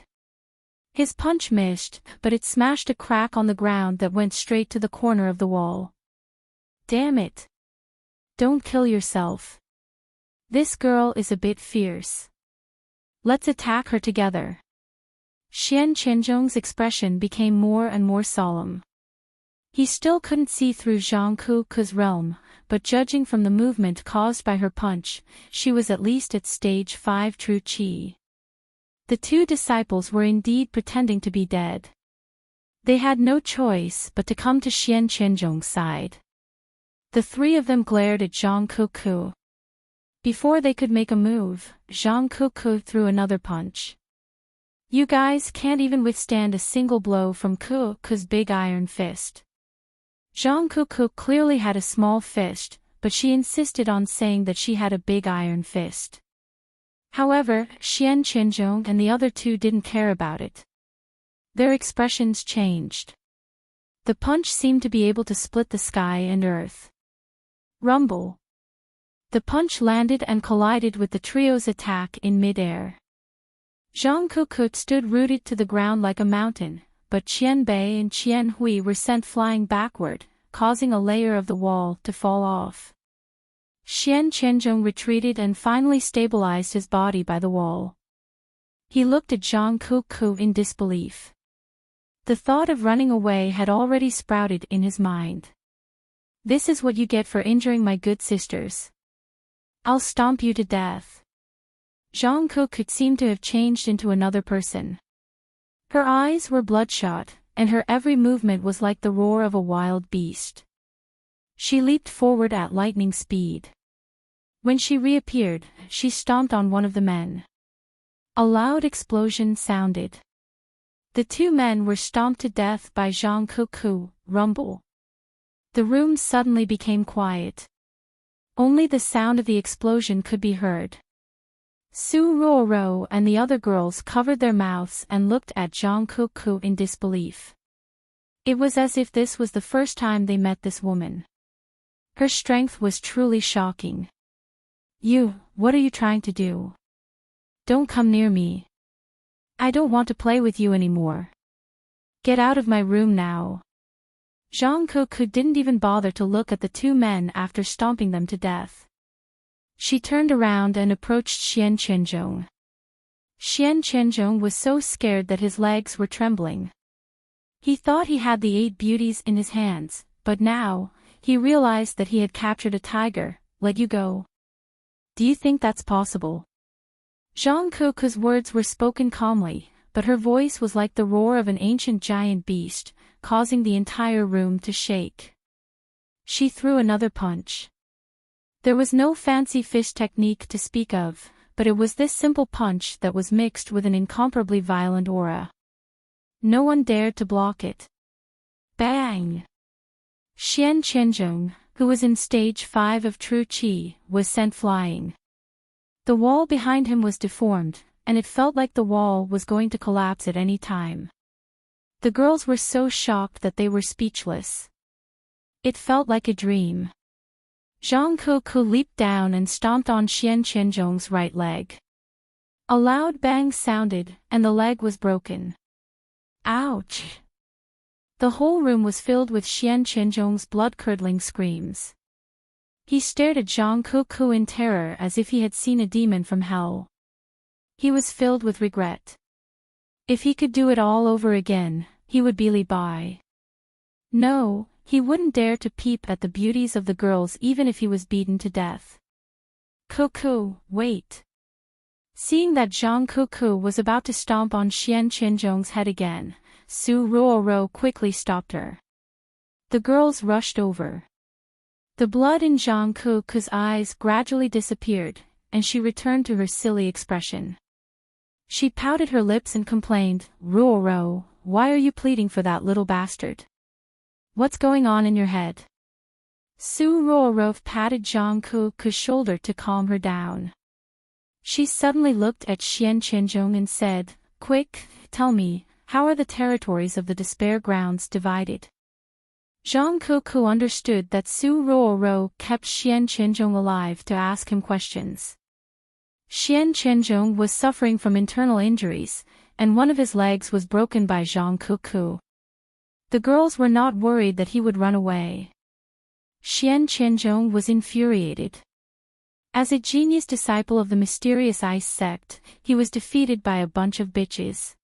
His punch missed, but it smashed a crack on the ground that went straight to the corner of the wall. "Damn it! Don't kill yourself. This girl is a bit fierce. Let's attack her together." Xian Qianzhong's expression became more and more solemn. He still couldn't see through Zhang Kuku's realm, but judging from the movement caused by her punch, she was at least at stage 5 true qi. The 2 disciples were indeed pretending to be dead. They had no choice but to come to Xian Qianzhong's side. The 3 of them glared at Zhang Kuku. Before they could make a move, Zhang Kuku threw another punch. "You guys can't even withstand a single blow from Kuku's big iron fist." Zhang Kuku clearly had a small fist, but she insisted on saying that she had a big iron fist. However, Xian Qianzhong and the other 2 didn't care about it. Their expressions changed. The punch seemed to be able to split the sky and earth. Rumble. The punch landed and collided with the trio's attack in mid-air. Zhang Kuku stood rooted to the ground like a mountain, but Qian Bei and Qian Hui were sent flying backward, causing a layer of the wall to fall off. Xian Qianzhong retreated and finally stabilized his body by the wall. He looked at Zhang Kuku in disbelief. The thought of running away had already sprouted in his mind. "This is what you get for injuring my good sisters. I'll stomp you to death." Zhang Kuku seemed to have changed into another person. Her eyes were bloodshot, and her every movement was like the roar of a wild beast. She leaped forward at lightning speed. When she reappeared, she stomped on one of the men. A loud explosion sounded. The 2 men were stomped to death by Zhang Kuku. Rumble. The room suddenly became quiet. Only the sound of the explosion could be heard. Su Ruoro and the other girls covered their mouths and looked at Zhang Kuku in disbelief. It was as if this was the first time they met this woman. Her strength was truly shocking. "You, what are you trying to do? Don't come near me. I don't want to play with you anymore. Get out of my room now." Zhang Kuku didn't even bother to look at the 2 men after stomping them to death. She turned around and approached Xian Qianzhong. Xian Qianzhong was so scared that his legs were trembling. He thought he had the 8 beauties in his hands, but now, he realized that he had captured a tiger. "Let you go? Do you think that's possible?" Zhang Kuku's words were spoken calmly, but her voice was like the roar of an ancient giant beast, causing the entire room to shake. She threw another punch. There was no fancy fist technique to speak of, but it was this simple punch that was mixed with an incomparably violent aura. No one dared to block it. Bang! Xian Qianzhong, who was in stage 5 of true qi, was sent flying. The wall behind him was deformed, and it felt like the wall was going to collapse at any time. The girls were so shocked that they were speechless. It felt like a dream. Zhang Kuku leaped down and stomped on Xian Qianzhong's right leg. A loud bang sounded, and the leg was broken. Ouch! The whole room was filled with Xian Qianzhong's blood-curdling screams. He stared at Zhang Kuku in terror as if he had seen a demon from hell. He was filled with regret. If he could do it all over again, he would be Li Bai. No, he wouldn't dare to peep at the beauties of the girls even if he was beaten to death. Kuku, wait. Seeing that Zhang Kuku was about to stomp on Xian Qianzhong's head again, Su Ruoro quickly stopped her. The girls rushed over. The blood in Zhang Kuku's eyes gradually disappeared, and she returned to her silly expression. She pouted her lips and complained, "Ruoro, why are you pleading for that little bastard? What's going on in your head?" Su Ruoro patted Zhang Kuku's shoulder to calm her down. She suddenly looked at Xian Qianzhong and said, "Quick, tell me, how are the territories of the Despair Grounds divided?" Zhang Kuku understood that Su Ruoro kept Xian Qianzhong alive to ask him questions. Xian Qianzhong was suffering from internal injuries, and one of his legs was broken by Zhang Kuku. The girls were not worried that he would run away. Xian Qianzhong was infuriated. As a genius disciple of the mysterious ice sect, he was defeated by a bunch of bitches.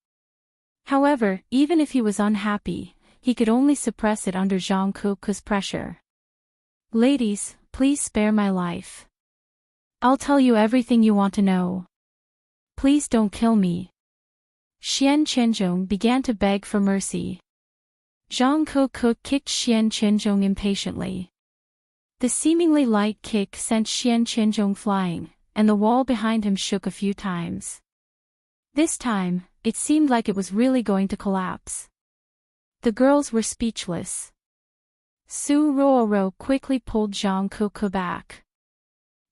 However, even if he was unhappy, he could only suppress it under Zhang Kuku's pressure. "Ladies, please spare my life. I'll tell you everything you want to know. Please don't kill me." Xian Qianzhong began to beg for mercy. Zhang Kuku kicked Xian Qianzhong impatiently. The seemingly light kick sent Xian Qianzhong flying, and the wall behind him shook a few times. This time, it seemed like it was really going to collapse. The girls were speechless. Su Ruoro quickly pulled Zhang Kuku back.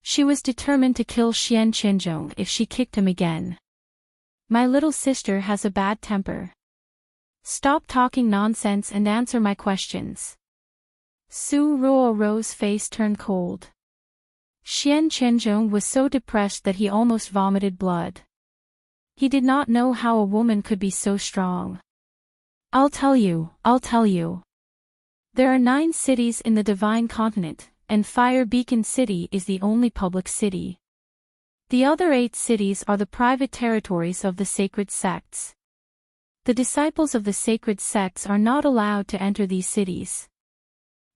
She was determined to kill Xian Qianzhong if she kicked him again. "My little sister has a bad temper. Stop talking nonsense and answer my questions." Su Ruoro's face turned cold. Xian Qianzhong was so depressed that he almost vomited blood. He did not know how a woman could be so strong. I'll tell you. There are 9 cities in the Divine Continent, and Fire Beacon City is the only public city. The other 8 cities are the private territories of the sacred sects. The disciples of the sacred sects are not allowed to enter these cities.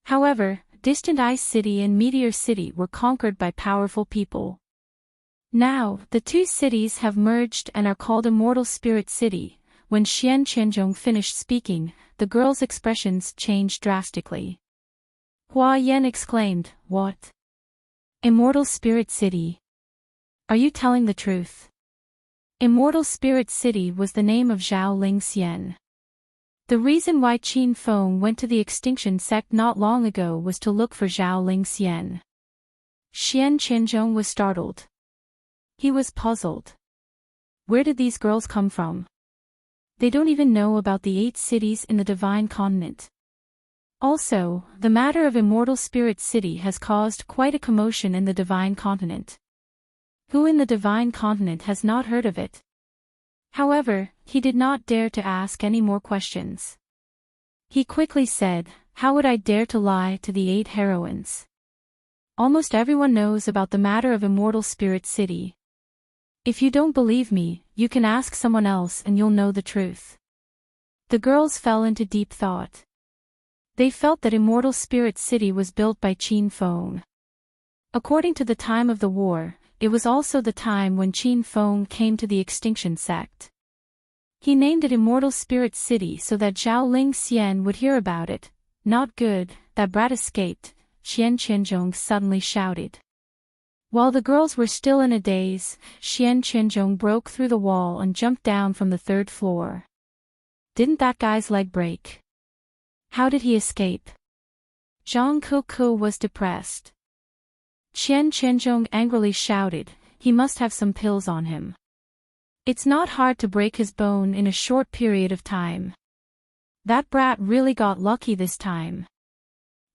However, Distant Ice City and Meteor City were conquered by powerful people. Now, the 2 cities have merged and are called Immortal Spirit City. When Xian Qianzhong finished speaking, the girls' expressions changed drastically. Hua Yan exclaimed, "What? Immortal Spirit City? Are you telling the truth?" Immortal Spirit City was the name of Zhao Lingxian. The reason why Qin Feng went to the extinction sect not long ago was to look for Zhao Lingxian. Xian Qianzhong was startled. He was puzzled. Where did these girls come from? They don't even know about the 8 cities in the Divine Continent. Also, the matter of Immortal Spirit City has caused quite a commotion in the Divine Continent. Who in the Divine Continent has not heard of it? However, he did not dare to ask any more questions. He quickly said, "How would I dare to lie to the 8 heroines? Almost everyone knows about the matter of Immortal Spirit City. If you don't believe me, you can ask someone else and you'll know the truth." The girls fell into deep thought. They felt that Immortal Spirit City was built by Qin Feng. According to the time of the war, it was also the time when Qin Feng came to the extinction sect. He named it Immortal Spirit City so that Zhao Lingxian would hear about it. "Not good, that brat escaped," Xian Qianzhong suddenly shouted. While the girls were still in a daze, Xian Qianzhong broke through the wall and jumped down from the 3rd floor. "Didn't that guy's leg break? How did he escape?" Zhang Kuku was depressed. Xian Qianzhong angrily shouted, "He must have some pills on him. It's not hard to break his bone in a short period of time. That brat really got lucky this time.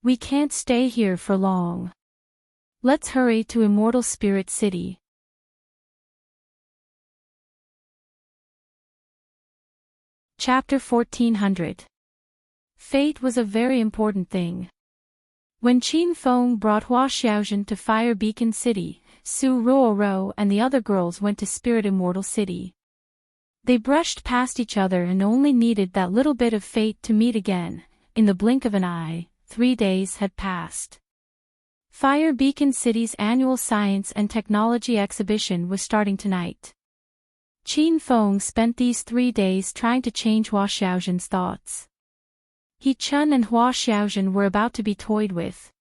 We can't stay here for long." Let's hurry to Immortal Spirit City. Chapter 1400. Fate was a very important thing. When Qin Feng brought Hua Xiaozhen to Fire Beacon City, Su Ruoro and the other girls went to Spirit Immortal City. They brushed past each other and only needed that little bit of fate to meet again. In the blink of an eye, 3 days had passed. Fire Beacon City's annual Science and Technology exhibition was starting tonight. Qin Feng spent these 3 days trying to change Hua Xiaozhen's thoughts. He Chun and Hua Xiaozhen were about to be toyed with.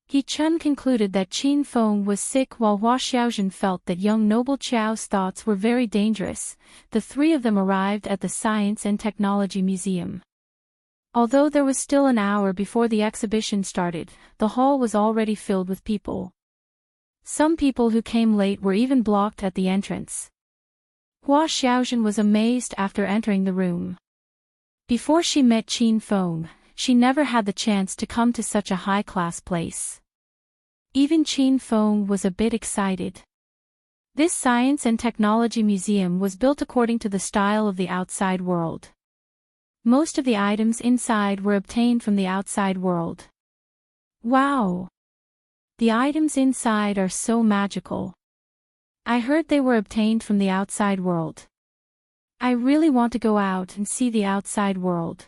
He Chun concluded that Qin Feng was sick while Hua Xiaozhen felt that young noble Qiao's thoughts were very dangerous. The 3 of them arrived at the Science and Technology Museum. Although there was still an hour before the exhibition started, the hall was already filled with people. Some people who came late were even blocked at the entrance. Hua Xiaozhen was amazed after entering the room. Before she met Qin Feng, she never had the chance to come to such a high-class place. Even Qin Feng was a bit excited. This Science and Technology Museum was built according to the style of the outside world. Most of the items inside were obtained from the outside world. Wow! The items inside are so magical. I heard they were obtained from the outside world. I really want to go out and see the outside world.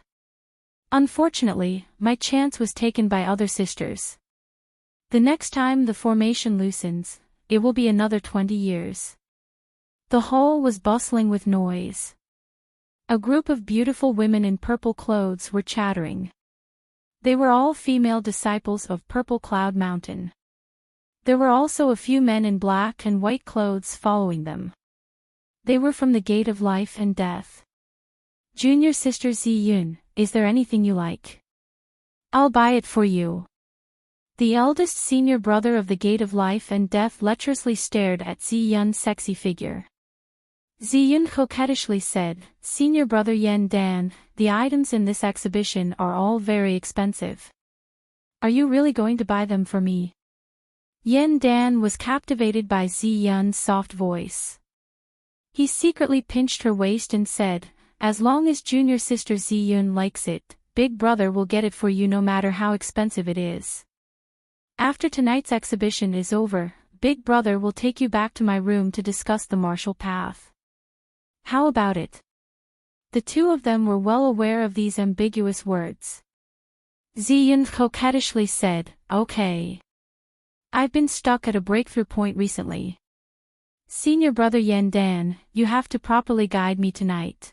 Unfortunately, my chance was taken by other sisters. The next time the formation loosens, it will be another 20 years. The hall was bustling with noise. A group of beautiful women in purple clothes were chattering. They were all female disciples of Purple Cloud Mountain. There were also a few men in black and white clothes following them. They were from the Gate of Life and Death. Junior Sister Ziyun, is there anything you like? I'll buy it for you. The eldest senior brother of the Gate of Life and Death lecherously stared at Ziyun's sexy figure. Ziyun coquettishly said, Senior brother Yen Dan, the items in this exhibition are all very expensive. Are you really going to buy them for me? Yen Dan was captivated by Ziyun's soft voice. He secretly pinched her waist and said, as long as junior sister Ziyun likes it, big brother will get it for you no matter how expensive it is. After tonight's exhibition is over, big brother will take you back to my room to discuss the martial path. How about it? The 2 of them were well aware of these ambiguous words. Ziyun coquettishly said, okay. I've been stuck at a breakthrough point recently. Senior brother Yen Dan, you have to properly guide me tonight.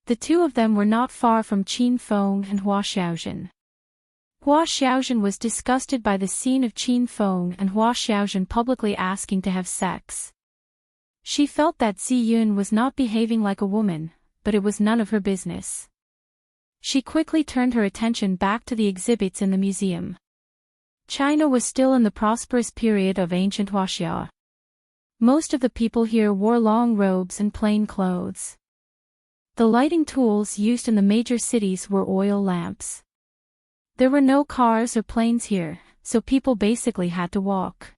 The 2 of them were not far from Qin Feng and Hua Xiaozhen. Hua Xiaozhen was disgusted by the scene of Qin Feng and Hua Xiaozhen publicly asking to have sex. She felt that Ziyun was not behaving like a woman, but it was none of her business. She quickly turned her attention back to the exhibits in the museum. China was still in the prosperous period of ancient Huaxia. Most of the people here wore long robes and plain clothes. The lighting tools used in the major cities were oil lamps. There were no cars or planes here, so people basically had to walk.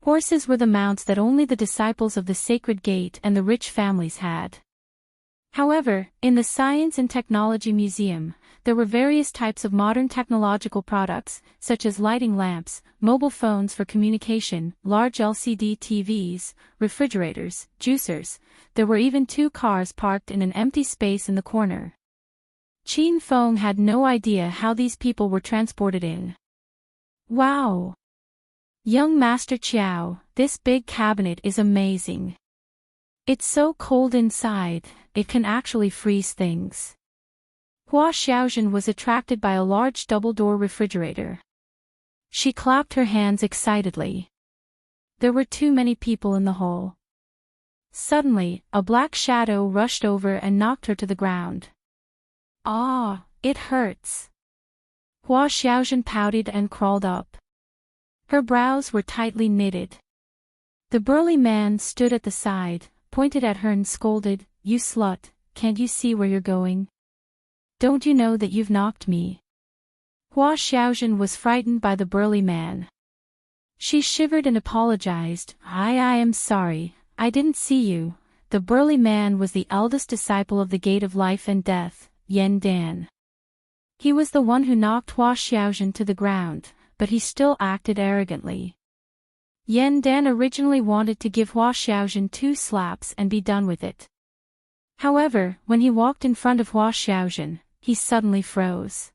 Horses were the mounts that only the disciples of the Sacred Gate and the rich families had. However, in the Science and Technology Museum, there were various types of modern technological products, such as lighting lamps, mobile phones for communication, large LCD TVs, refrigerators, juicers. There were even 2 cars parked in an empty space in the corner. Qin Feng had no idea how these people were transported in. Wow! Young Master Qiao, this big cabinet is amazing. It's so cold inside, it can actually freeze things. Hua Xiaozhen was attracted by a large double-door refrigerator. She clapped her hands excitedly. There were too many people in the hall. Suddenly, a black shadow rushed over and knocked her to the ground. Ah, it hurts. Hua Xiaozhen pouted and crawled up. Her brows were tightly knitted. The burly man stood at the side, pointed at her and scolded, You slut, can't you see where you're going? Don't you know that you've knocked me? Hua Xiaozhen was frightened by the burly man. She shivered and apologized. I am sorry, I didn't see you. The burly man was the eldest disciple of the Gate of Life and Death, Yen Dan. He was the one who knocked Hua Xiaojun to the ground, but he still acted arrogantly. Yen Dan originally wanted to give Hua Xiaojun 2 slaps and be done with it. However, when he walked in front of Hua Xiaojun, he suddenly froze.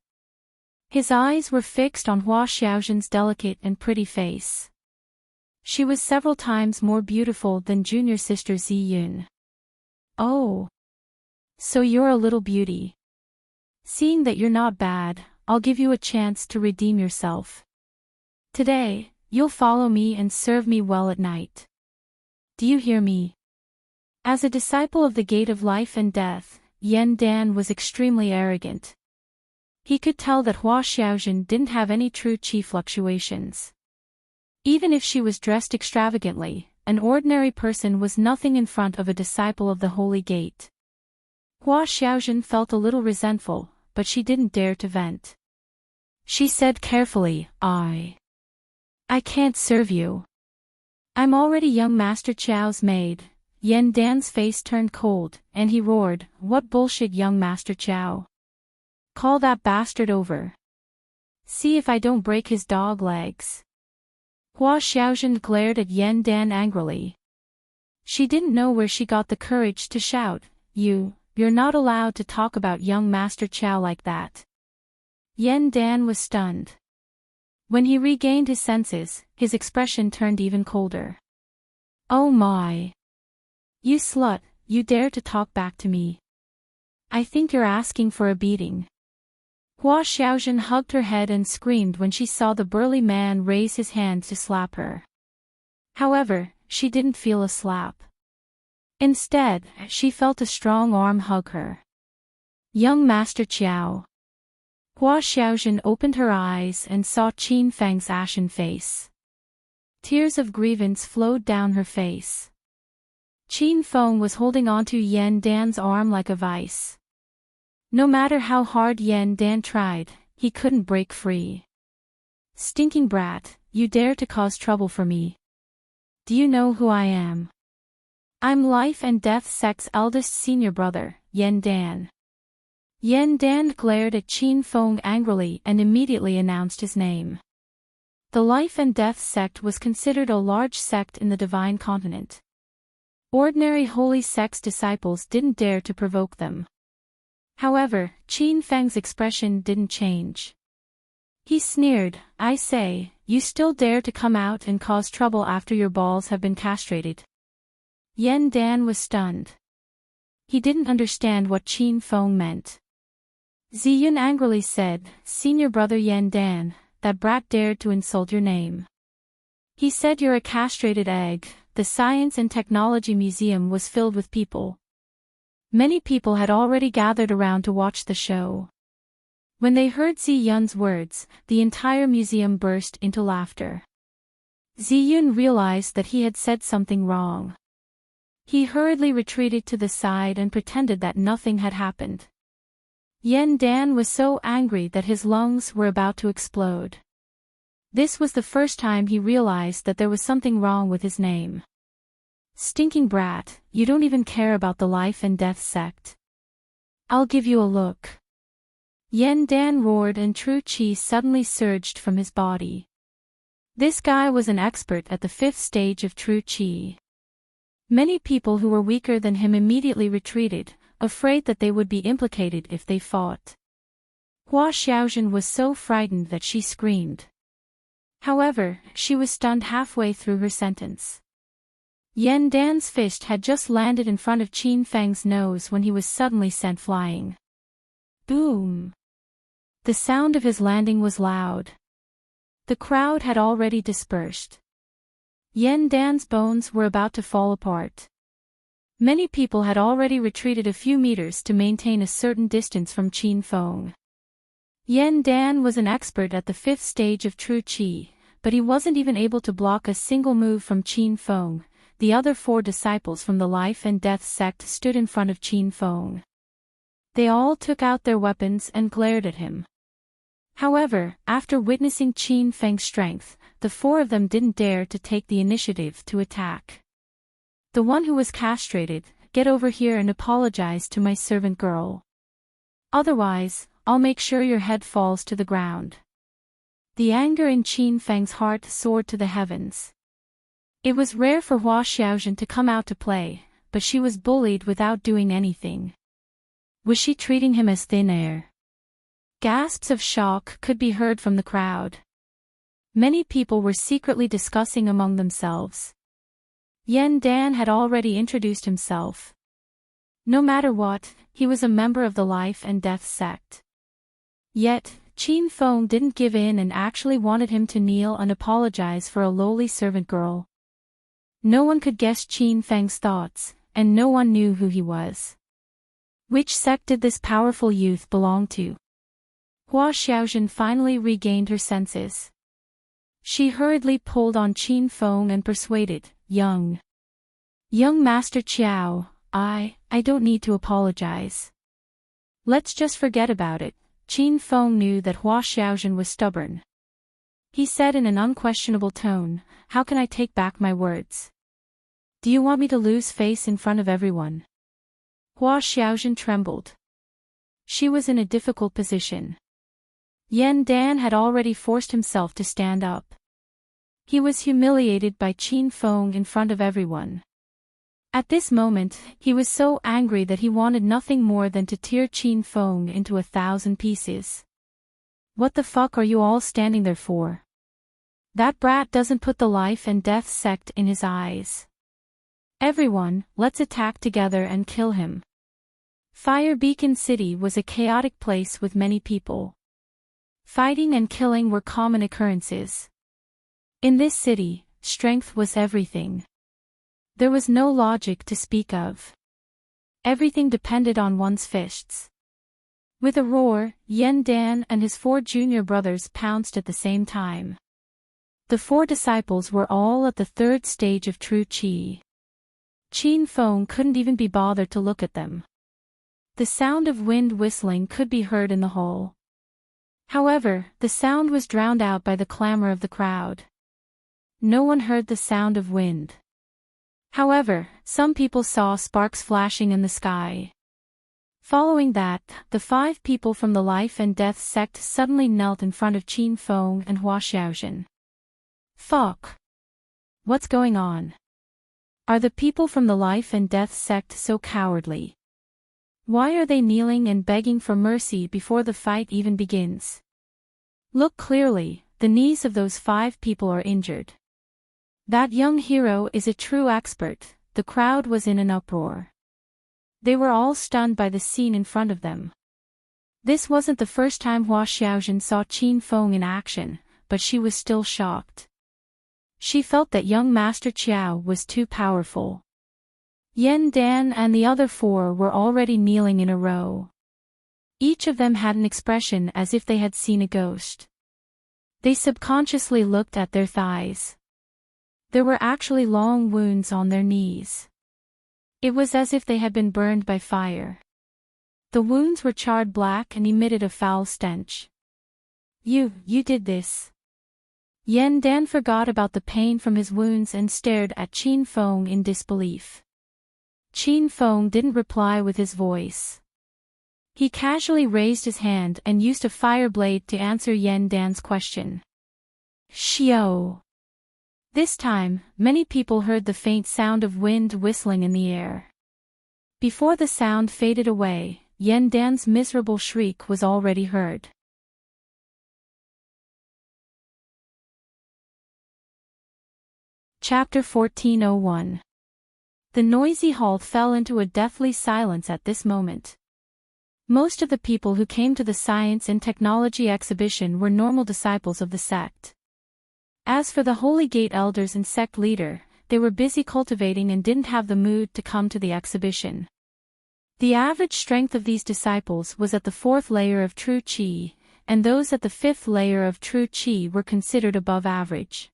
His eyes were fixed on Hua Xiaojun's delicate and pretty face. She was several times more beautiful than junior sister Ziyun. Oh. So you're a little beauty. Seeing that you're not bad, I'll give you a chance to redeem yourself. Today, you'll follow me and serve me well at night. Do you hear me? As a disciple of the Gate of Life and Death, Yen Dan was extremely arrogant. He could tell that Hua Xiaojun didn't have any true qi fluctuations. Even if she was dressed extravagantly, an ordinary person was nothing in front of a disciple of the Holy Gate. Hua Xiaojun felt a little resentful, but she didn't dare to vent. She said carefully, I can't serve you. I'm already young Master Qiao's maid. Yen Dan's face turned cold, and he roared, What bullshit, young Master Qiao. Call that bastard over. See if I don't break his dog legs. Hua Xiaojun glared at Yen Dan angrily. She didn't know where she got the courage to shout, You're not allowed to talk about young Master Qiao like that. Yen Dan was stunned. When he regained his senses, his expression turned even colder. Oh my. You slut, you dare to talk back to me. I think you're asking for a beating. Hua Xiaojun hugged her head and screamed when she saw the burly man raise his hand to slap her. However, she didn't feel a slap. Instead, she felt a strong arm hug her. Young Master Qiao. Hua Xiaojun opened her eyes and saw Qin Feng's ashen face. Tears of grievance flowed down her face. Qin Feng was holding onto Yen Dan's arm like a vice. No matter how hard Yen Dan tried, he couldn't break free. Stinking brat, you dare to cause trouble for me. Do you know who I am? I'm Life and Death Sect's eldest senior brother, Yen Dan. Yen Dan glared at Qin Feng angrily and immediately announced his name. The Life and Death Sect was considered a large sect in the Divine Continent. Ordinary holy sect's disciples didn't dare to provoke them. However, Qin Feng's expression didn't change. He sneered, I say, you still dare to come out and cause trouble after your balls have been castrated. Yen Dan was stunned. He didn't understand what Qin Feng meant. Ziyun angrily said, Senior brother Yen Dan, that brat dared to insult your name. He said you're a castrated egg. The Science and Technology Museum was filled with people. Many people had already gathered around to watch the show. When they heard Ziyun's words, the entire museum burst into laughter. Ziyun realized that he had said something wrong. He hurriedly retreated to the side and pretended that nothing had happened. Yen Dan was so angry that his lungs were about to explode. This was the first time he realized that there was something wrong with his name. Stinking brat, you don't even care about the Life and Death Sect. I'll give you a look. Yen Dan roared and true qi suddenly surged from his body. This guy was an expert at the 5th stage of true qi. Many people who were weaker than him immediately retreated, afraid that they would be implicated if they fought. Hua Xiaojun was so frightened that she screamed. However, she was stunned halfway through her sentence. Yen Dan's fist had just landed in front of Qin Feng's nose when he was suddenly sent flying. Boom! The sound of his landing was loud. The crowd had already dispersed. Yen Dan's bones were about to fall apart. Many people had already retreated a few meters to maintain a certain distance from Qin Feng. Yen Dan was an expert at the 5th stage of true qi, but he wasn't even able to block a single move from Qin Feng. The other 4 disciples from the Life and Death Sect stood in front of Qin Feng. They all took out their weapons and glared at him. However, after witnessing Qin Feng's strength, the the four of them didn't dare to take the initiative to attack. The one who was castrated, get over here and apologize to my servant girl. Otherwise, I'll make sure your head falls to the ground. The anger in Qin Feng's heart soared to the heavens. It was rare for Hua Xiaozhen to come out to play, but she was bullied without doing anything. Was she treating him as thin air? Gasps of shock could be heard from the crowd. Many people were secretly discussing among themselves. Yan Dan had already introduced himself. No matter what, he was a member of the Life and Death sect. Yet, Qin Feng didn't give in and actually wanted him to kneel and apologize for a lowly servant girl. No one could guess Qin Feng's thoughts, and no one knew who he was. Which sect did this powerful youth belong to? Hua Xiaozhen finally regained her senses. She hurriedly pulled on Qin Feng and persuaded, Young Master Qiao, I don't need to apologize. Let's just forget about it. Qin Feng knew that Hua Xiaozhen was stubborn. He said in an unquestionable tone, how can I take back my words? Do you want me to lose face in front of everyone? Hua Xiaozhen trembled. She was in a difficult position. Yan Dan had already forced himself to stand up. He was humiliated by Qin Feng in front of everyone. At this moment, he was so angry that he wanted nothing more than to tear Qin Feng into 1,000 pieces. What the fuck are you all standing there for? That brat doesn't put the Life and Death sect in his eyes. Everyone, let's attack together and kill him. Fire Beacon City was a chaotic place with many people. Fighting and killing were common occurrences. In this city, strength was everything. There was no logic to speak of. Everything depended on one's fists. With a roar, Yan Dan and his 4 junior brothers pounced at the same time. The 4 disciples were all at the 3rd stage of true qi. Qin Feng couldn't even be bothered to look at them. The sound of wind whistling could be heard in the hall. However, the sound was drowned out by the clamor of the crowd. No one heard the sound of wind. However, some people saw sparks flashing in the sky. Following that, the 5 people from the Life and Death sect suddenly knelt in front of Qin Feng and Hua Xiaozhen. Fuck! What's going on? Are the people from the Life and Death sect so cowardly? Why are they kneeling and begging for mercy before the fight even begins? Look clearly, the knees of those 5 people are injured. That young hero is a true expert. The crowd was in an uproar. They were all stunned by the scene in front of them. This wasn't the first time Hua Xiaozhen saw Qin Feng in action, but she was still shocked. She felt that young Master Qiao was too powerful. Yan Dan and the other 4 were already kneeling in a row. Each of them had an expression as if they had seen a ghost. They subconsciously looked at their thighs. There were actually long wounds on their knees. It was as if they had been burned by fire. The wounds were charred black and emitted a foul stench. You did this. Yan Dan forgot about the pain from his wounds and stared at Qin Feng in disbelief. Qin Feng didn't reply with his voice. He casually raised his hand and used a fire blade to answer Yan Dan's question. Xiao. This time, many people heard the faint sound of wind whistling in the air. Before the sound faded away, Yan Dan's miserable shriek was already heard. Chapter 1401. The noisy hall fell into a deathly silence at this moment. Most of the people who came to the Science and Technology exhibition were normal disciples of the sect. As for the Holy Gate elders and sect leader, they were busy cultivating and didn't have the mood to come to the exhibition. The average strength of these disciples was at the 4th layer of true qi, and those at the 5th layer of true qi were considered above average.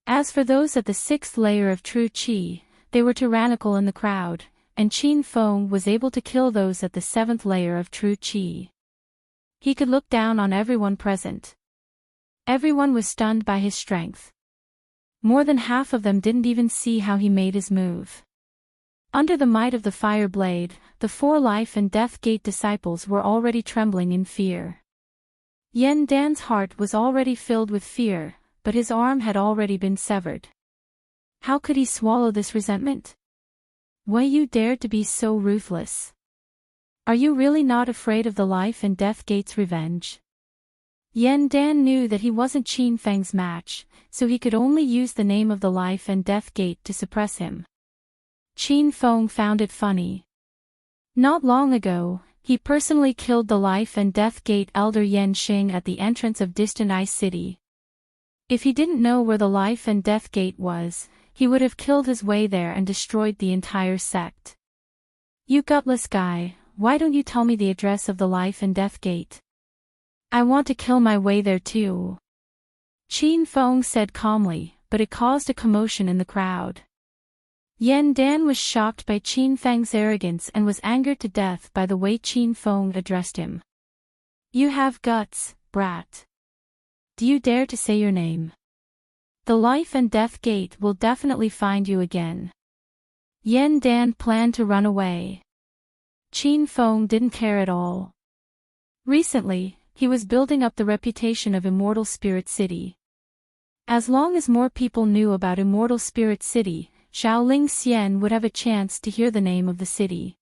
As for those at the 6th layer of true qi, they were tyrannical in the crowd, and Qin Feng was able to kill those at the 7th layer of true qi. He could look down on everyone present. Everyone was stunned by his strength. More than half of them didn't even see how he made his move. Under the might of the fire blade, the 4 life and death gate disciples were already trembling in fear. Yen Dan's heart was already filled with fear, but his arm had already been severed. How could he swallow this resentment? Why you dared to be so ruthless? Are you really not afraid of the life and death gate's revenge? Yen Dan knew that he wasn't Qin Feng's match, so he could only use the name of the life and death gate to suppress him. Qin Feng found it funny. Not long ago, he personally killed the life and death gate elder Yen Xing at the entrance of Distant Ice City. If he didn't know where the life and death gate was, he would have killed his way there and destroyed the entire sect. You gutless guy, why don't you tell me the address of the life and death gate? I want to kill my way there too. Qin Feng said calmly, but it caused a commotion in the crowd. Yen Dan was shocked by Qin Feng's arrogance and was angered to death by the way Qin Feng addressed him. You have guts, brat. Do you dare to say your name? The life and death gate will definitely find you again. Yen Dan planned to run away. Qin Feng didn't care at all. Recently, he was building up the reputation of Immortal Spirit City. As long as more people knew about Immortal Spirit City, Shaoling Xian would have a chance to hear the name of the city.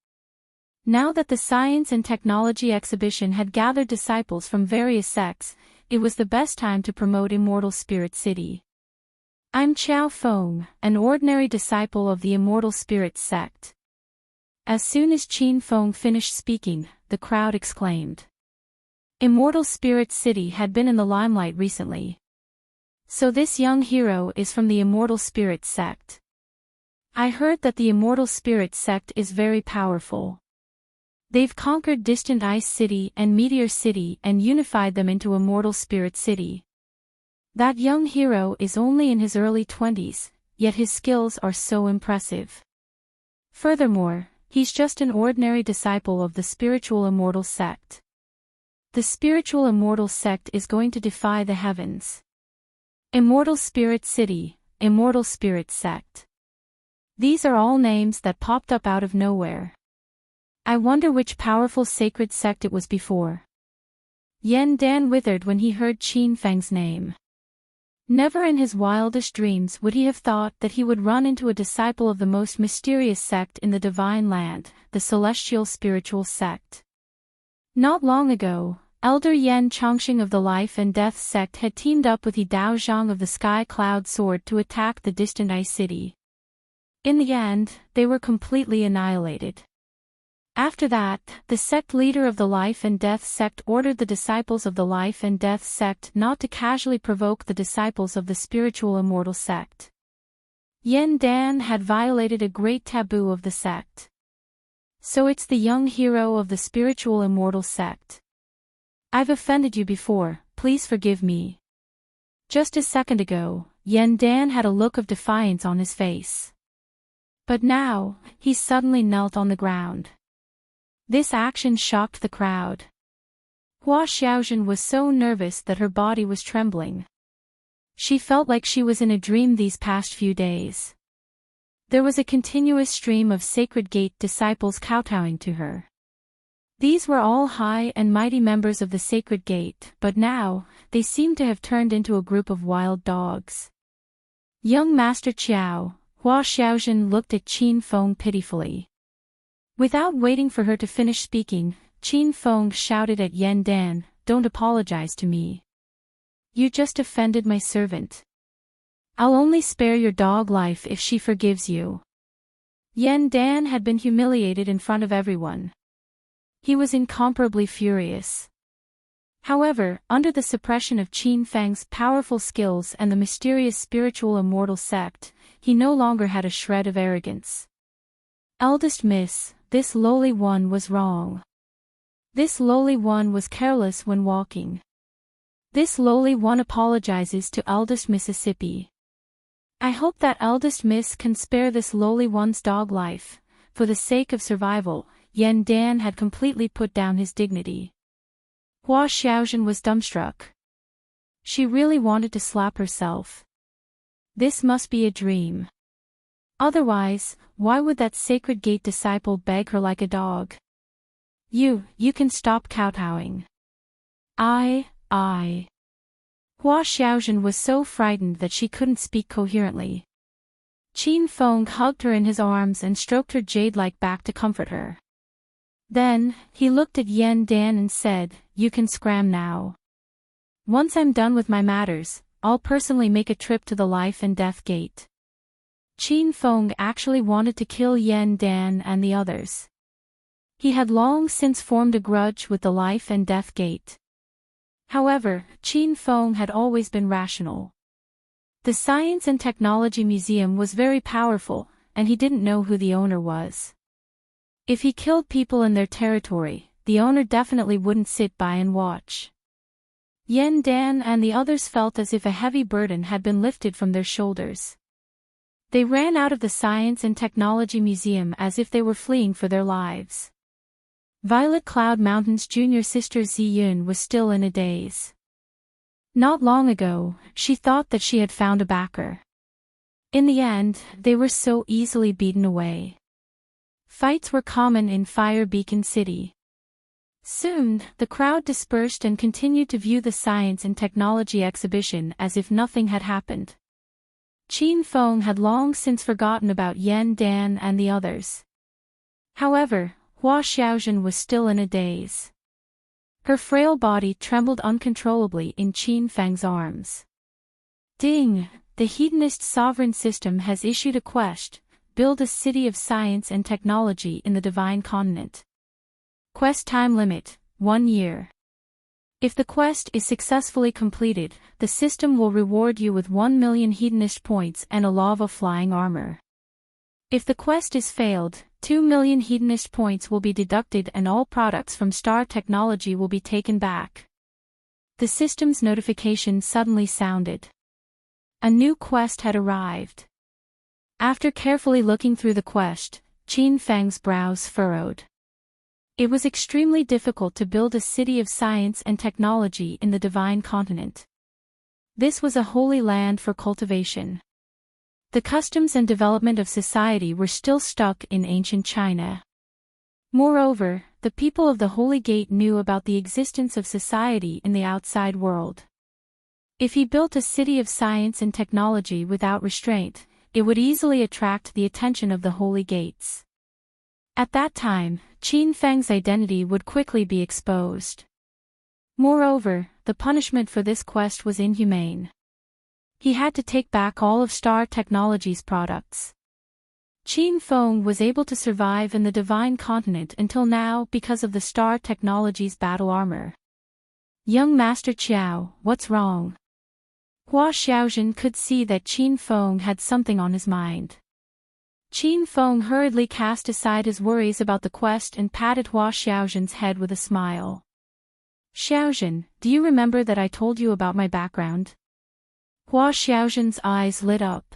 Now that the Science and Technology exhibition had gathered disciples from various sects, it was the best time to promote Immortal Spirit City. I'm Qiao Feng, an ordinary disciple of the Immortal Spirit sect. As soon as Qin Feng finished speaking, the crowd exclaimed. Immortal Spirit City had been in the limelight recently. So this young hero is from the Immortal Spirit sect. I heard that the Immortal Spirit sect is very powerful. They've conquered Distant Ice City and Meteor City and unified them into Immortal Spirit City. That young hero is only in his early 20s, yet his skills are so impressive. Furthermore, he's just an ordinary disciple of the Spiritual Immortal sect. The Spiritual Immortal sect is going to defy the heavens. Immortal Spirit City, Immortal Spirit sect. These are all names that popped up out of nowhere. I wonder which powerful sacred sect it was before. Yen Dan withered when he heard Qin Feng's name. Never in his wildest dreams would he have thought that he would run into a disciple of the most mysterious sect in the Divine Land, the Celestial Spiritual Sect. Not long ago, Elder Yen Chongqing of the Life and Death sect had teamed up with He Daozhang of the Sky Cloud Sword to attack the Distant Ice City. In the end, they were completely annihilated. After that, the sect leader of the Life and Death sect ordered the disciples of the Life and Death sect not to casually provoke the disciples of the Spiritual Immortal sect. Yen Dan had violated a great taboo of the sect. So it's the young hero of the Spiritual Immortal sect. I've offended you before, please forgive me. Just a second ago, Yen Dan had a look of defiance on his face. But now, he suddenly knelt on the ground. This action shocked the crowd. Hua Xiaojun was so nervous that her body was trembling. She felt like she was in a dream these past few days. There was a continuous stream of Sacred Gate disciples kowtowing to her. These were all high and mighty members of the Sacred Gate, but now, they seemed to have turned into a group of wild dogs. Young Master Qiao, Hua Xiaojun looked at Qin Feng pitifully. Without waiting for her to finish speaking, Qin Feng shouted at Yen Dan, "Don't apologize to me. You just offended my servant. I'll only spare your dog life if she forgives you." Yen Dan had been humiliated in front of everyone. He was incomparably furious. However, under the suppression of Qin Feng's powerful skills and the mysterious Spiritual Immortal sect, he no longer had a shred of arrogance. Eldest Miss, this lowly one was wrong. This lowly one was careless when walking. This lowly one apologizes to Eldest Mississippi. I hope that Eldest Miss can spare this lowly one's dog life. For the sake of survival, Yen Dan had completely put down his dignity. Hua Xiaojun was dumbstruck. She really wanted to slap herself. This must be a dream. Otherwise, why would that sacred gate disciple beg her like a dog? You can stop kowtowing. I. Hua Xiaojun was so frightened that she couldn't speak coherently. Qin Feng hugged her in his arms and stroked her jade-like back to comfort her. Then, he looked at Yan Dan and said, "You can scram now. Once I'm done with my matters, I'll personally make a trip to the Life and Death Gate." Qin Feng actually wanted to kill Yan Dan and the others. He had long since formed a grudge with the Life and Death Gate. However, Qin Feng had always been rational. The Science and Technology Museum was very powerful, and he didn't know who the owner was. If he killed people in their territory, the owner definitely wouldn't sit by and watch. Yan Dan and the others felt as if a heavy burden had been lifted from their shoulders. They ran out of the Science and Technology Museum as if they were fleeing for their lives. Violet Cloud Mountain's junior sister Ziyun was still in a daze. Not long ago, she thought that she had found a backer. In the end, they were so easily beaten away. Fights were common in Fire Beacon City. Soon, the crowd dispersed and continued to view the Science and Technology exhibition as if nothing had happened. Qin Feng had long since forgotten about Yan Dan and the others. However, Hua Xiaojun was still in a daze. Her frail body trembled uncontrollably in Qin Feng's arms. Ding! The Hedonist sovereign system has issued a quest: build a city of science and technology in the Divine Continent. Quest time limit, 1 year. If the quest is successfully completed, the system will reward you with 1 million hedonist points and a lava flying armor. If the quest is failed, 2 million hedonist points will be deducted and all products from Star Technology will be taken back. The system's notification suddenly sounded. A new quest had arrived. After carefully looking through the quest, Qin Feng's brows furrowed. It was extremely difficult to build a city of science and technology in the Divine Continent. This was a holy land for cultivation. The customs and development of society were still stuck in ancient China. Moreover, the people of the Holy Gate knew about the existence of society in the outside world. If he built a city of science and technology without restraint, it would easily attract the attention of the Holy Gates. At that time, Qin Feng's identity would quickly be exposed. Moreover, the punishment for this quest was inhumane. He had to take back all of Star Technology's products. Qin Feng was able to survive in the Divine Continent until now because of the Star Technology's battle armor. Young Master Qiao, what's wrong? Hua Xiaojun could see that Qin Feng had something on his mind. Qin Feng hurriedly cast aside his worries about the quest and patted Hua Xiaojun's head with a smile. Xiaojun, do you remember that I told you about my background? Hua Xiaojun's eyes lit up.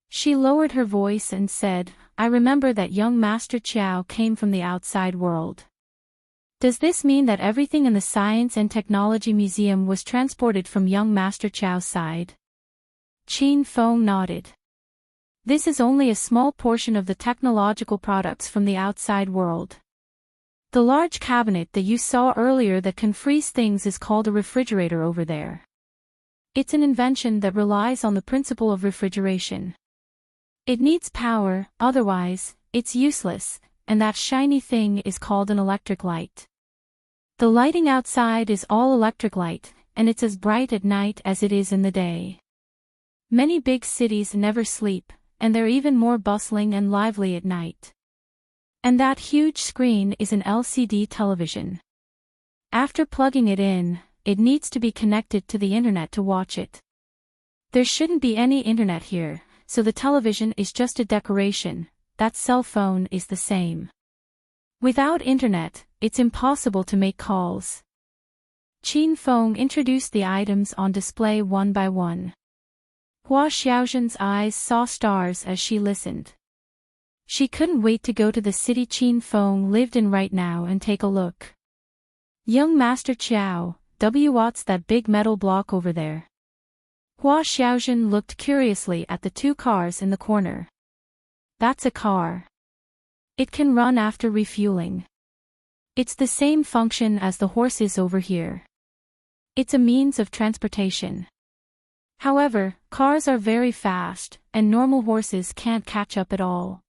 She lowered her voice and said, I remember that young Master Qiao came from the outside world. Does this mean that everything in the Science and Technology Museum was transported from young Master Qiao's side? Qin Feng nodded. This is only a small portion of the technological products from the outside world. The large cabinet that you saw earlier that can freeze things is called a refrigerator over there. It's an invention that relies on the principle of refrigeration. It needs power, otherwise, it's useless, and that shiny thing is called an electric light. The lighting outside is all electric light, and it's as bright at night as it is in the day. Many big cities never sleep, and they're even more bustling and lively at night. And that huge screen is an LCD television. After plugging it in, it needs to be connected to the internet to watch it. There shouldn't be any internet here, so the television is just a decoration. That cell phone is the same. Without internet, it's impossible to make calls. Qin Feng introduced the items on display one by one. Hua Xiaojun's eyes saw stars as she listened. She couldn't wait to go to the city Qin Feng lived in right now and take a look. Young Master Qiao, what's that big metal block over there? Hua Xiaojun looked curiously at the two cars in the corner. That's a car. It can run after refueling. It's the same function as the horses over here. It's a means of transportation. However, cars are very fast, and normal horses can't catch up at all.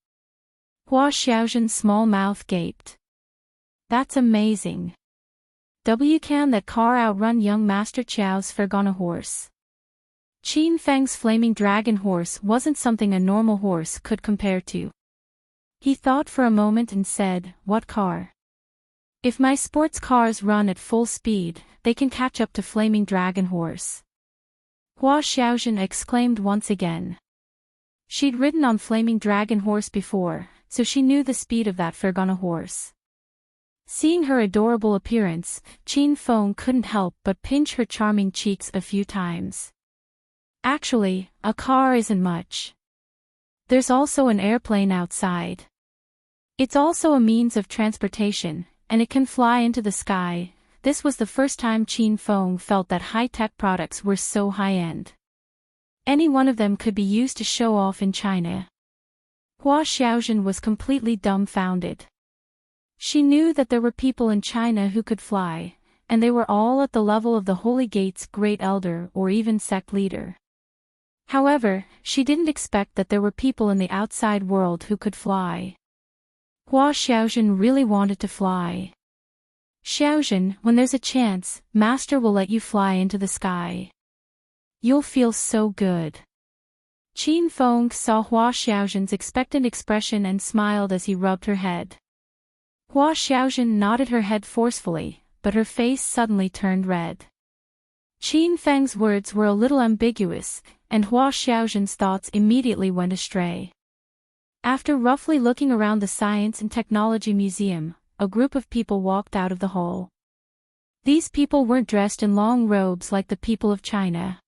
Hua Xiaojun's small mouth gaped. That's amazing. Can that car outrun young Master Qiao's Fergana horse? Qin Feng's flaming dragon horse wasn't something a normal horse could compare to. He thought for a moment and said, what car? If my sports cars run at full speed, they can catch up to flaming dragon horse. Hua Xiaojun exclaimed once again. She'd ridden on flaming dragon horse before, so she knew the speed of that Fergana horse. Seeing her adorable appearance, Qin Feng couldn't help but pinch her charming cheeks a few times. Actually, a car isn't much. There's also an airplane outside. It's also a means of transportation, and it can fly into the sky. This was the first time Qin Feng felt that high-tech products were so high-end. Any one of them could be used to show off in China. Hua Xiaojun was completely dumbfounded. She knew that there were people in China who could fly, and they were all at the level of the Holy Gate's great elder or even sect leader. However, she didn't expect that there were people in the outside world who could fly. Hua Xiaojun really wanted to fly. Xiaojun, when there's a chance, Master will let you fly into the sky. You'll feel so good. Qin Feng saw Hua Xiaojun's expectant expression and smiled as he rubbed her head. Hua Xiaojun nodded her head forcefully, but her face suddenly turned red. Qin Feng's words were a little ambiguous, and Hua Xiaojun's thoughts immediately went astray. After roughly looking around the Science and Technology Museum, a group of people walked out of the hall. These people weren't dressed in long robes like the people of China.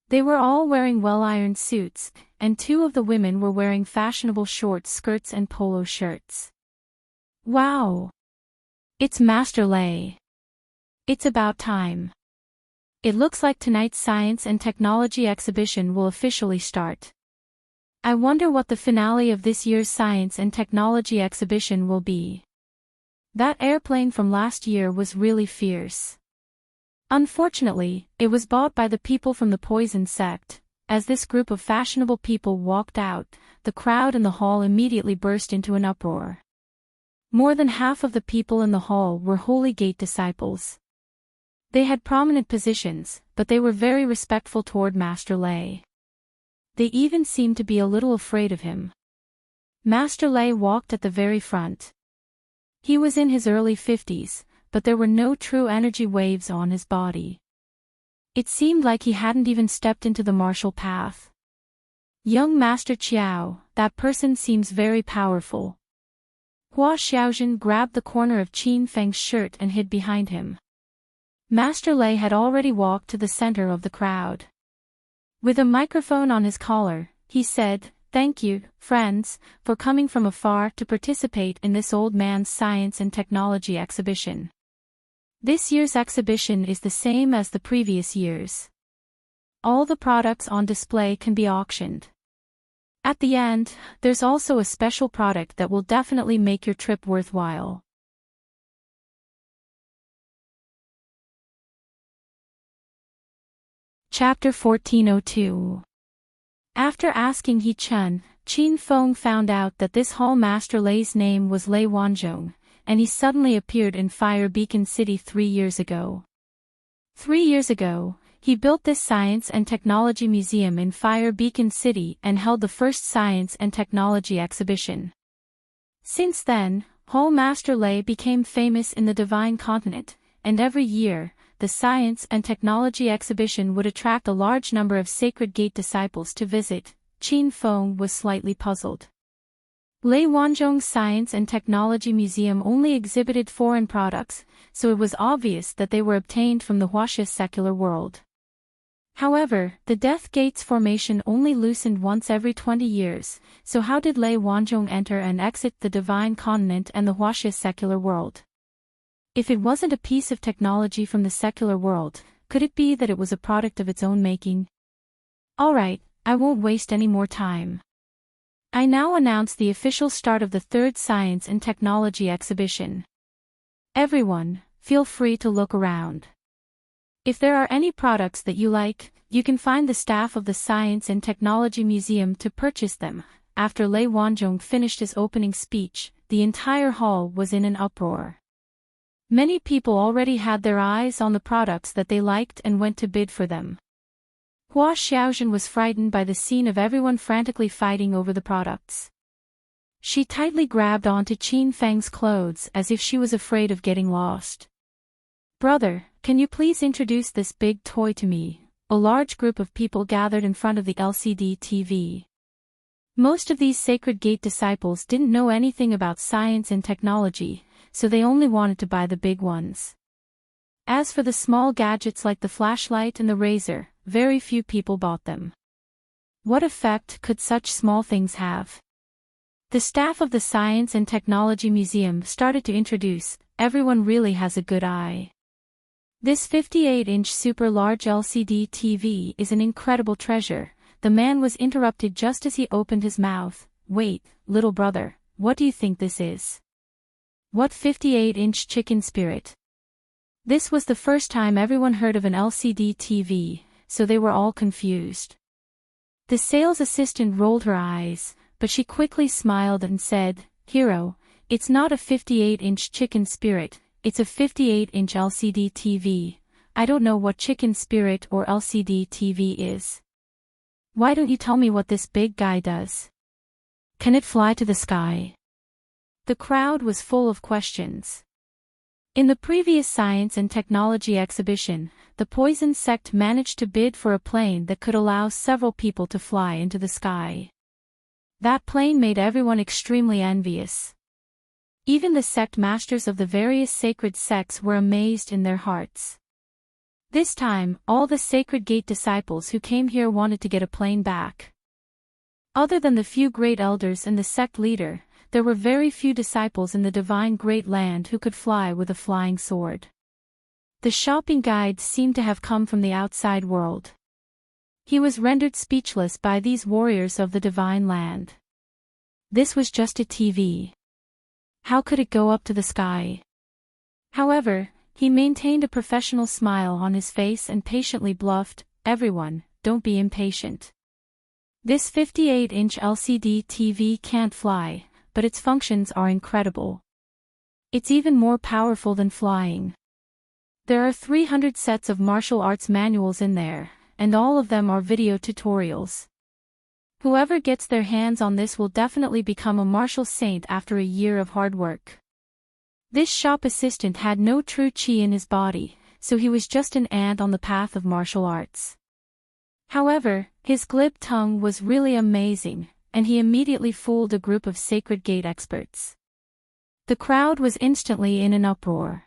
They were all wearing well-ironed suits, and two of the women were wearing fashionable short skirts and polo shirts. Wow! It's Master Lei. It's about time. It looks like tonight's Science and Technology exhibition will officially start. I wonder what the finale of this year's Science and Technology exhibition will be. That airplane from last year was really fierce. Unfortunately, it was bought by the people from the Poison sect. As this group of fashionable people walked out, the crowd in the hall immediately burst into an uproar. More than half of the people in the hall were Holy Gate disciples. They had prominent positions, but they were very respectful toward Master Lei. They even seemed to be a little afraid of him. Master Lei walked at the very front. He was in his early 50s, but there were no true energy waves on his body. It seemed like he hadn't even stepped into the martial path. Young Master Qiao, that person seems very powerful. Hua Xiaojun grabbed the corner of Qin Feng's shirt and hid behind him. Master Lei had already walked to the center of the crowd. With a microphone on his collar, he said, "Thank you, friends, for coming from afar to participate in this old man's science and technology exhibition. This year's exhibition is the same as the previous years. All the products on display can be auctioned. At the end, there's also a special product that will definitely make your trip worthwhile." Chapter 1402. After asking He Chun, Qin Feng found out that this hall Master Lei's name was Lei Wanzhong, and he suddenly appeared in Fire Beacon City 3 years ago. 3 years ago, he built this Science and Technology Museum in Fire Beacon City and held the first Science and Technology exhibition. Since then, Hall Master Lei became famous in the Divine Continent, and every year, the Science and Technology exhibition would attract a large number of Sacred Gate disciples to visit. Qin Feng was slightly puzzled. Lei Wanzhong's Science and Technology Museum only exhibited foreign products, so it was obvious that they were obtained from the Huaxia secular world. However, the Death Gate's formation only loosened once every 20 years, so how did Lei Wanzhong enter and exit the Divine Continent and the Huaxia secular world? If it wasn't a piece of technology from the secular world, could it be that it was a product of its own making? Alright, I won't waste any more time. I now announce the official start of the third Science and Technology exhibition. Everyone, feel free to look around. If there are any products that you like, you can find the staff of the Science and Technology Museum to purchase them. After Lei Wanzhong finished his opening speech, the entire hall was in an uproar. Many people already had their eyes on the products that they liked and went to bid for them. Hua Xiaozhen was frightened by the scene of everyone frantically fighting over the products. She tightly grabbed onto Qin Feng's clothes as if she was afraid of getting lost. "Brother, can you please introduce this big toy to me?" A large group of people gathered in front of the LCD TV. Most of these Sacred Gate disciples didn't know anything about science and technology, so they only wanted to buy the big ones. As for the small gadgets like the flashlight and the razor, very few people bought them. What effect could such small things have? The staff of the Science and Technology Museum started to introduce, everyone really has a good eye. This 58-inch super large LCD TV is an incredible treasure. The man was interrupted just as he opened his mouth. "Wait, little brother, what do you think this is? What 58-inch chicken spirit?" This was the first time everyone heard of an LCD TV, so they were all confused. The sales assistant rolled her eyes, but she quickly smiled and said, "Hero, it's not a 58-inch chicken spirit, it's a 58-inch LCD TV. I don't know what chicken spirit or LCD TV is. Why don't you tell me what this big guy does? Can it fly to the sky?" The crowd was full of questions. In the previous Science and Technology exhibition, the Poison sect managed to bid for a plane that could allow several people to fly into the sky. That plane made everyone extremely envious. Even the sect masters of the various sacred sects were amazed in their hearts. This time, all the Sacred Gate disciples who came here wanted to get a plane back. Other than the few great elders and the sect leader, there were very few disciples in the divine great land who could fly with a flying sword. The shopping guide seemed to have come from the outside world. He was rendered speechless by these warriors of the divine land. This was just a TV. How could it go up to the sky? However, he maintained a professional smile on his face and patiently bluffed, "Everyone, don't be impatient. This 58-inch LCD TV can't fly, but its functions are incredible. It's even more powerful than flying. There are 300 sets of martial arts manuals in there, and all of them are video tutorials. Whoever gets their hands on this will definitely become a martial saint after a year of hard work." This shop assistant had no true chi in his body, so he was just an ant on the path of martial arts. However, his glib tongue was really amazing, and he immediately fooled a group of Sacred Gate experts. The crowd was instantly in an uproar.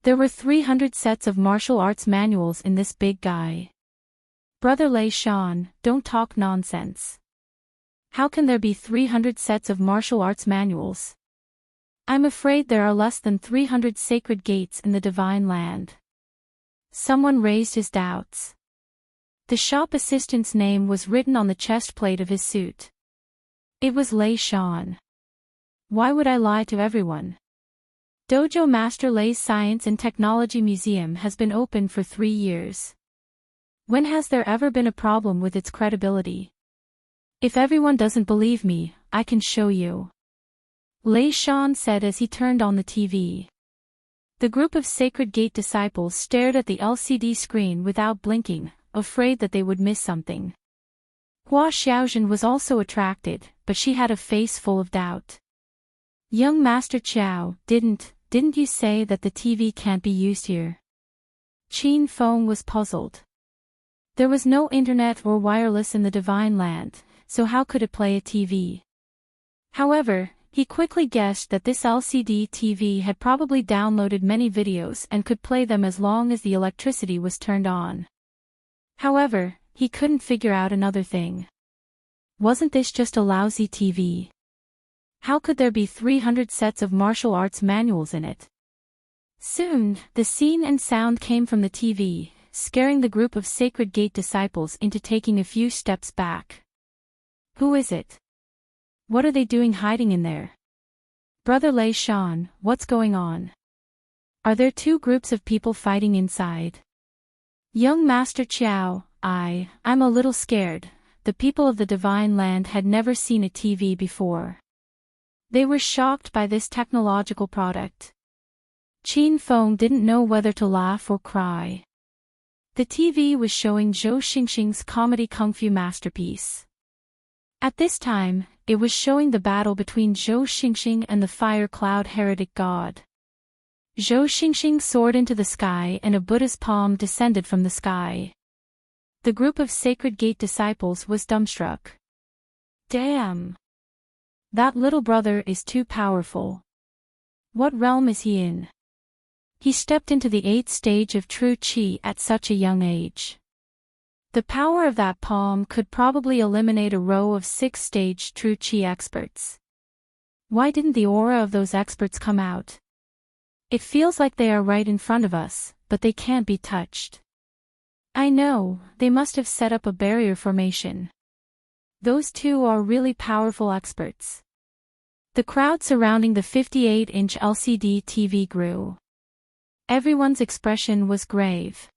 There were 300 sets of martial arts manuals in this big guy. "Brother Lei Shan, don't talk nonsense. How can there be 300 sets of martial arts manuals? I'm afraid there are less than 300 sacred gates in the divine land." Someone raised his doubts. The shop assistant's name was written on the chest plate of his suit. It was Lei Shan. Why would I lie to everyone? Dojo Master Lei's Science and Technology Museum has been open for 3 years. When has there ever been a problem with its credibility? If everyone doesn't believe me, I can show you. Lei Shan said as he turned on the TV. The group of Sacred Gate disciples stared at the LCD screen without blinking, afraid that they would miss something. Hua Xiaozhen was also attracted, but she had a face full of doubt. "Young Master Qiao, didn't you say that the TV can't be used here?" Qin Feng was puzzled. There was no internet or wireless in the divine land, so how could it play a TV? However, he quickly guessed that this LCD TV had probably downloaded many videos and could play them as long as the electricity was turned on. However, he couldn't figure out another thing. Wasn't this just a lousy TV? How could there be 300 sets of martial arts manuals in it? Soon, the scene and sound came from the TV, scaring the group of Sacred Gate disciples into taking a few steps back. Who is it? What are they doing hiding in there? Brother Lei Shan, what's going on? Are there two groups of people fighting inside? Young Master Chiao, I'm a little scared. The people of the Divine Land had never seen a TV before. They were shocked by this technological product. Qin Feng didn't know whether to laugh or cry. The TV was showing Zhou Xingxing's comedy kung fu masterpiece. At this time, it was showing the battle between Zhou Xingxing and the fire cloud heretic god. Zhou Xingxing soared into the sky and a Buddha's palm descended from the sky. The group of Sacred Gate disciples was dumbstruck. Damn! That little brother is too powerful. What realm is he in? He stepped into the 8th stage of true Qi at such a young age. The power of that palm could probably eliminate a row of 6th-stage true Qi experts. Why didn't the aura of those experts come out? It feels like they are right in front of us, but they can't be touched. I know, they must have set up a barrier formation. Those two are really powerful experts. The crowd surrounding the 58-inch LCD TV grew. Everyone's expression was grave.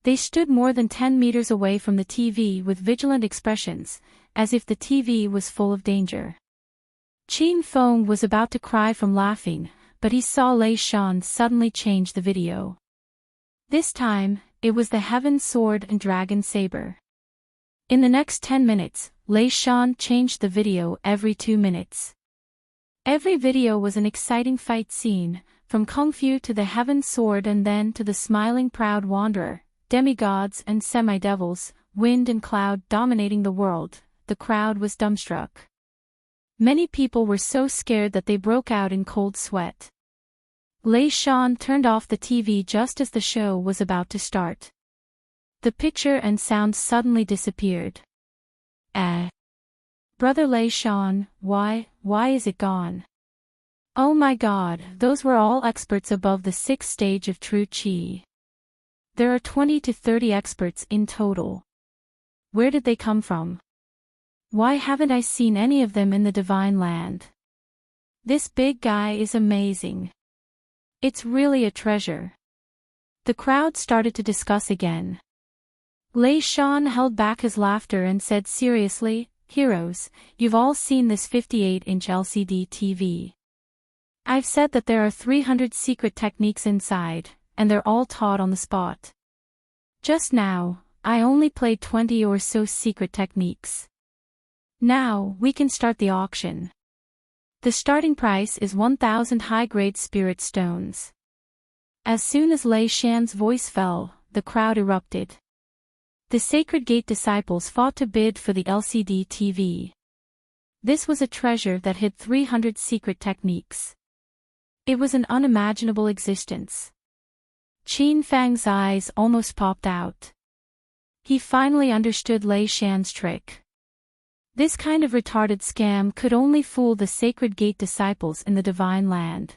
They stood more than 10 meters away from the TV with vigilant expressions, as if the TV was full of danger. Qin Feng was about to cry from laughing, but he saw Lei Shan suddenly change the video. This time, it was the Heaven Sword and Dragon Saber. In the next 10 minutes, Lei Shan changed the video every 2 minutes. Every video was an exciting fight scene, from Kung Fu to the Heaven Sword and then to the smiling proud wanderer, demigods and semi-devils, wind and cloud dominating the world. The crowd was dumbstruck. Many people were so scared that they broke out in cold sweat. Lei Shan turned off the TV just as the show was about to start. The picture and sound suddenly disappeared. Brother Lei Shan, why is it gone? Oh my god, those were all experts above the 6th stage of true Qi. There are 20 to 30 experts in total. Where did they come from? Why haven't I seen any of them in the Divine Land? This big guy is amazing. It's really a treasure. The crowd started to discuss again. Lei Shan held back his laughter and said seriously, heroes, you've all seen this 58-inch LCD TV. I've said that there are 300 secret techniques inside, and they're all taught on the spot. Just now, I only played 20 or so secret techniques. Now, we can start the auction. The starting price is 1,000 high-grade spirit stones. As soon as Lei Shan's voice fell, the crowd erupted. The Sacred Gate disciples fought to bid for the LCD TV. This was a treasure that hid 300 secret techniques. It was an unimaginable existence. Qin Feng's eyes almost popped out. He finally understood Lei Shan's trick. This kind of retarded scam could only fool the Sacred Gate disciples in the Divine Land.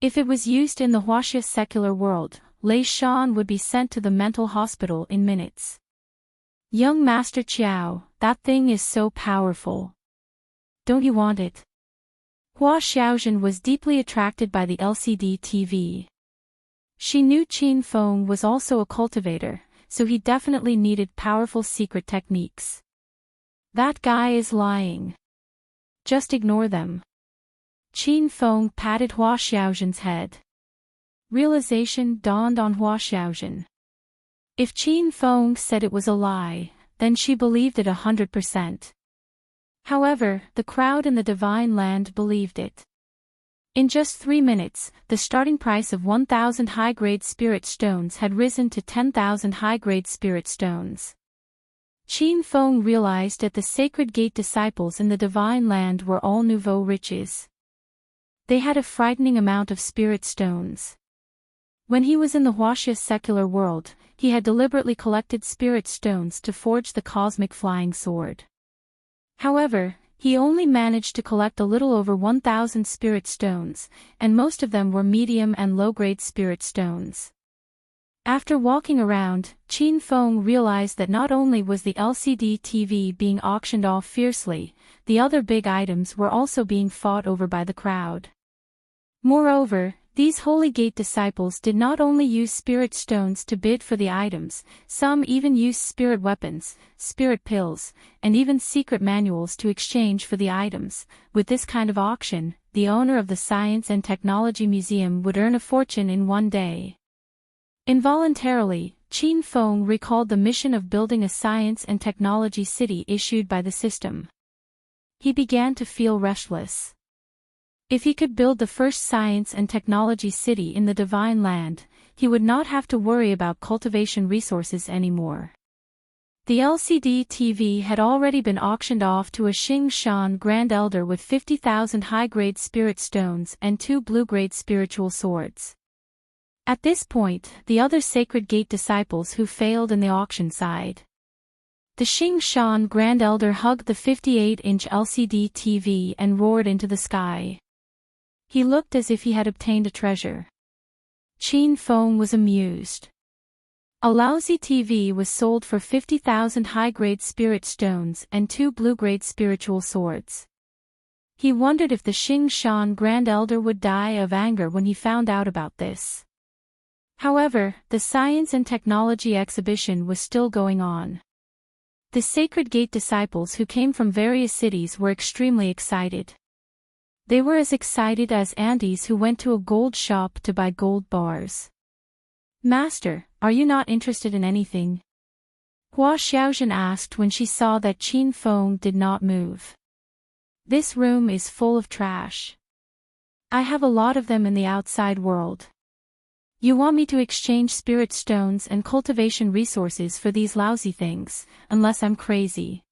If it was used in the Huaxia secular world, Lei Shan would be sent to the mental hospital in minutes. Young Master Chiao, that thing is so powerful. Don't you want it? Hua Xiaozhen was deeply attracted by the LCD TV. She knew Qin Feng was also a cultivator, so he definitely needed powerful secret techniques. That guy is lying. Just ignore them. Qin Feng patted Hua Xiaozhen's head. Realization dawned on Hua Xiaozhen. If Qin Feng said it was a lie, then she believed it 100%. However, the crowd in the Divine Land believed it. In just 3 minutes, the starting price of 1,000 high-grade spirit stones had risen to 10,000 high-grade spirit stones. Qin Feng realized that the Sacred Gate disciples in the Divine Land were all nouveau riches. They had a frightening amount of spirit stones. When he was in the Huaxia secular world, he had deliberately collected spirit stones to forge the cosmic flying sword. However, He only managed to collect a little over 1,000 spirit stones, and most of them were medium and low-grade spirit stones. After walking around, Qin Feng realized that not only was the LCD TV being auctioned off fiercely, the other big items were also being fought over by the crowd. Moreover, these Holy Gate disciples did not only use spirit stones to bid for the items, some even used spirit weapons, spirit pills, and even secret manuals to exchange for the items. With this kind of auction, the owner of the Science and Technology Museum would earn a fortune in one day. Involuntarily, Qin Feng recalled the mission of building a science and technology city issued by the system. He began to feel restless. If he could build the first science and technology city in the Divine Land, he would not have to worry about cultivation resources anymore. The LCD TV had already been auctioned off to a Xing Shan Grand Elder with 50,000 high-grade spirit stones and 2 blue-grade spiritual swords. At this point, the other Sacred Gate disciples who failed in the auction sighed. The Xing Shan Grand Elder hugged the 58-inch LCD TV and roared into the sky. He looked as if he had obtained a treasure. Qin Feng was amused. A lousy TV was sold for 50,000 high-grade spirit stones and 2 blue-grade spiritual swords. He wondered if the Xing Shan Grand Elder would die of anger when he found out about this. However, the Science and Technology exhibition was still going on. The Sacred Gate disciples who came from various cities were extremely excited. They were as excited as aunties who went to a gold shop to buy gold bars. "Master, are you not interested in anything?" Hua Xiaozhen asked when she saw that Qin Feng did not move. "This room is full of trash. I have a lot of them in the outside world. You want me to exchange spirit stones and cultivation resources for these lousy things, unless I'm crazy."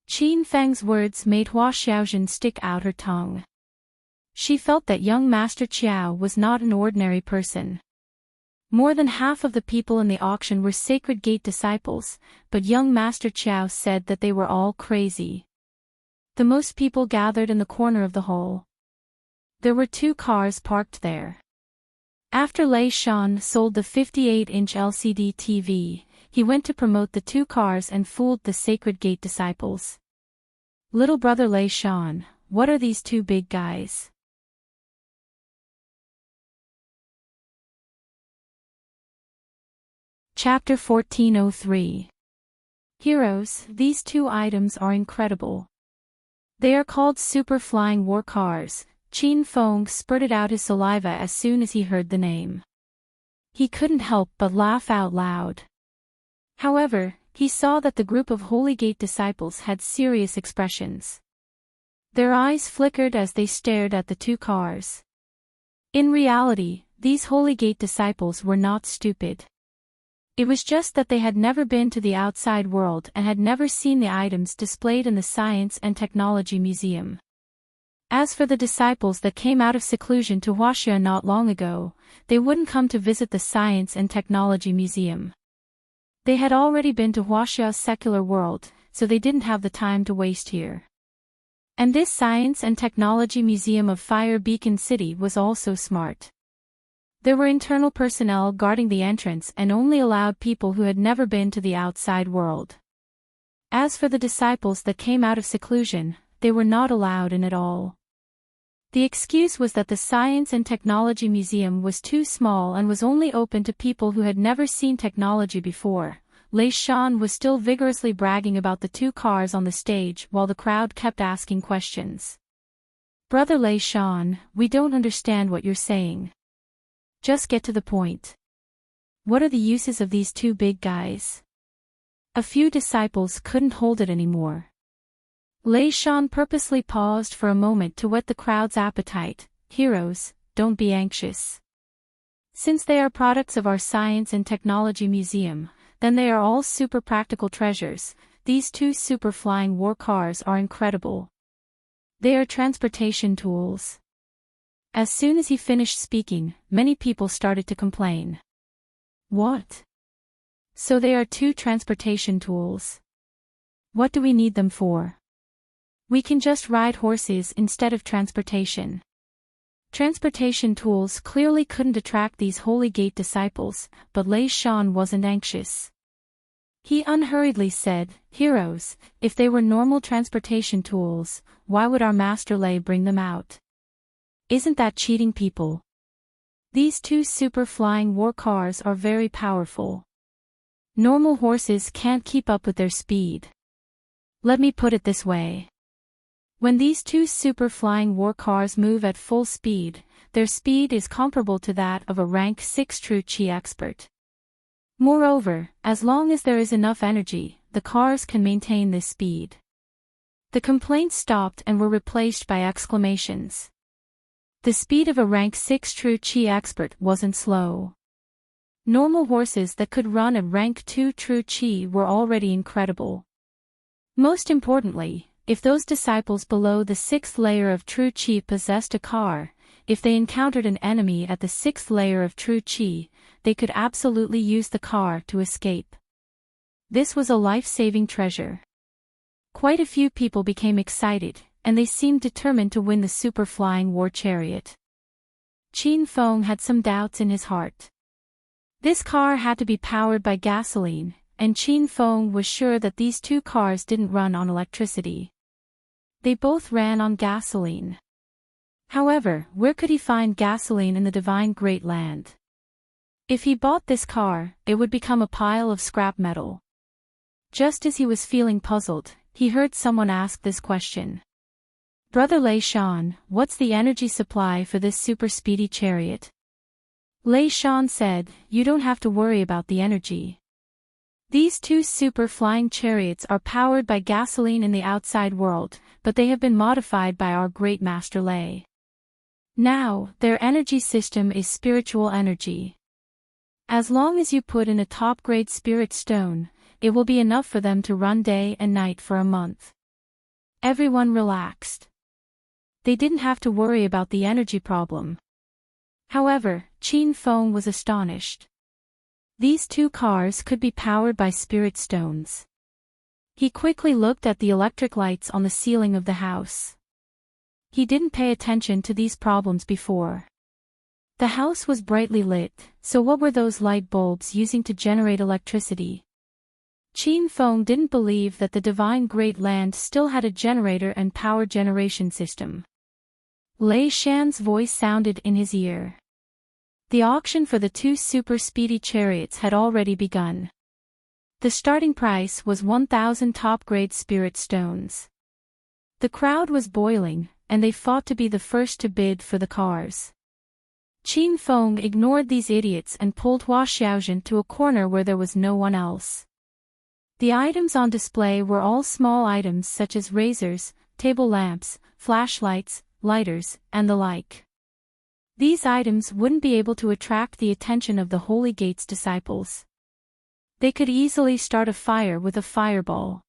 Qin Feng's words made Hua Xiaozhen stick out her tongue. She felt that young Master Qiao was not an ordinary person. More than half of the people in the auction were Sacred Gate disciples, but young Master Qiao said that they were all crazy. The most people gathered in the corner of the hall. There were 2 cars parked there. After Lei Shan sold the 58-inch LCD TV, he went to promote the 2 cars and fooled the Sacred Gate disciples. "Little brother Lei Shan, what are these 2 big guys?" Chapter 1403. Heroes, these 2 items are incredible. They are called super flying war cars. Qin Feng spurted out his saliva as soon as he heard the name. He couldn't help but laugh out loud. However, he saw that the group of Holy Gate disciples had serious expressions. Their eyes flickered as they stared at the 2 cars. In reality, these Holy Gate disciples were not stupid. It was just that they had never been to the outside world and had never seen the items displayed in the Science and Technology Museum. As for the disciples that came out of seclusion to Huaxia not long ago, they wouldn't come to visit the Science and Technology Museum. They had already been to Huaxia's secular world, so they didn't have the time to waste here. And this Science and Technology Museum of Fire Beacon City was also smart. There were internal personnel guarding the entrance and only allowed people who had never been to the outside world. As for the disciples that came out of seclusion, they were not allowed in at all. The excuse was that the Science and Technology Museum was too small and was only open to people who had never seen technology before. Lei Shan was still vigorously bragging about the 2 cars on the stage while the crowd kept asking questions. "Brother Lei Shan, we don't understand what you're saying. Just get to the point. What are the uses of these 2 big guys?" A few disciples couldn't hold it anymore. Lei Shan purposely paused for a moment to whet the crowd's appetite. "Heroes, don't be anxious. Since they are products of our Science and Technology Museum, then they are all super practical treasures. These 2 super flying war cars are incredible. They are transportation tools." As soon as he finished speaking, many people started to complain. "What? So they are 2 transportation tools? What do we need them for?" We can just ride horses instead of transportation. Transportation tools clearly couldn't attract these Holy Gate disciples, but Lei Shan wasn't anxious. He unhurriedly said, "Heroes, if they were normal transportation tools, why would our Master Lei bring them out? Isn't that cheating people? These two super-flying war cars are very powerful. Normal horses can't keep up with their speed. Let me put it this way. When these two super-flying war cars move at full speed, their speed is comparable to that of a rank 6 true Qi expert. Moreover, as long as there is enough energy, the cars can maintain this speed." The complaints stopped and were replaced by exclamations. The speed of a rank 6 true Qi expert wasn't slow. Normal horses that could run at rank 2 true Qi were already incredible. Most importantly, if those disciples below the 6th layer of true Qi possessed a car, if they encountered an enemy at the 6th layer of true Qi, they could absolutely use the car to escape. This was a life-saving treasure. Quite a few people became excited, and they seemed determined to win the super-flying war chariot. Qin Feng had some doubts in his heart. This car had to be powered by gasoline, and Qin Feng was sure that these two cars didn't run on electricity. They both ran on gasoline. However, where could he find gasoline in the divine Great Land? If he bought this car, it would become a pile of scrap metal. Just as he was feeling puzzled, he heard someone ask this question. "Brother Lei Shan, what's the energy supply for this super speedy chariot?" Lei Shan said, "You don't have to worry about the energy. These two super flying chariots are powered by gasoline in the outside world, but they have been modified by our great Master Lei. Now, their energy system is spiritual energy. As long as you put in a top-grade spirit stone, it will be enough for them to run day and night for a month." Everyone relaxed. They didn't have to worry about the energy problem. However, Qin Feng was astonished. These two cars could be powered by spirit stones. He quickly looked at the electric lights on the ceiling of the house. He didn't pay attention to these problems before. The house was brightly lit, so what were those light bulbs using to generate electricity? Qin Feng didn't believe that the divine Great Land still had a generator and power generation system. Lei Shan's voice sounded in his ear. The auction for the two super speedy chariots had already begun. The starting price was 1,000 top-grade spirit stones. The crowd was boiling, and they fought to be the first to bid for the cars. Qin Feng ignored these idiots and pulled Hua Xiaozhen to a corner where there was no one else. The items on display were all small items such as razors, table lamps, flashlights, lighters, and the like. These items wouldn't be able to attract the attention of the Holy Gate's disciples. They could easily start a fire with a fireball.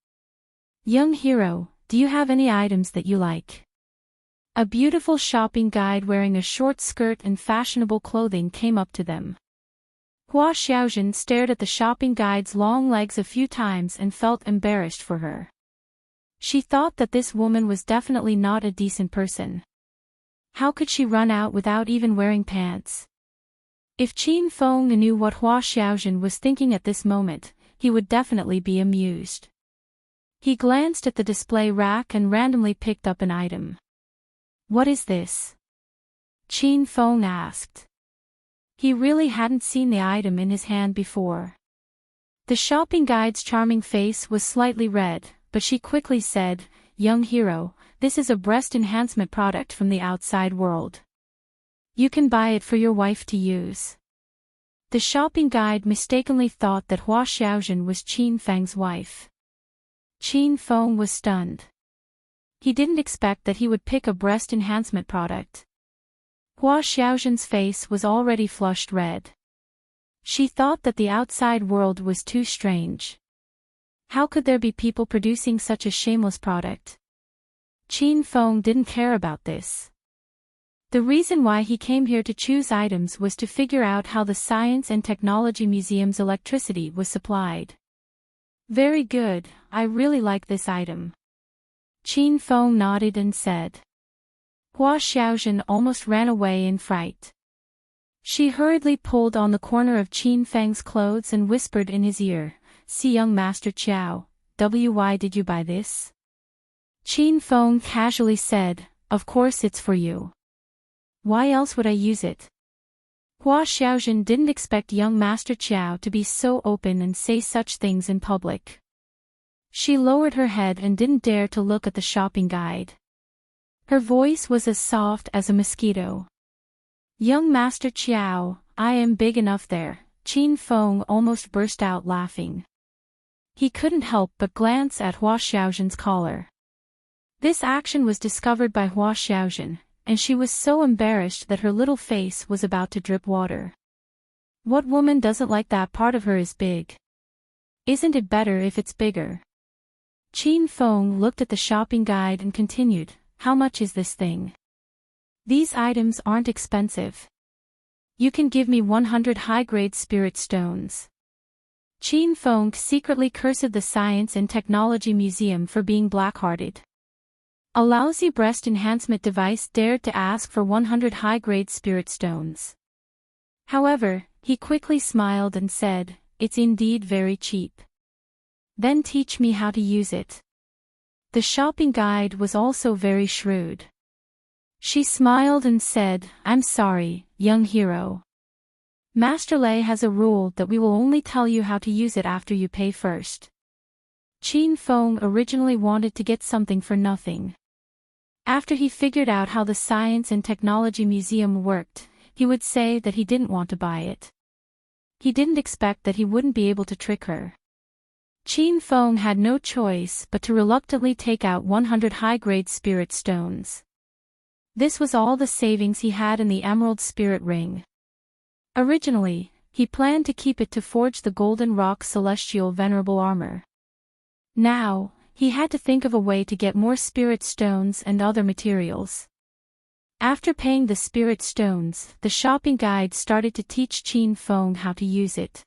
"Young hero, do you have any items that you like?" A beautiful shopping guide wearing a short skirt and fashionable clothing came up to them. Hua Xiaozhen stared at the shopping guide's long legs a few times and felt embarrassed for her. She thought that this woman was definitely not a decent person. How could she run out without even wearing pants? If Qin Feng knew what Hua Xiaozhen was thinking at this moment, he would definitely be amused. He glanced at the display rack and randomly picked up an item. "What is this?" Qin Feng asked. He really hadn't seen the item in his hand before. The shopping guide's charming face was slightly red, but she quickly said, "Young hero, this is a breast enhancement product from the outside world. You can buy it for your wife to use." The shopping guide mistakenly thought that Hua Xiaozhen was Qin Feng's wife. Qin Feng was stunned. He didn't expect that he would pick a breast enhancement product. Hua Xiaozhen's face was already flushed red. She thought that the outside world was too strange. How could there be people producing such a shameless product? Qin Feng didn't care about this. The reason why he came here to choose items was to figure out how the Science and Technology Museum's electricity was supplied. "Very good, I really like this item." Qin Feng nodded and said. Hua Xiaojun almost ran away in fright. She hurriedly pulled on the corner of Qin Feng's clothes and whispered in his ear, "See, young Master Qiao, why did you buy this?" Qin Feng casually said, "Of course it's for you. Why else would I use it?" Hua Xiaojun didn't expect young Master Qiao to be so open and say such things in public. She lowered her head and didn't dare to look at the shopping guide. Her voice was as soft as a mosquito. "Young Master Qiao, I am big enough there." Qin Feng almost burst out laughing. He couldn't help but glance at Hua Xiaojun's collar. This action was discovered by Hua Xiaojun, and she was so embarrassed that her little face was about to drip water. What woman doesn't like that part of her is big? Isn't it better if it's bigger? Qin Feng looked at the shopping guide and continued, "How much is this thing? These items aren't expensive. You can give me 100 high-grade spirit stones." Qin Feng secretly cursed the Science and Technology Museum for being black-hearted. A lousy breast enhancement device dared to ask for 100 high-grade spirit stones. However, he quickly smiled and said, "It's indeed very cheap. Then teach me how to use it." The shopping guide was also very shrewd. She smiled and said, "I'm sorry, young hero. Master Lei has a rule that we will only tell you how to use it after you pay first." Qin Feng originally wanted to get something for nothing. After he figured out how the Science and Technology Museum worked, he would say that he didn't want to buy it. He didn't expect that he wouldn't be able to trick her. Qin Feng had no choice but to reluctantly take out 100 high-grade spirit stones. This was all the savings he had in the Emerald Spirit Ring. Originally, he planned to keep it to forge the Golden Rock Celestial Venerable Armor. Now, he had to think of a way to get more spirit stones and other materials. After paying the spirit stones, the shopping guide started to teach Qin Feng how to use it.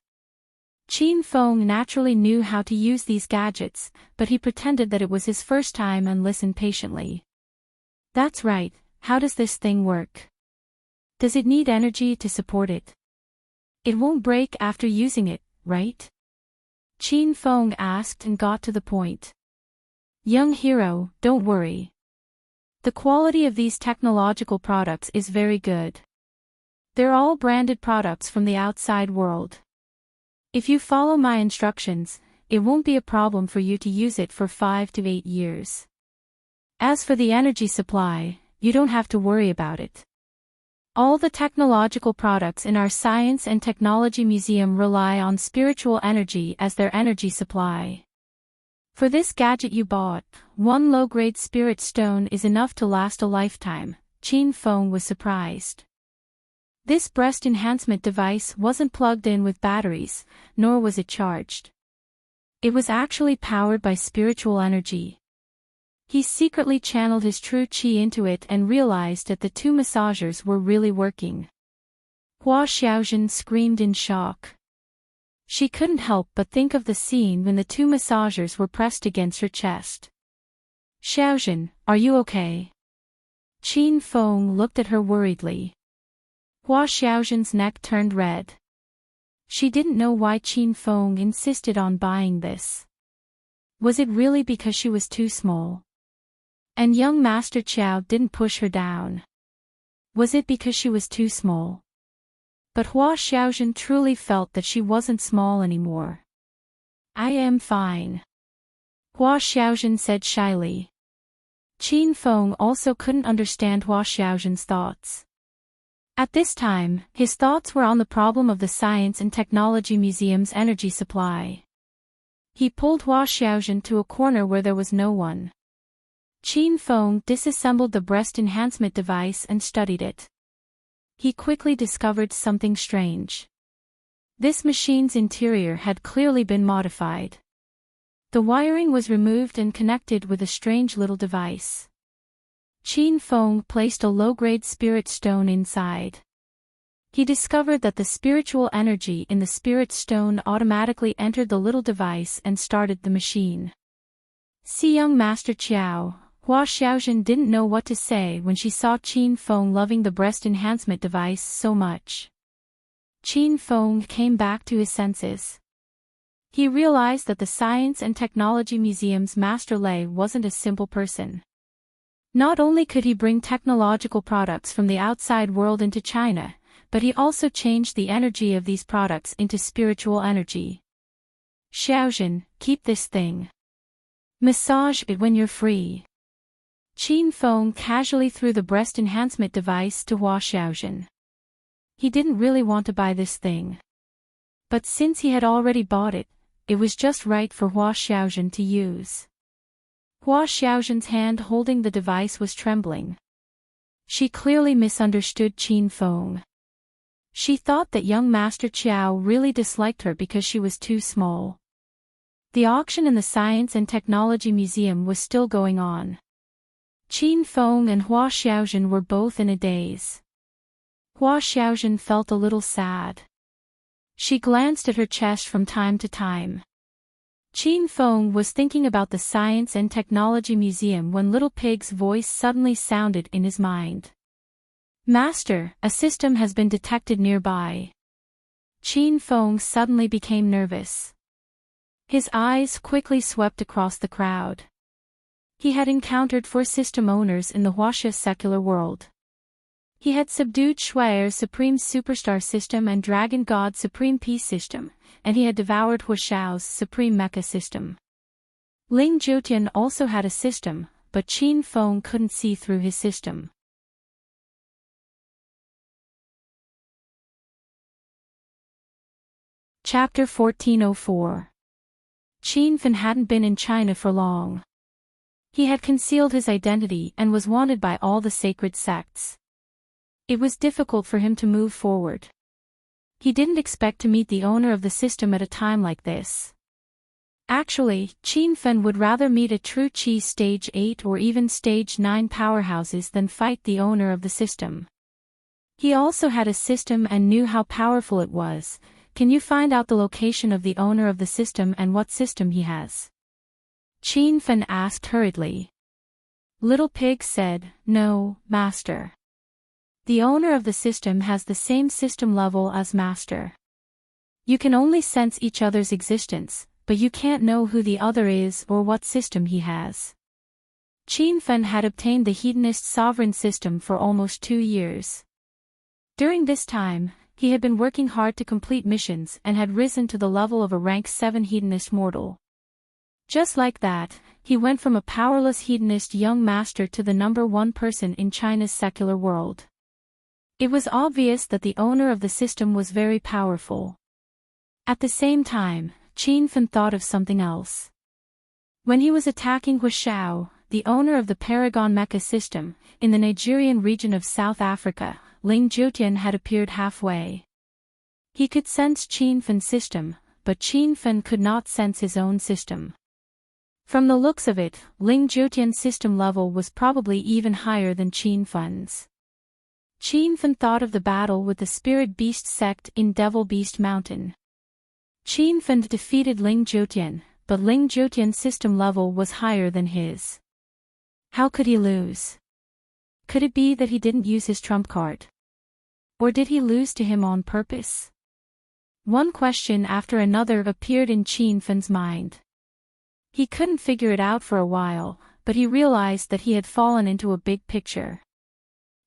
Qin Feng naturally knew how to use these gadgets, but he pretended that it was his first time and listened patiently. "That's right, how does this thing work? Does it need energy to support it? It won't break after using it, right?" Qin Feng asked and got to the point. "Young hero, don't worry. The quality of these technological products is very good. They're all branded products from the outside world. If you follow my instructions, it won't be a problem for you to use it for 5 to 8 years. As for the energy supply, you don't have to worry about it. All the technological products in our Science and Technology Museum rely on spiritual energy as their energy supply. For this gadget you bought, 1 low-grade spirit stone is enough to last a lifetime." Qin Feng was surprised. This breast enhancement device wasn't plugged in with batteries, nor was it charged. It was actually powered by spiritual energy. He secretly channeled his true qi into it and realized that the 2 massagers were really working. Hua Xiaojun screamed in shock. She couldn't help but think of the scene when the 2 massagers were pressed against her chest. "Xiaojun, are you okay?" Qin Feng looked at her worriedly. Hua Xiaojun's neck turned red. She didn't know why Qin Feng insisted on buying this. Was it really because she was too small? And young Master Qiao didn't push her down. Was it because she was too small? But Hua Xiaojun truly felt that she wasn't small anymore. "I am fine," Hua Xiaojun said shyly. Qin Feng also couldn't understand Hua Xiaojun's thoughts. At this time, his thoughts were on the problem of the Science and Technology Museum's energy supply. He pulled Hua Xiaojun to a corner where there was no one. Qin Feng disassembled the breast enhancement device and studied it. He quickly discovered something strange. This machine's interior had clearly been modified. The wiring was removed and connected with a strange little device. Qin Feng placed a low-grade spirit stone inside. He discovered that the spiritual energy in the spirit stone automatically entered the little device and started the machine. "See, young Master Qiao, Hua Xiaojun didn't know what to say when she saw Qin Feng loving the breast enhancement device so much. Qin Feng came back to his senses. He realized that the Science and Technology Museum's Master Lei wasn't a simple person. Not only could he bring technological products from the outside world into China, but he also changed the energy of these products into spiritual energy. Xiaojun, keep this thing. Massage it when you're free. Qin Feng casually threw the breast enhancement device to Hua Xiaojun. He didn't really want to buy this thing. But since he had already bought it, it was just right for Hua Xiaojun to use. Hua Xiaojun's hand holding the device was trembling. She clearly misunderstood Qin Feng. She thought that young Master Qiao really disliked her because she was too small. The auction in the Science and Technology Museum was still going on. Qin Feng and Hua Xiaojun were both in a daze. Hua Xiaojun felt a little sad. She glanced at her chest from time to time. Qin Feng was thinking about the Science and Technology Museum when Little Pig's voice suddenly sounded in his mind. Master, a system has been detected nearby. Qin Feng suddenly became nervous. His eyes quickly swept across the crowd. He had encountered 4 system owners in the Huaxia secular world. He had subdued Shuai'er's Supreme Superstar System and Dragon God Supreme Peace System, and he had devoured Huashao's Supreme Mecha System. Ling Jiutian also had a system, but Qin Feng couldn't see through his system. Chapter 1404. Qin Feng hadn't been in China for long. He had concealed his identity and was wanted by all the sacred sects. It was difficult for him to move forward. He didn't expect to meet the owner of the system at a time like this. Actually, Qin Feng would rather meet a true Qi Stage 8 or even Stage 9 powerhouses than fight the owner of the system. He also had a system and knew how powerful it was. Can you find out the location of the owner of the system and what system he has? Qin Feng asked hurriedly. Little Pig said, No, Master. The owner of the system has the same system level as Master. You can only sense each other's existence, but you can't know who the other is or what system he has. Qin Feng had obtained the Hedonist sovereign system for almost 2 years. During this time, he had been working hard to complete missions and had risen to the level of a rank 7 Hedonist mortal. Just like that, he went from a powerless hedonist young master to the number 1 person in China's secular world. It was obvious that the owner of the system was very powerful. At the same time, Qin Feng thought of something else. When he was attacking Huashao, the owner of the Paragon Mecha system, in the Nigerian region of South Africa, Ling Jiutian had appeared halfway. He could sense Qin Feng's system, but Qin Feng could not sense his own system. From the looks of it, Ling Jiutian's system level was probably even higher than Qin Feng's. Qin Feng thought of the battle with the Spirit Beast sect in Devil Beast Mountain. Qin Feng defeated Ling Jiutian, but Ling Jiutian's system level was higher than his. How could he lose? Could it be that he didn't use his trump card? Or did he lose to him on purpose? One question after another appeared in Qin Feng's mind. He couldn't figure it out for a while, but he realized that he had fallen into a big picture.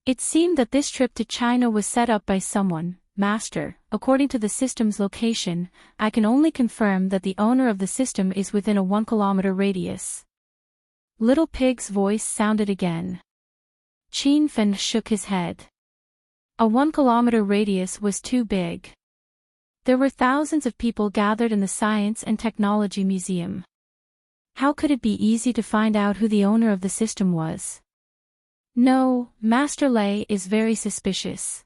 It seemed that this trip to China was set up by someone. Master, according to the system's location, I can only confirm that the owner of the system is within a 1-kilometer radius. Little Pig's voice sounded again. Qin Feng shook his head. A 1-kilometer radius was too big. There were thousands of people gathered in the Science and Technology Museum. How could it be easy to find out who the owner of the system was? No, Master Lei is very suspicious.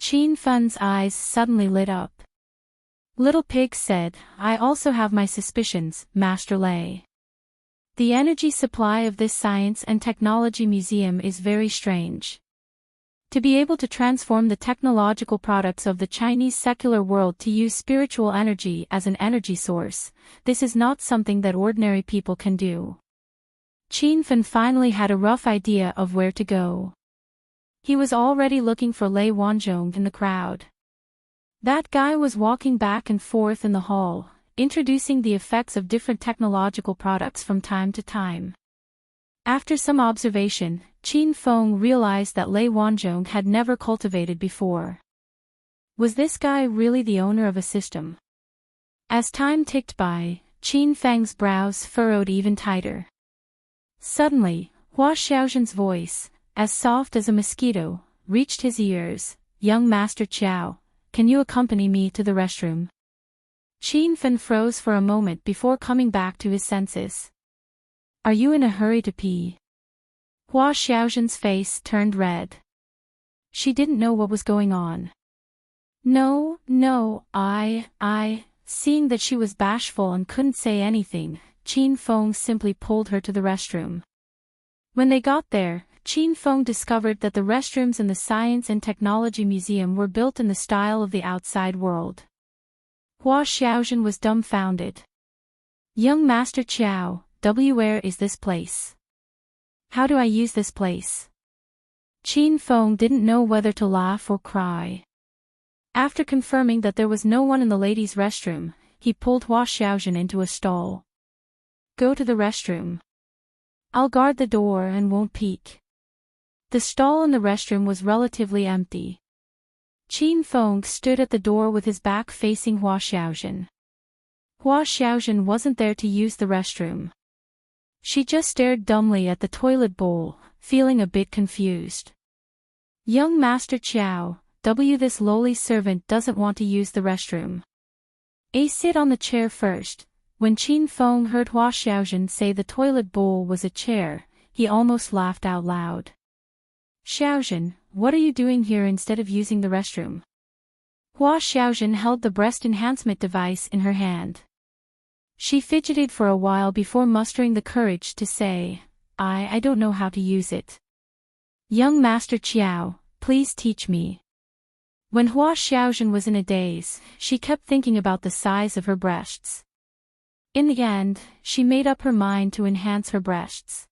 Qin Feng's eyes suddenly lit up. Little Pig said, I also have my suspicions, Master Lei. The energy supply of this Science and Technology Museum is very strange. To be able to transform the technological products of the Chinese secular world to use spiritual energy as an energy source, this is not something that ordinary people can do. Qin Fen finally had a rough idea of where to go. He was already looking for Lei Wanzhong in the crowd. That guy was walking back and forth in the hall, introducing the effects of different technological products from time to time. After some observation, Qin Feng realized that Lei Wanzhong had never cultivated before. Was this guy really the owner of a system? As time ticked by, Qin Feng's brows furrowed even tighter. Suddenly, Hua Xiaozhen's voice, as soft as a mosquito, reached his ears. "Young Master Qiao, can you accompany me to the restroom?" Qin Fen froze for a moment before coming back to his senses. "Are you in a hurry to pee?" Hua Xiaozhen's face turned red. She didn't know what was going on. No, Seeing that she was bashful and couldn't say anything, Qin Feng simply pulled her to the restroom. When they got there, Qin Feng discovered that the restrooms in the Science and Technology Museum were built in the style of the outside world. Hua Xiaozhen was dumbfounded. "Young Master Qiao, where is this place? How do I use this place?" Qin Feng didn't know whether to laugh or cry. After confirming that there was no one in the ladies' restroom, he pulled Hua Xiaozhen into a stall. "Go to the restroom. I'll guard the door and won't peek." The stall in the restroom was relatively empty. Qin Feng stood at the door with his back facing Hua Xiaozhen. Hua Xiaozhen wasn't there to use the restroom. She just stared dumbly at the toilet bowl, feeling a bit confused. "Young Master Qiao, this lowly servant doesn't want to use the restroom. Sit on the chair first." When Qin Feng heard Hua Xiaozhen say the toilet bowl was a chair, he almost laughed out loud. "Xiaozhen, what are you doing here instead of using the restroom?" Hua Xiaozhen held the breast enhancement device in her hand. She fidgeted for a while before mustering the courage to say, I don't know how to use it. "Young Master Qiao, please teach me." When Hua Xiaozhen was in a daze, she kept thinking about the size of her breasts. In the end, she made up her mind to enhance her breasts.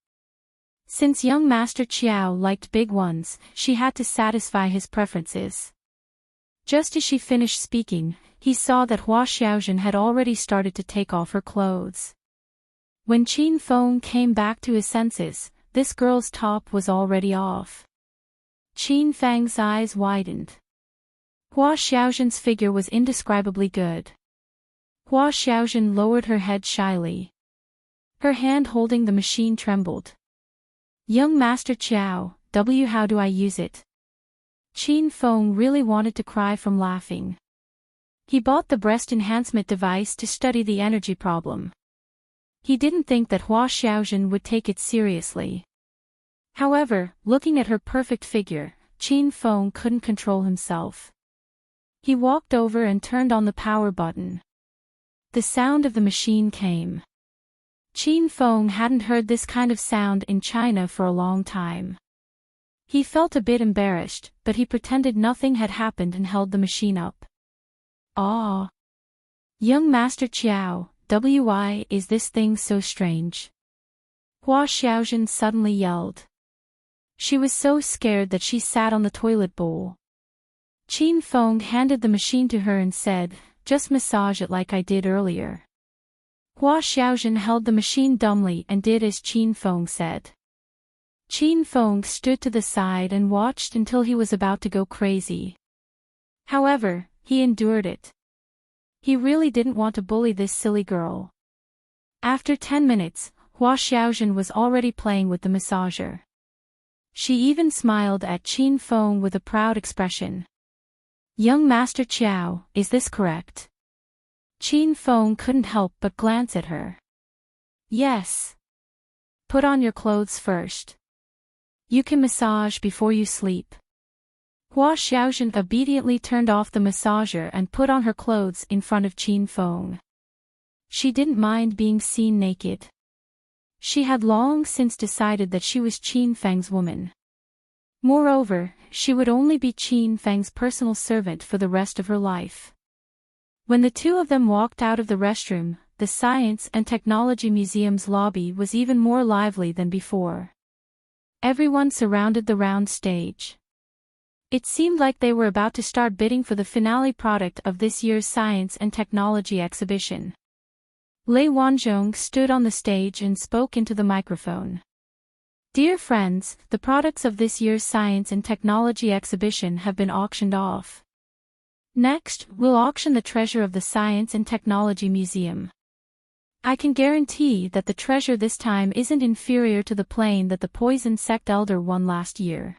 Since young Master Qiao liked big ones, she had to satisfy his preferences. Just as she finished speaking, he saw that Hua Xiaozhen had already started to take off her clothes. When Qin Feng came back to his senses, this girl's top was already off. Qin Feng's eyes widened. Hua Xiaozhen's figure was indescribably good. Hua Xiaozhen lowered her head shyly. Her hand holding the machine trembled. "Young Master Qiao, how do I use it?" Qin Feng really wanted to cry from laughing. He bought the breast enhancement device to study the energy problem. He didn't think that Hua Xiaozhen would take it seriously. However, looking at her perfect figure, Qin Feng couldn't control himself. He walked over and turned on the power button. The sound of the machine came. Qin Feng hadn't heard this kind of sound in China for a long time. He felt a bit embarrassed, but he pretended nothing had happened and held the machine up. "Ah! Young Master Qiao, why is this thing so strange?" Hua Xiaozhen suddenly yelled. She was so scared that she sat on the toilet bowl. Qin Feng handed the machine to her and said, "Just massage it like I did earlier." Hua Xiaozhen held the machine dumbly and did as Qin Feng said. Qin Feng stood to the side and watched until he was about to go crazy. However, he endured it. He really didn't want to bully this silly girl. After 10 minutes, Hua Xiaozhen was already playing with the massager. She even smiled at Qin Feng with a proud expression. "Young Master Qiao, is this correct?" Qin Feng couldn't help but glance at her. "Yes. Put on your clothes first. You can massage before you sleep." Hua Xiaozhen obediently turned off the massager and put on her clothes in front of Qin Feng. She didn't mind being seen naked. She had long since decided that she was Qin Feng's woman. Moreover, she would only be Qin Feng's personal servant for the rest of her life. When the two of them walked out of the restroom, the Science and Technology Museum's lobby was even more lively than before. Everyone surrounded the round stage. It seemed like they were about to start bidding for the finale product of this year's Science and Technology exhibition. Lei Wanzhong stood on the stage and spoke into the microphone. Dear friends, the products of this year's Science and Technology exhibition have been auctioned off. Next, we'll auction the treasure of the Science and Technology Museum. I can guarantee that the treasure this time isn't inferior to the plane that the Poison Sect Elder won last year.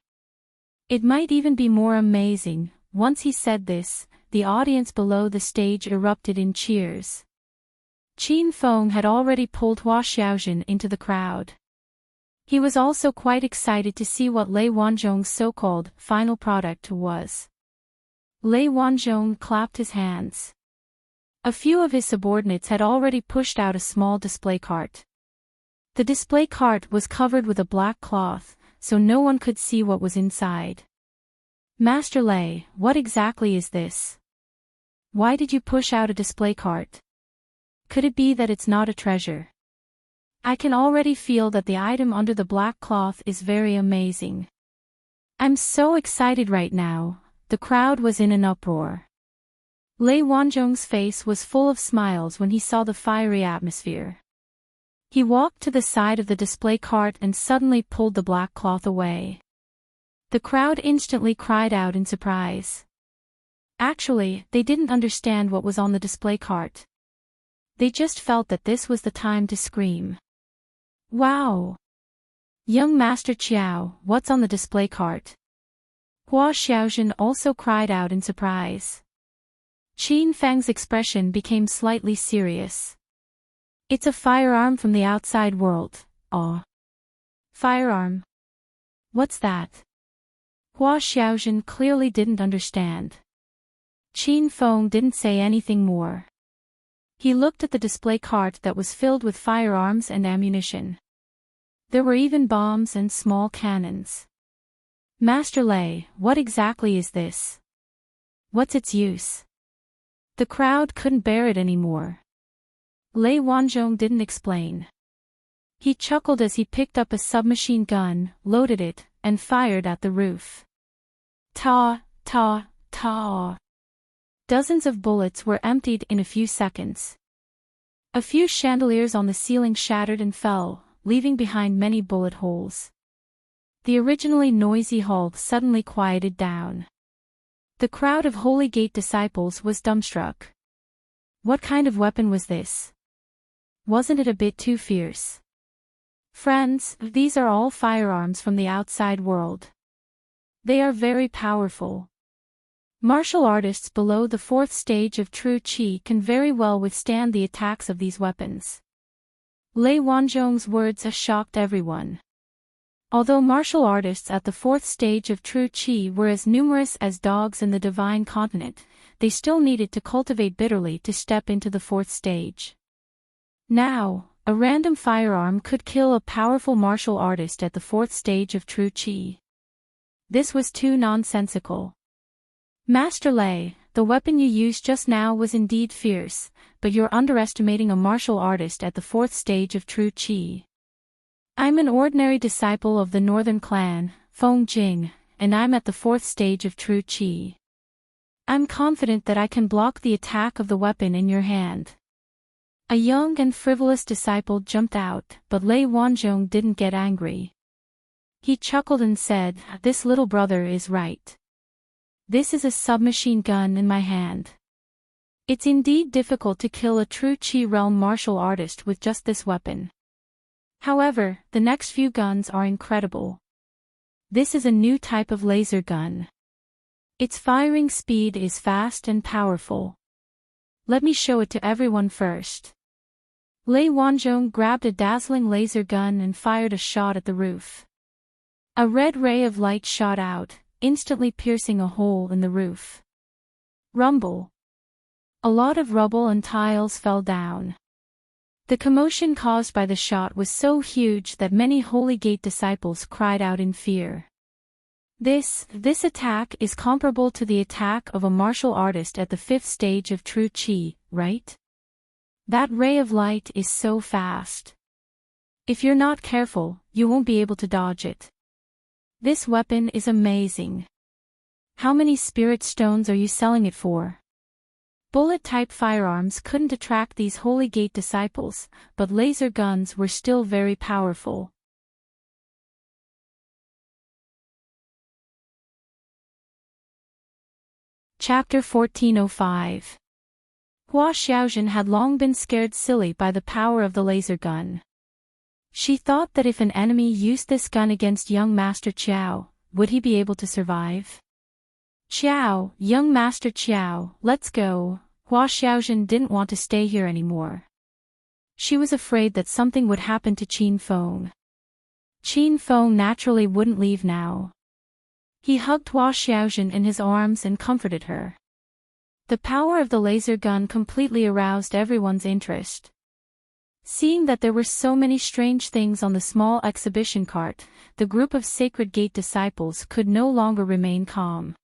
It might even be more amazing. Once he said this, the audience below the stage erupted in cheers. Qin Feng had already pulled Hua Xiaojun into the crowd. He was also quite excited to see what Lei Wanzhong's so-called final product was. Lei Wanzhong clapped his hands. A few of his subordinates had already pushed out a small display cart. The display cart was covered with a black cloth, so no one could see what was inside. Master Lei, what exactly is this? Why did you push out a display cart? Could it be that it's not a treasure? I can already feel that the item under the black cloth is very amazing. I'm so excited right now. The crowd was in an uproar. Lei Wanzhong's face was full of smiles when he saw the fiery atmosphere. He walked to the side of the display cart and suddenly pulled the black cloth away. The crowd instantly cried out in surprise. Actually, they didn't understand what was on the display cart. They just felt that this was the time to scream. Wow! Young Master Qiao, what's on the display cart? Hua Xiaojun also cried out in surprise. Qin Feng's expression became slightly serious. It's a firearm from the outside world. Oh. Firearm? What's that? Hua Xiaojun clearly didn't understand. Qin Feng didn't say anything more. He looked at the display cart that was filled with firearms and ammunition. There were even bombs and small cannons. Master Lei, what exactly is this? What's its use? The crowd couldn't bear it anymore. Lei Wanzhong didn't explain. He chuckled as he picked up a submachine gun, loaded it, and fired at the roof. Ta, ta, ta. Dozens of bullets were emptied in a few seconds. A few chandeliers on the ceiling shattered and fell, leaving behind many bullet holes. The originally noisy hall suddenly quieted down. The crowd of Holy Gate disciples was dumbstruck. What kind of weapon was this? Wasn't it a bit too fierce? Friends, these are all firearms from the outside world. They are very powerful. Martial artists below the 4th stage of true Qi can very well withstand the attacks of these weapons. Lei Wanzhong's words shocked everyone. Although martial artists at the 4th stage of true Qi were as numerous as dogs in the divine continent, they still needed to cultivate bitterly to step into the 4th stage. Now, a random firearm could kill a powerful martial artist at the 4th stage of true Qi. This was too nonsensical. Master Lei, the weapon you used just now was indeed fierce, but you're underestimating a martial artist at the 4th stage of true Qi. I'm an ordinary disciple of the Northern Clan, Feng Jing, and I'm at the 4th stage of true Qi. I'm confident that I can block the attack of the weapon in your hand. A young and frivolous disciple jumped out, but Lei Wanzhong didn't get angry. He chuckled and said, "This little brother is right. This is a submachine gun in my hand. It's indeed difficult to kill a true Qi realm martial artist with just this weapon. However, the next few guns are incredible. This is a new type of laser gun. Its firing speed is fast and powerful. Let me show it to everyone first." Lei Wanzhong grabbed a dazzling laser gun and fired a shot at the roof. A red ray of light shot out, instantly piercing a hole in the roof. Rumble. A lot of rubble and tiles fell down. The commotion caused by the shot was so huge that many Holy Gate disciples cried out in fear. This attack is comparable to the attack of a martial artist at the 5th stage of true Qi, right? That ray of light is so fast. If you're not careful, you won't be able to dodge it. This weapon is amazing. How many spirit stones are you selling it for? Bullet-type firearms couldn't attract these Holy Gate disciples, but laser guns were still very powerful. Chapter 1405. Hua Xiaojun had long been scared silly by the power of the laser gun. She thought that if an enemy used this gun against young Master Qiao, would he be able to survive? Qiao, young Master Qiao, let's go. Hua Xiaojun didn't want to stay here anymore. She was afraid that something would happen to Qin Feng. Qin Feng naturally wouldn't leave now. He hugged Hua Xiaojun in his arms and comforted her. The power of the laser gun completely aroused everyone's interest. Seeing that there were so many strange things on the small exhibition cart, the group of Sacred Gate disciples could no longer remain calm.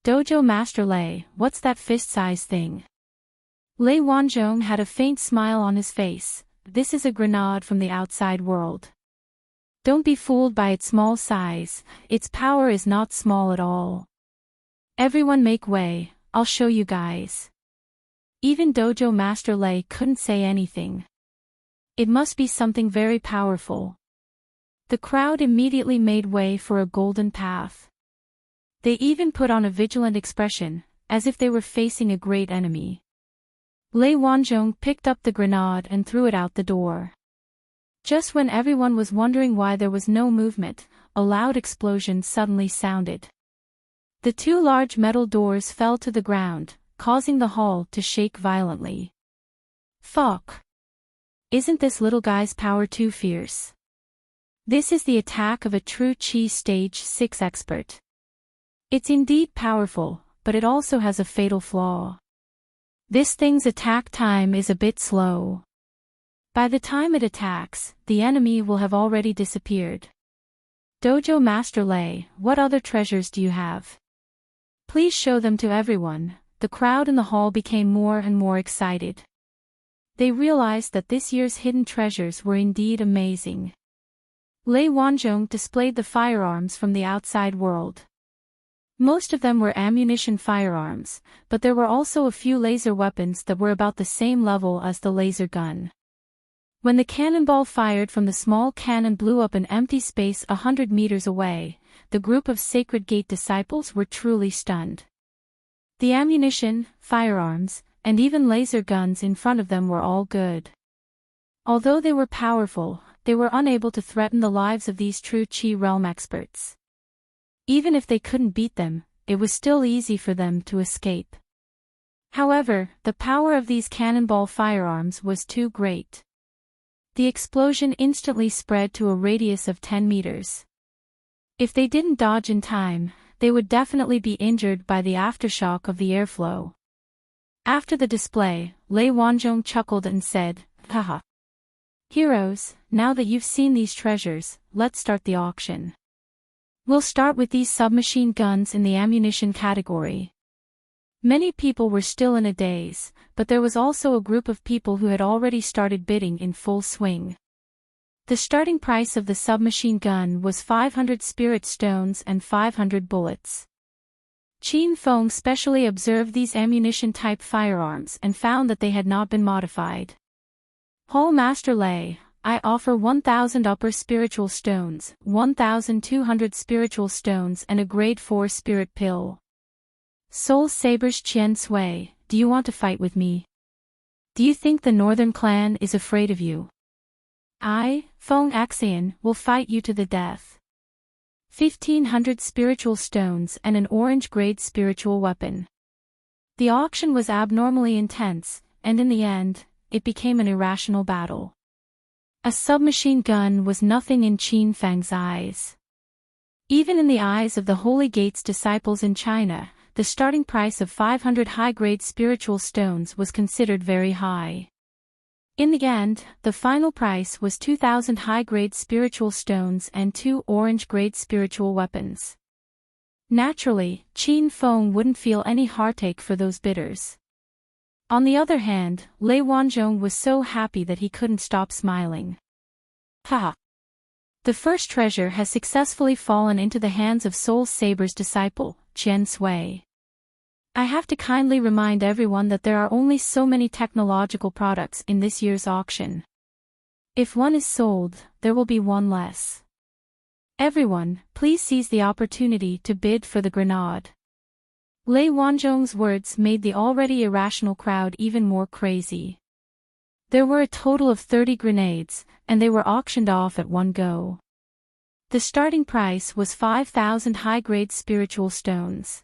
Dojo Master Lei, what's that fist-sized thing? Lei Wanzhong had a faint smile on his face. This is a grenade from the outside world. Don't be fooled by its small size, its power is not small at all. Everyone make way, I'll show you guys. Even Dojo Master Lei couldn't say anything. It must be something very powerful. The crowd immediately made way for a golden path. They even put on a vigilant expression, as if they were facing a great enemy. Lei Wanzhong picked up the grenade and threw it out the door. Just when everyone was wondering why there was no movement, a loud explosion suddenly sounded. The two large metal doors fell to the ground, causing the hall to shake violently. Fuck! Isn't this little guy's power too fierce? This is the attack of a true Qi Stage 6 expert. It's indeed powerful, but it also has a fatal flaw. This thing's attack time is a bit slow. By the time it attacks, the enemy will have already disappeared. Dojo Master Lei, what other treasures do you have? Please show them to everyone. The crowd in the hall became more and more excited. They realized that this year's hidden treasures were indeed amazing. Lei Wanzhong displayed the firearms from the outside world. Most of them were ammunition firearms, but there were also a few laser weapons that were about the same level as the laser gun. When the cannonball fired from the small cannon blew up an empty space 100 meters away, the group of Sacred Gate disciples were truly stunned. The ammunition, firearms, and even laser guns in front of them were all good. Although they were powerful, they were unable to threaten the lives of these true Qi realm experts. Even if they couldn't beat them, it was still easy for them to escape. However, the power of these cannonball firearms was too great. The explosion instantly spread to a radius of 10 meters. If they didn't dodge in time, they would definitely be injured by the aftershock of the airflow. After the display, Lei Wanzhong chuckled and said, "Haha. Heroes, now that you've seen these treasures, let's start the auction. We'll start with these submachine guns in the ammunition category." Many people were still in a daze, but there was also a group of people who had already started bidding in full swing. The starting price of the submachine gun was 500 spirit stones and 500 bullets. Qin Feng specially observed these ammunition-type firearms and found that they had not been modified. Hall Master Lei, I offer 1,000 upper spiritual stones, 1,200 spiritual stones and a grade 4 spirit pill. Soul Saber's Qian Sui, do you want to fight with me? Do you think the Northern Clan is afraid of you? I, Feng Axian, will fight you to the death. 1,500 spiritual stones and an orange-grade spiritual weapon. The auction was abnormally intense, and in the end, it became an irrational battle. A submachine gun was nothing in Qin Feng's eyes. Even in the eyes of the Holy Gate's disciples in China, the starting price of 500 high-grade spiritual stones was considered very high. In the end, the final price was 2,000 high-grade spiritual stones and 2 orange-grade spiritual weapons. Naturally, Qin Feng wouldn't feel any heartache for those bidders. On the other hand, Lei Wanzhong was so happy that he couldn't stop smiling. Ha! The first treasure has successfully fallen into the hands of Soul Saber's disciple, Chen Sui. I have to kindly remind everyone that there are only so many technological products in this year's auction. If one is sold, there will be one less. Everyone, please seize the opportunity to bid for the grenade. Lei Wanzhong's words made the already irrational crowd even more crazy. There were a total of 30 grenades, and they were auctioned off at one go. The starting price was 5,000 high-grade spiritual stones.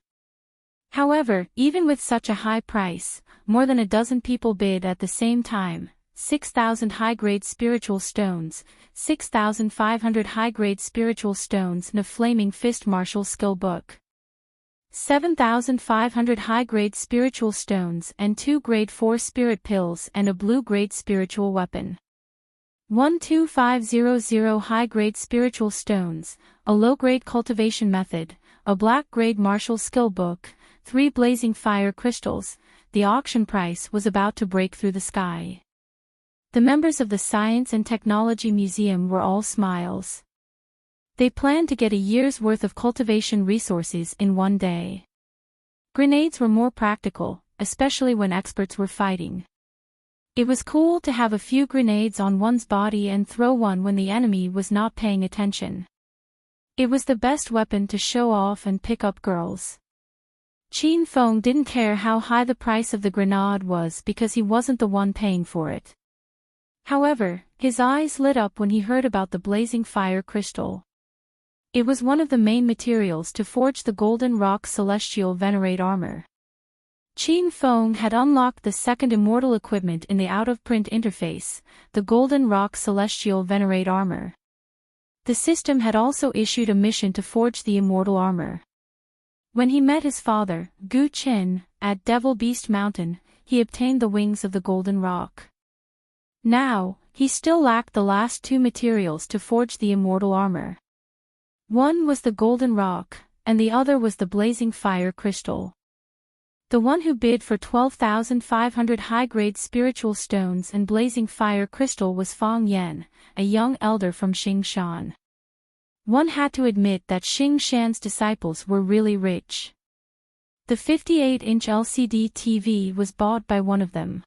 However, even with such a high price, more than a dozen people bid at the same time. 6,000 high-grade spiritual stones, 6,500 high-grade spiritual stones and a flaming fist martial skill book. 7,500 high-grade spiritual stones and 2 grade 4 spirit pills and a blue-grade spiritual weapon. 12500 high-grade spiritual stones, a low-grade cultivation method, a black-grade martial skill book, 3 blazing fire crystals. The auction price was about to break through the sky. The members of the Science and Technology Museum were all smiles. They planned to get a year's worth of cultivation resources in one day. Grenades were more practical, especially when experts were fighting. It was cool to have a few grenades on one's body and throw one when the enemy was not paying attention. It was the best weapon to show off and pick up girls. Qin Feng didn't care how high the price of the grenade was because he wasn't the one paying for it. However, his eyes lit up when he heard about the blazing fire crystal. It was one of the main materials to forge the Golden Rock Celestial Venerate armor. Qin Feng had unlocked the second immortal equipment in the out-of-print interface, the Golden Rock Celestial Venerate armor. The system had also issued a mission to forge the immortal armor. When he met his father, Gu Qin, at Devil Beast Mountain, he obtained the wings of the Golden Rock. Now, he still lacked the last 2 materials to forge the immortal armor. One was the Golden Rock, and the other was the Blazing Fire Crystal. The one who bid for 12,500 high-grade spiritual stones and Blazing Fire Crystal was Fang Yan, a young elder from Xingshan. One had to admit that Xingshan's disciples were really rich. The 58-inch LCD TV was bought by one of them.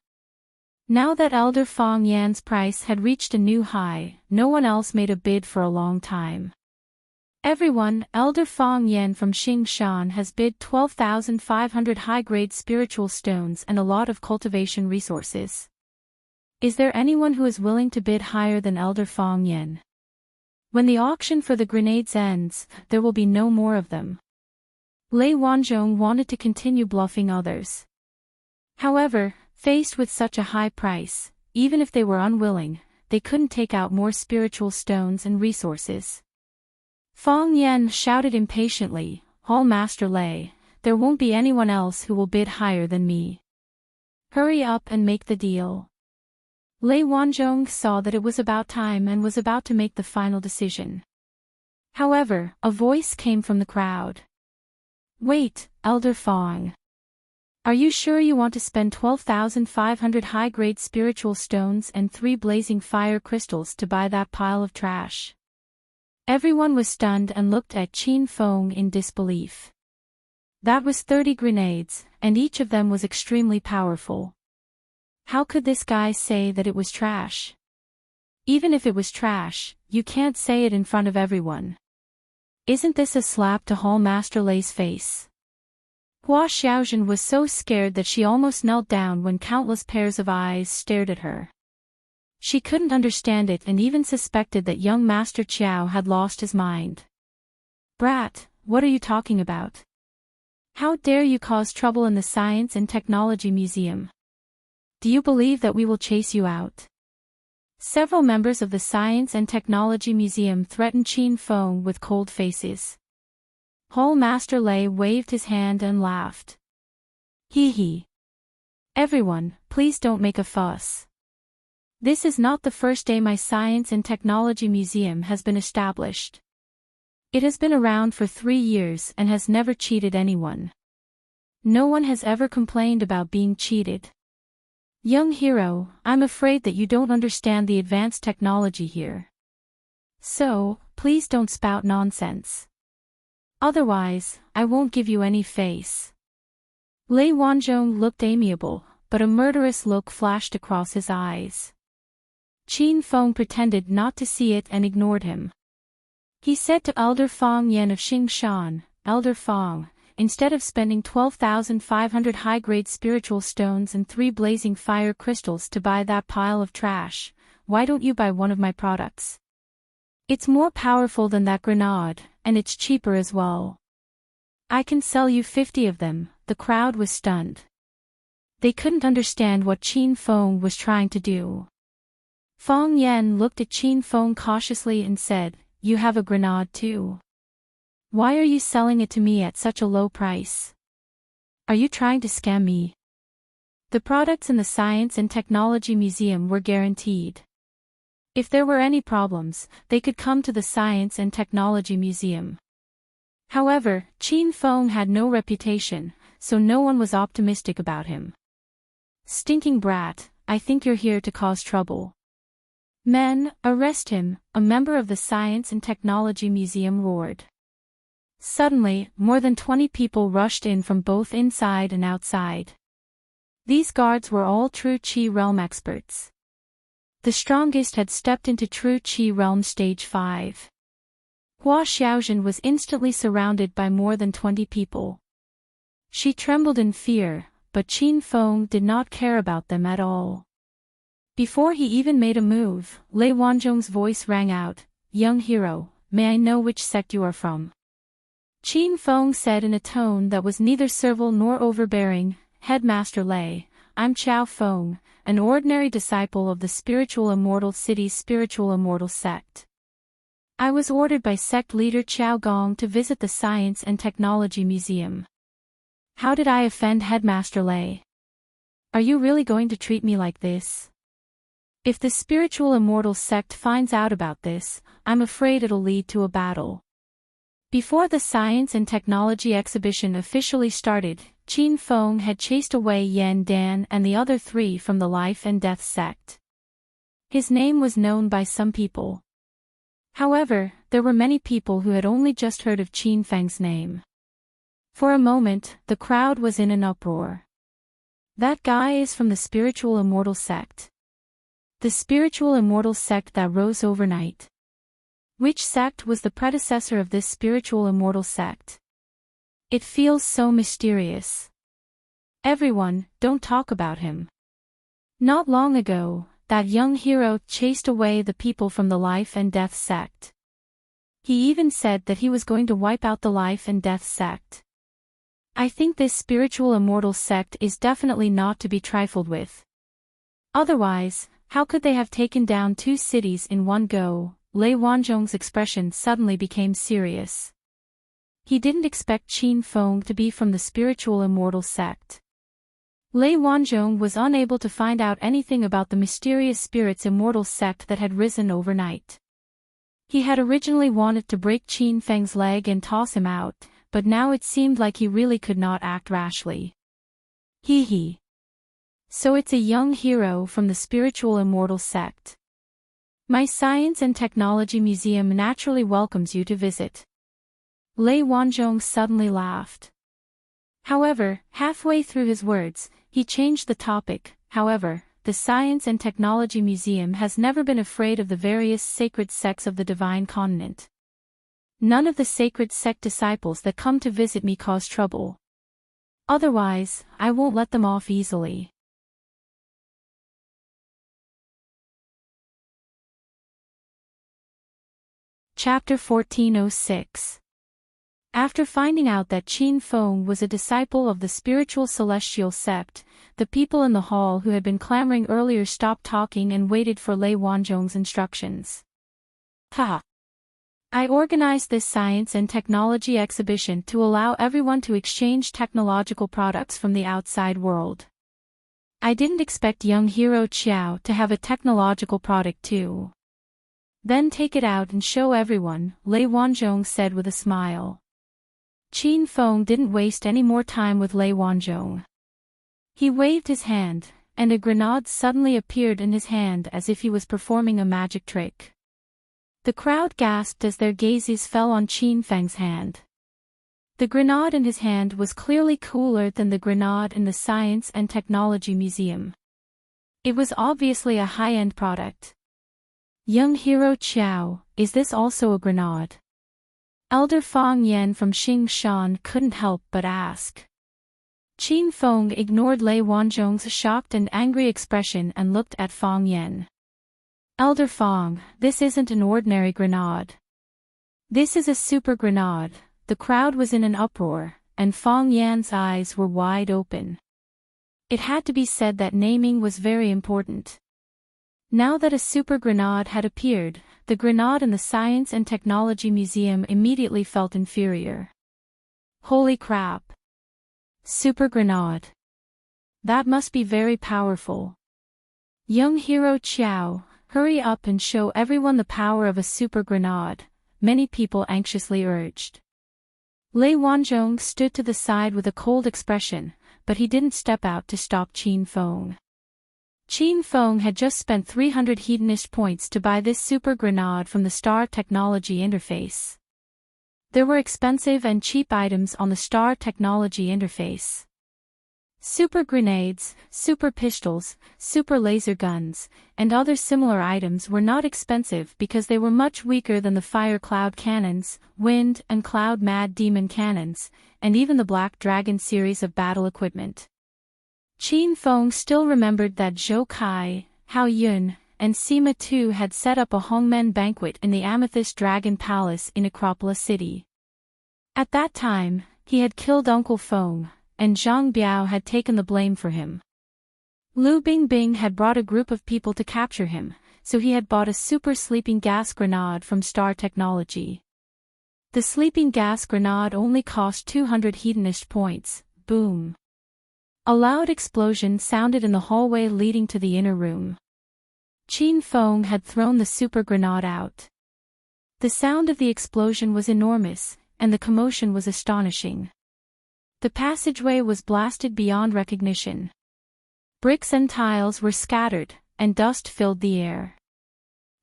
Now that Elder Fang Yan's price had reached a new high, no one else made a bid for a long time. Everyone, Elder Fang Yan from Xingshan has bid 12,500 high-grade spiritual stones and a lot of cultivation resources. Is there anyone who is willing to bid higher than Elder Fang Yan? When the auction for the grenades ends, there will be no more of them. Lei Wanzhong wanted to continue bluffing others. However, faced with such a high price, even if they were unwilling, they couldn't take out more spiritual stones and resources. Fang Yan shouted impatiently, "Hall Master Lei, there won't be anyone else who will bid higher than me. Hurry up and make the deal." Lei Wanzhong saw that it was about time and was about to make the final decision. However, a voice came from the crowd. "Wait, Elder Fang. Are you sure you want to spend 12,500 high-grade spiritual stones and 3 blazing fire crystals to buy that pile of trash?" Everyone was stunned and looked at Qin Feng in disbelief. That was 30 grenades, and each of them was extremely powerful. How could this guy say that it was trash? Even if it was trash, you can't say it in front of everyone. Isn't this a slap to Hall Master Lei's face? Hua Xiaozhen was so scared that she almost knelt down when countless pairs of eyes stared at her. She couldn't understand it and even suspected that young Master Qiao had lost his mind. "Brat, what are you talking about? How dare you cause trouble in the Science and Technology Museum? Do you believe that we will chase you out?" Several members of the Science and Technology Museum threatened Qin Feng with cold faces. Hall Master Lei waved his hand and laughed. "Hee hee. Everyone, please don't make a fuss. This is not the first day my Science and Technology Museum has been established. It has been around for 3 years and has never cheated anyone. No one has ever complained about being cheated. Young hero, I'm afraid that you don't understand the advanced technology here. So, please don't spout nonsense. Otherwise, I won't give you any face. Lei Wanzhong looked amiable, but a murderous look flashed across his eyes. Qin Feng pretended not to see it and ignored him. He said to Elder Fang Yan of Xingshan, Elder Fang, instead of spending 12,500 high-grade spiritual stones and 3 blazing fire crystals to buy that pile of trash, why don't you buy one of my products? It's more powerful than that grenade, and it's cheaper as well. I can sell you 50 of them. The crowd was stunned. They couldn't understand what Qin Feng was trying to do. Fang Yan looked at Qin Feng cautiously and said, You have a grenade too. Why are you selling it to me at such a low price? Are you trying to scam me? The products in the Science and Technology Museum were guaranteed. If there were any problems, they could come to the Science and Technology Museum. However, Qin Feng had no reputation, so no one was optimistic about him. Stinking brat, I think you're here to cause trouble. Men, arrest him, a member of the Science and Technology Museum roared. Suddenly, more than 20 people rushed in from both inside and outside. These guards were all true Qi realm experts. The strongest had stepped into true Qi realm stage 5. Hua Xiaozhen was instantly surrounded by more than 20 people. She trembled in fear, but Qin Feng did not care about them at all. Before he even made a move, Lei Wanzhong's voice rang out, Young hero, may I know which sect you are from? Qin Feng said in a tone that was neither servile nor overbearing, Headmaster Lei, I'm Chao Feng, an ordinary disciple of the Spiritual Immortal City's Spiritual Immortal Sect. I was ordered by sect leader Chao Gong to visit the Science and Technology Museum. How did I offend Headmaster Lei? Are you really going to treat me like this? If the Spiritual Immortal Sect finds out about this, I'm afraid it'll lead to a battle. Before the Science and Technology exhibition officially started, Qin Feng had chased away Yan Dan and the other 3 from the Life and Death sect. His name was known by some people. However, there were many people who had only just heard of Qin Feng's name. For a moment, the crowd was in an uproar. That guy is from the Spiritual Immortal Sect. The Spiritual Immortal Sect that rose overnight. Which sect was the predecessor of this Spiritual Immortal Sect? It feels so mysterious. Everyone, don't talk about him. Not long ago, that young hero chased away the people from the Life and Death sect. He even said that he was going to wipe out the Life and Death sect. I think this Spiritual Immortal Sect is definitely not to be trifled with. Otherwise, how could they have taken down 2 cities in one go? Lei Wanzhong's expression suddenly became serious. He didn't expect Qin Feng to be from the Spiritual Immortal Sect. Lei Wanzhong was unable to find out anything about the mysterious Spirit's Immortal Sect that had risen overnight. He had originally wanted to break Qin Feng's leg and toss him out, but now it seemed like he really could not act rashly. Hee hee. So it's a young hero from the Spiritual Immortal Sect. My Science and Technology Museum naturally welcomes you to visit. Lei Wanzhong suddenly laughed. However, halfway through his words, he changed the topic. However, the Science and Technology Museum has never been afraid of the various sacred sects of the Divine Continent. None of the sacred sect disciples that come to visit me cause trouble. Otherwise, I won't let them off easily. Chapter 1406. After finding out that Qin Feng was a disciple of the Spiritual Celestial Sect, the people in the hall who had been clamoring earlier stopped talking and waited for Lei Wanzhong's instructions. Ha! I organized this Science and Technology exhibition to allow everyone to exchange technological products from the outside world. I didn't expect young hero Qiao to have a technological product too. Then take it out and show everyone, Lei Wanzhong said with a smile. Qin Feng didn't waste any more time with Lei Wanzhong. He waved his hand, and a grenade suddenly appeared in his hand as if he was performing a magic trick. The crowd gasped as their gazes fell on Qin Feng's hand. The grenade in his hand was clearly cooler than the grenade in the Science and Technology Museum. It was obviously a high-end product. Young hero Qiao, is this also a grenade? Elder Fang Yan from Xingshan couldn't help but ask. Qin Feng ignored Lei Wanzhong's shocked and angry expression and looked at Fang Yan. Elder Fang, this isn't an ordinary grenade. This is a super grenade. The crowd was in an uproar, and Fang Yan's eyes were wide open. It had to be said that naming was very important. Now that a super grenade had appeared, the grenade in the Science and Technology Museum immediately felt inferior. Holy crap! Super grenade. That must be very powerful. Young hero Qiao, hurry up and show everyone the power of a super grenade, many people anxiously urged. Lei Wanzhong stood to the side with a cold expression, but he didn't step out to stop Qin Feng. Qin Feng had just spent 300 hedonist points to buy this super grenade from the Star Technology interface. There were expensive and cheap items on the Star Technology interface. Super grenades, super pistols, super laser guns, and other similar items were not expensive because they were much weaker than the fire cloud cannons, wind and cloud mad demon cannons, and even the Black Dragon series of battle equipment. Qin Feng still remembered that Zhou Kai, Hao Yun, and Sima Tu had set up a Hongmen banquet in the Amethyst Dragon Palace in Acropolis City. At that time, he had killed Uncle Feng, and Zhang Biao had taken the blame for him. Lu Bingbing had brought a group of people to capture him, so he had bought a super sleeping gas grenade from Star Technology. The sleeping gas grenade only cost 200 hedonist points. Boom! A loud explosion sounded in the hallway leading to the inner room. Qin Feng had thrown the super grenade out. The sound of the explosion was enormous, and the commotion was astonishing. The passageway was blasted beyond recognition. Bricks and tiles were scattered, and dust filled the air.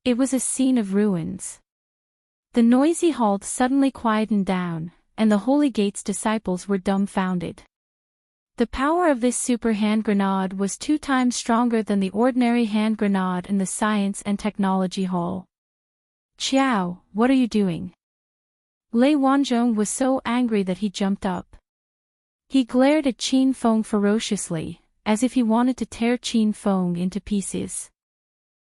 It was a scene of ruins. The noisy halt suddenly quietened down, and the Holy Gate's disciples were dumbfounded. The power of this super hand grenade was 2 times stronger than the ordinary hand grenade in the Science and Technology Hall. Qiao, what are you doing? Lei Wanzhong was so angry that he jumped up. He glared at Qin Feng ferociously, as if he wanted to tear Qin Feng into pieces.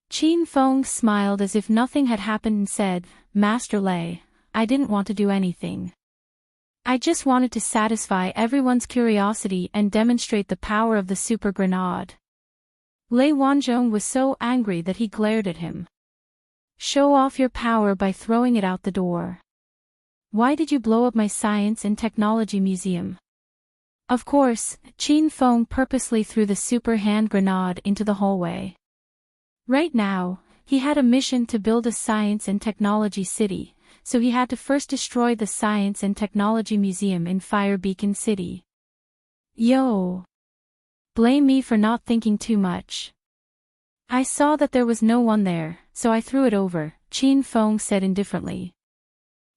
Qin Feng smiled as if nothing had happened and said, Master Lei, I didn't want to do anything. I just wanted to satisfy everyone's curiosity and demonstrate the power of the super grenade. Lei Wanzhong was so angry that he glared at him. Show off your power by throwing it out the door. Why did you blow up my Science and Technology Museum? Of course, Qin Feng purposely threw the super hand grenade into the hallway. Right now, he had a mission to build a Science and Technology City, so he had to first destroy the Science and Technology Museum in Fire Beacon City. Yo! Blame me for not thinking too much. I saw that there was no one there, so I threw it over, Qin Feng said indifferently.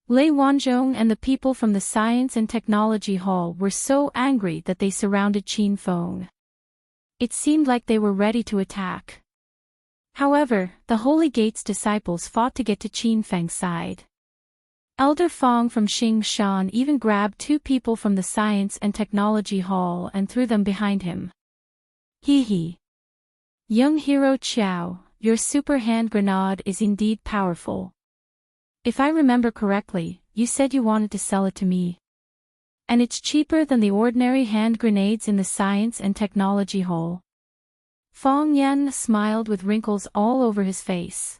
Lei Wanzhong and the people from the Science and Technology Hall were so angry that they surrounded Qin Feng. It seemed like they were ready to attack. However, the Holy Gate's disciples fought to get to Qin Feng's side. Elder Fang from Xingshan even grabbed 2 people from the Science and Technology Hall and threw them behind him. Hee hee. Young hero Qiao, your super hand grenade is indeed powerful. If I remember correctly, you said you wanted to sell it to me. And it's cheaper than the ordinary hand grenades in the Science and Technology Hall. Fang Yan smiled with wrinkles all over his face.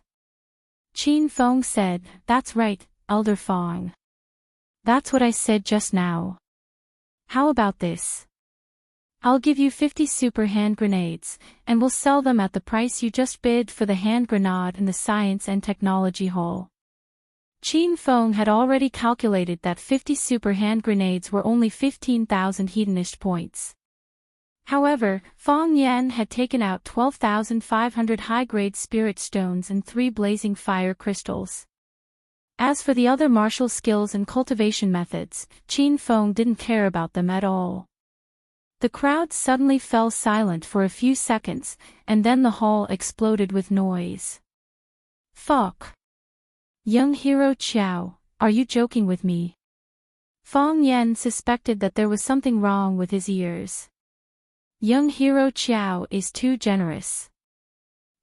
Qin Feng said, That's right, Elder Fang. That's what I said just now. How about this? I'll give you 50 super hand grenades, and we'll sell them at the price you just bid for the hand grenade in the Science and Technology Hall. Qin Feng had already calculated that 50 super hand grenades were only 15,000 hedonist points. However, Fong Yan had taken out 12,500 high-grade spirit stones and 3 blazing fire crystals. As for the other martial skills and cultivation methods, Qin Feng didn't care about them at all. The crowd suddenly fell silent for a few seconds, and then the hall exploded with noise. Fuck! Young hero Qiao, are you joking with me? Fong Yan suspected that there was something wrong with his ears. Young hero Qiao is too generous.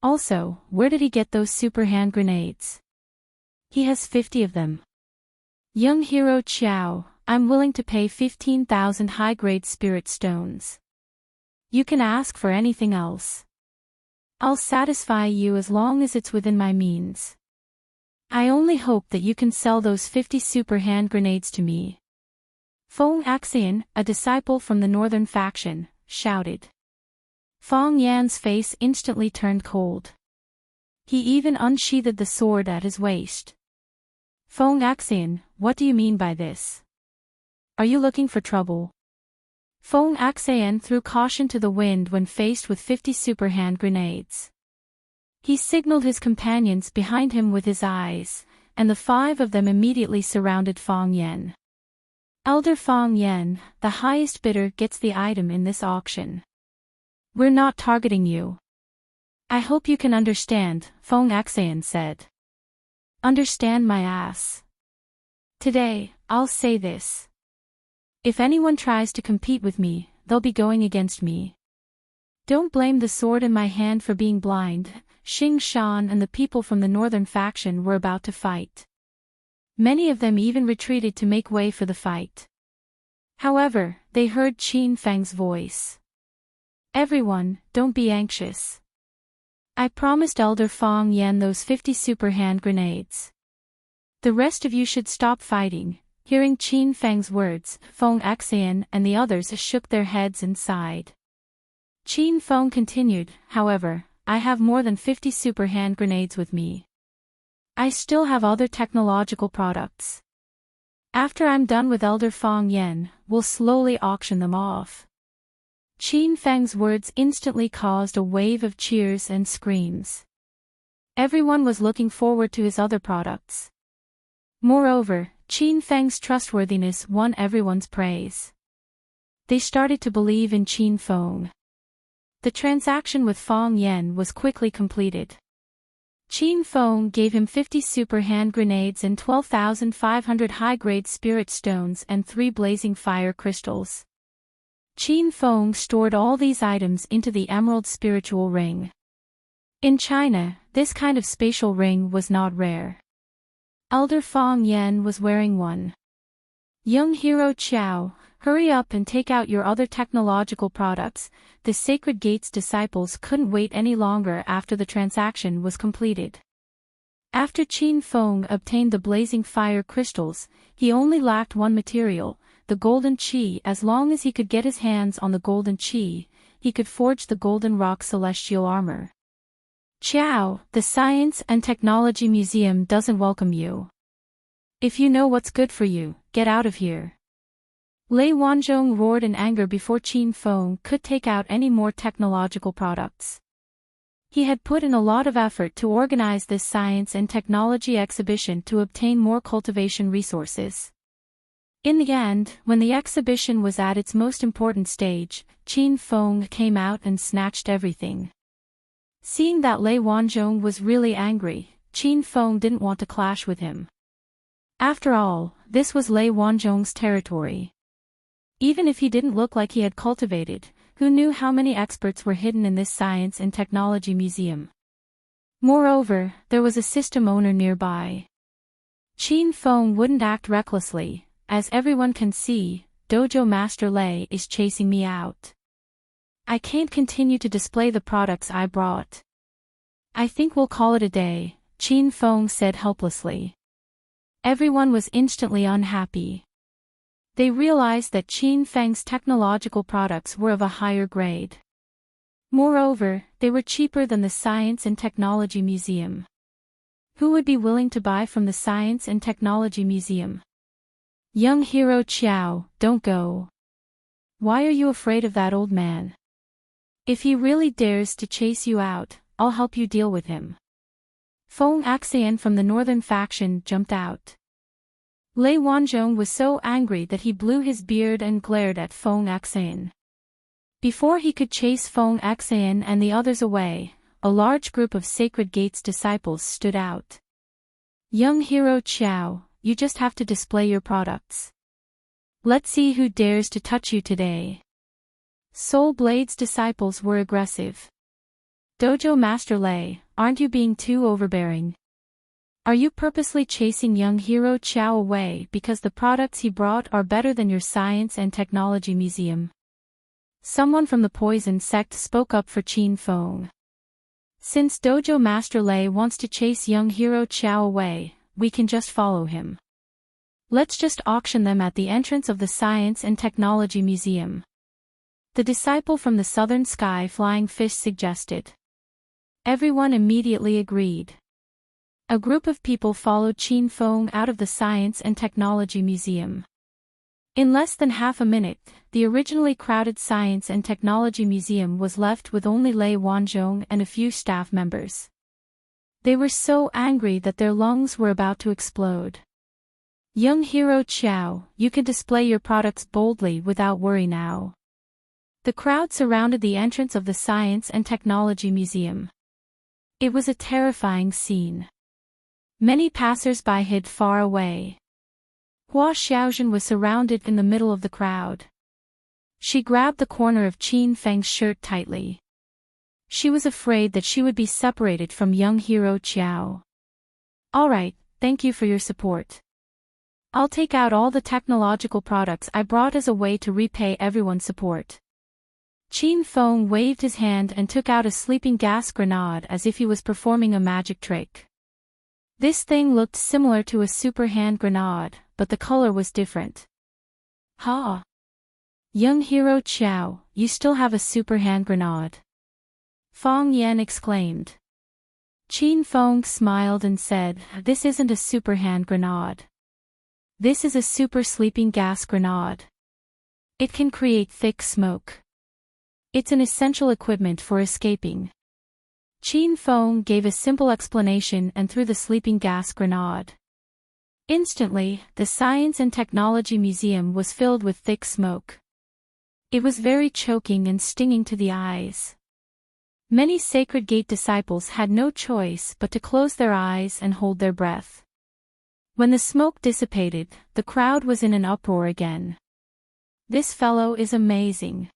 Also, where did he get those super hand grenades? He has 50 of them. Young hero Qiao, I'm willing to pay 15,000 high-grade spirit stones. You can ask for anything else. I'll satisfy you as long as it's within my means. I only hope that you can sell those 50 super hand grenades to me. Fong Axian, a disciple from the northern faction, shouted. Fong Yan's face instantly turned cold. He even unsheathed the sword at his waist. Fong Axian, what do you mean by this? Are you looking for trouble? Fong Axian threw caution to the wind when faced with 50 super hand grenades. He signaled his companions behind him with his eyes, and the 5 of them immediately surrounded Fong Yan. Elder Fong Yan, the highest bidder gets the item in this auction. We're not targeting you. I hope you can understand, Fong Axian said. Understand my ass. Today, I'll say this. If anyone tries to compete with me, they'll be going against me. Don't blame the sword in my hand for being blind. Xing Shan and the people from the northern faction were about to fight. Many of them even retreated to make way for the fight. However, they heard Qin Feng's voice. Everyone, don't be anxious. I promised Elder Fong Yan those 50 super hand grenades. The rest of you should stop fighting. Hearing Qin Feng's words, Fong Axian and the others shook their heads and sighed. Qin Feng continued, however, I have more than 50 super hand grenades with me. I still have other technological products. After I'm done with Elder Fong Yan, we'll slowly auction them off. Qin Feng's words instantly caused a wave of cheers and screams. Everyone was looking forward to his other products. Moreover, Qin Feng's trustworthiness won everyone's praise. They started to believe in Qin Feng. The transaction with Fong Yan was quickly completed. Qin Feng gave him 50 super hand grenades and 12,500 high-grade spirit stones and 3 blazing fire crystals. Qin Feng stored all these items into the Emerald Spiritual Ring. In China, this kind of spatial ring was not rare. Elder Fong Yan was wearing one. Young hero Qiao, hurry up and take out your other technological products. The Sacred Gate's disciples couldn't wait any longer after the transaction was completed. After Qin Feng obtained the blazing fire crystals, he only lacked one material, the golden qi. As long as he could get his hands on the golden qi, he could forge the golden rock celestial armor. Qiao, the Science and Technology Museum doesn't welcome you. If you know what's good for you, get out of here. Lei Wanzhong roared in anger before Qin Feng could take out any more technological products. He had put in a lot of effort to organize this science and technology exhibition to obtain more cultivation resources. In the end, when the exhibition was at its most important stage, Qin Feng came out and snatched everything. Seeing that Lei Wanzhong was really angry, Qin Feng didn't want to clash with him. After all, this was Lei Wanzhong's territory. Even if he didn't look like he had cultivated, who knew how many experts were hidden in this science and technology museum? Moreover, there was a system owner nearby. Qin Feng wouldn't act recklessly. As everyone can see, Dojo Master Lei is chasing me out. I can't continue to display the products I brought. I think we'll call it a day, Qin Feng said helplessly. Everyone was instantly unhappy. They realized that Qin Feng's technological products were of a higher grade. Moreover, they were cheaper than the Science and Technology Museum. Who would be willing to buy from the Science and Technology Museum? Young hero Qiao, don't go. Why are you afraid of that old man? If he really dares to chase you out, I'll help you deal with him. Feng Axian from the northern faction jumped out. Lei Wanzhong was so angry that he blew his beard and glared at Feng Axian. Before he could chase Feng Axian and the others away, a large group of Sacred Gates disciples stood out. Young hero Qiao, you just have to display your products. Let's see who dares to touch you today. Soul Blade's disciples were aggressive. Dojo Master Lei, aren't you being too overbearing? Are you purposely chasing young hero Qiao away because the products he brought are better than your science and technology museum? Someone from the Poison sect spoke up for Qin Feng. Since Dojo Master Lei wants to chase young hero Qiao away, we can just follow him. Let's just auction them at the entrance of the Science and Technology Museum. The disciple from the Southern Sky Flying Fish suggested. Everyone immediately agreed. A group of people followed Qin Feng out of the Science and Technology Museum. In less than half a minute, the originally crowded Science and Technology Museum was left with only Lei Wanzhong and a few staff members. They were so angry that their lungs were about to explode. Young hero Qiao, you can display your products boldly without worry now. The crowd surrounded the entrance of the Science and Technology Museum. It was a terrifying scene. Many passers-by hid far away. Hua Xiaozhen was surrounded in the middle of the crowd. She grabbed the corner of Qin Feng's shirt tightly. She was afraid that she would be separated from young hero Qiao. Alright, thank you for your support. I'll take out all the technological products I brought as a way to repay everyone's support. Qin Feng waved his hand and took out a sleeping gas grenade as if he was performing a magic trick. This thing looked similar to a super hand grenade, but the color was different. Ha! Young hero Qiao, you still have a super hand grenade. Feng Yan exclaimed. Qin Feng smiled and said, this isn't a super hand grenade. This is a super sleeping gas grenade. It can create thick smoke. It's an essential equipment for escaping. Qin Feng gave a simple explanation and threw the sleeping gas grenade. Instantly, the Science and Technology Museum was filled with thick smoke. It was very choking and stinging to the eyes. Many Sacred Gate disciples had no choice but to close their eyes and hold their breath. When the smoke dissipated, the crowd was in an uproar again. This fellow is amazing.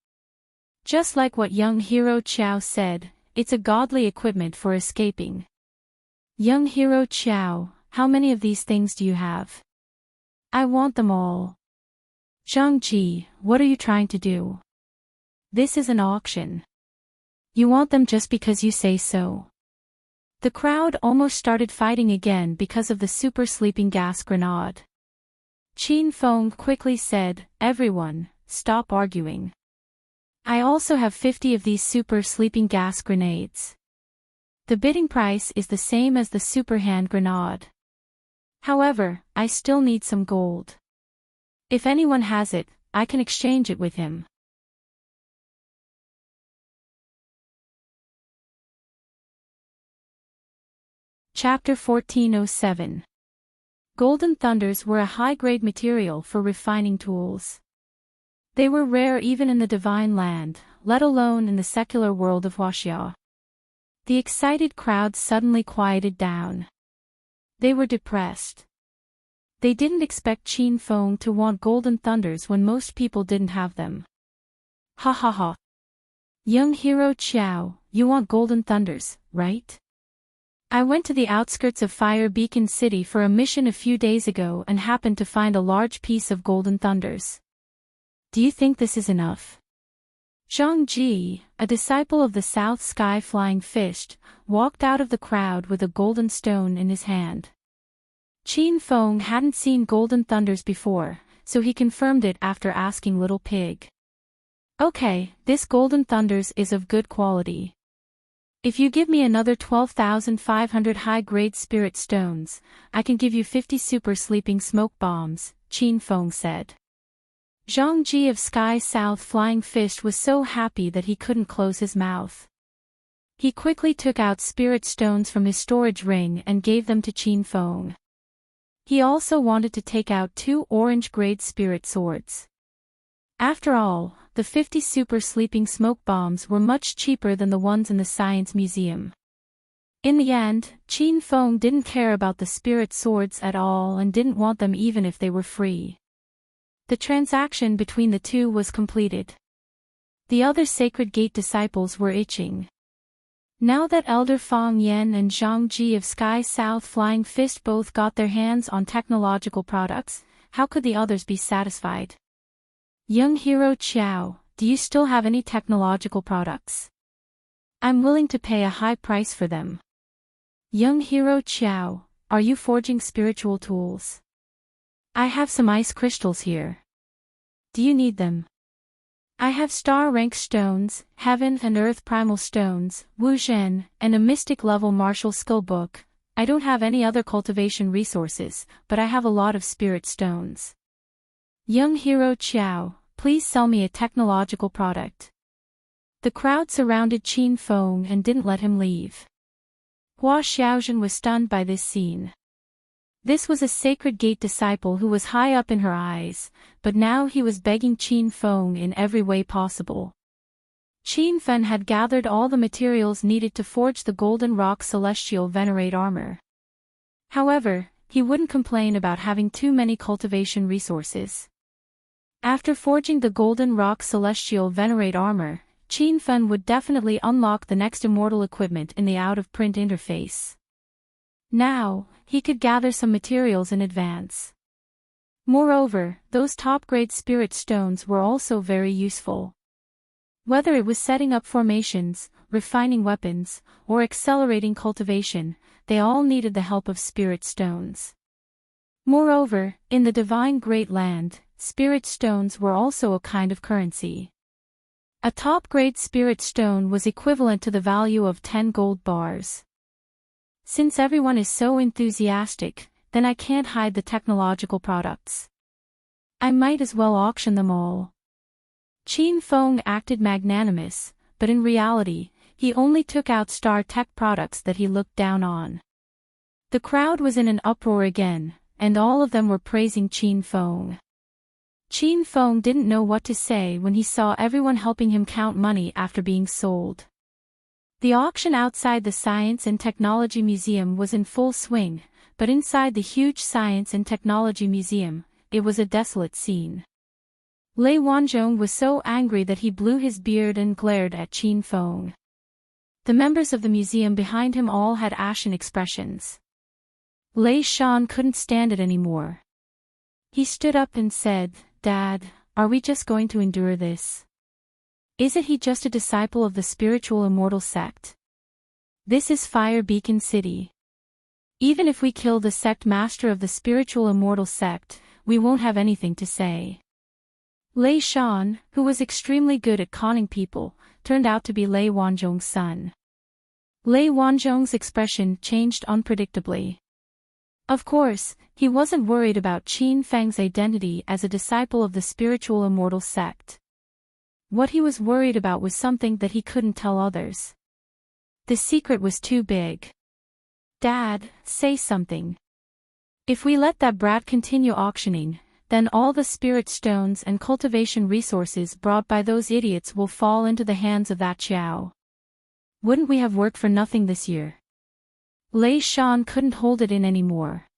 Just like what young hero Qiao said, it's a godly equipment for escaping. Young hero Qiao, how many of these things do you have? I want them all. Zhang Ji, what are you trying to do? This is an auction. You want them just because you say so. The crowd almost started fighting again because of the super sleeping gas grenade. Qin Feng quickly said, everyone, stop arguing. I also have 50 of these super sleeping gas grenades. The bidding price is the same as the super hand grenade. However, I still need some gold. If anyone has it, I can exchange it with him. Chapter 1407. Golden thunders were a high-grade material for refining tools. They were rare even in the divine land, let alone in the secular world of Huaxia. The excited crowd suddenly quieted down. They were depressed. They didn't expect Qin Feng to want golden thunders when most people didn't have them. Ha ha ha. Young hero Qiao, you want golden thunders, right? I went to the outskirts of Fire Beacon City for a mission a few days ago and happened to find a large piece of golden thunders. Do you think this is enough? Zhang Ji, a disciple of the South Sky Flying Fish, walked out of the crowd with a golden stone in his hand. Qin Feng hadn't seen golden thunders before, so he confirmed it after asking Little Pig. Okay, this golden thunders is of good quality. If you give me another 12,500 high-grade spirit stones, I can give you 50 super sleeping smoke bombs, Qin Feng said. Zhang Ji of Sky South Flying Fist was so happy that he couldn't close his mouth. He quickly took out spirit stones from his storage ring and gave them to Qin Feng. He also wanted to take out 2 orange-grade spirit swords. After all, the 50 super sleeping smoke bombs were much cheaper than the ones in the Science Museum. In the end, Qin Feng didn't care about the spirit swords at all and didn't want them even if they were free. The transaction between the two was completed. The other Sacred Gate disciples were itching. Now that Elder Fang Yan and Zhang Ji of Sky South Flying Fist both got their hands on technological products, how could the others be satisfied? Young Hero Qiao, do you still have any technological products? I'm willing to pay a high price for them. Young Hero Qiao, are you forging spiritual tools? I have some ice crystals here. Do you need them? I have star rank stones, heaven and earth primal stones, Wuzhen, and a mystic level martial skill book. I don't have any other cultivation resources, but I have a lot of spirit stones. Young Hero Qiao, please sell me a technological product. The crowd surrounded Qin Feng and didn't let him leave. Hua Xiaozhen was stunned by this scene. This was a Sacred Gate disciple who was high up in her eyes, but now he was begging Qin Feng in every way possible. Qin Feng had gathered all the materials needed to forge the Golden Rock Celestial Venerate armor. However, he wouldn't complain about having too many cultivation resources. After forging the Golden Rock Celestial Venerate armor, Qin Feng would definitely unlock the next immortal equipment in the out-of-print interface. Now, he could gather some materials in advance. Moreover, those top-grade spirit stones were also very useful. Whether it was setting up formations, refining weapons, or accelerating cultivation, they all needed the help of spirit stones. Moreover, in the Divine Great Land, spirit stones were also a kind of currency. A top-grade spirit stone was equivalent to the value of 10 gold bars. Since everyone is so enthusiastic, then I can't hide the technological products. I might as well auction them all. Qin Feng acted magnanimous, but in reality, he only took out star tech products that he looked down on. The crowd was in an uproar again, and all of them were praising Qin Feng. Qin Feng didn't know what to say when he saw everyone helping him count money after being sold. The auction outside the Science and Technology Museum was in full swing, but inside the huge Science and Technology Museum, it was a desolate scene. Lei Wanzhong was so angry that he blew his beard and glared at Qin Feng. The members of the museum behind him all had ashen expressions. Lei Shan couldn't stand it anymore. He stood up and said, "Dad, are we just going to endure this? Isn't he just a disciple of the spiritual immortal sect? This is Fire Beacon City. Even if we kill the sect master of the spiritual immortal sect, we won't have anything to say." Lei Shan, who was extremely good at conning people, turned out to be Lei Wanzhong's son. Lei Wanzhong's expression changed unpredictably. Of course, he wasn't worried about Qin Feng's identity as a disciple of the spiritual immortal sect. What he was worried about was something that he couldn't tell others. The secret was too big. "Dad, say something. If we let that brat continue auctioning, then all the spirit stones and cultivation resources brought by those idiots will fall into the hands of that Qiao. Wouldn't we have worked for nothing this year?" Lei Shan couldn't hold it in anymore.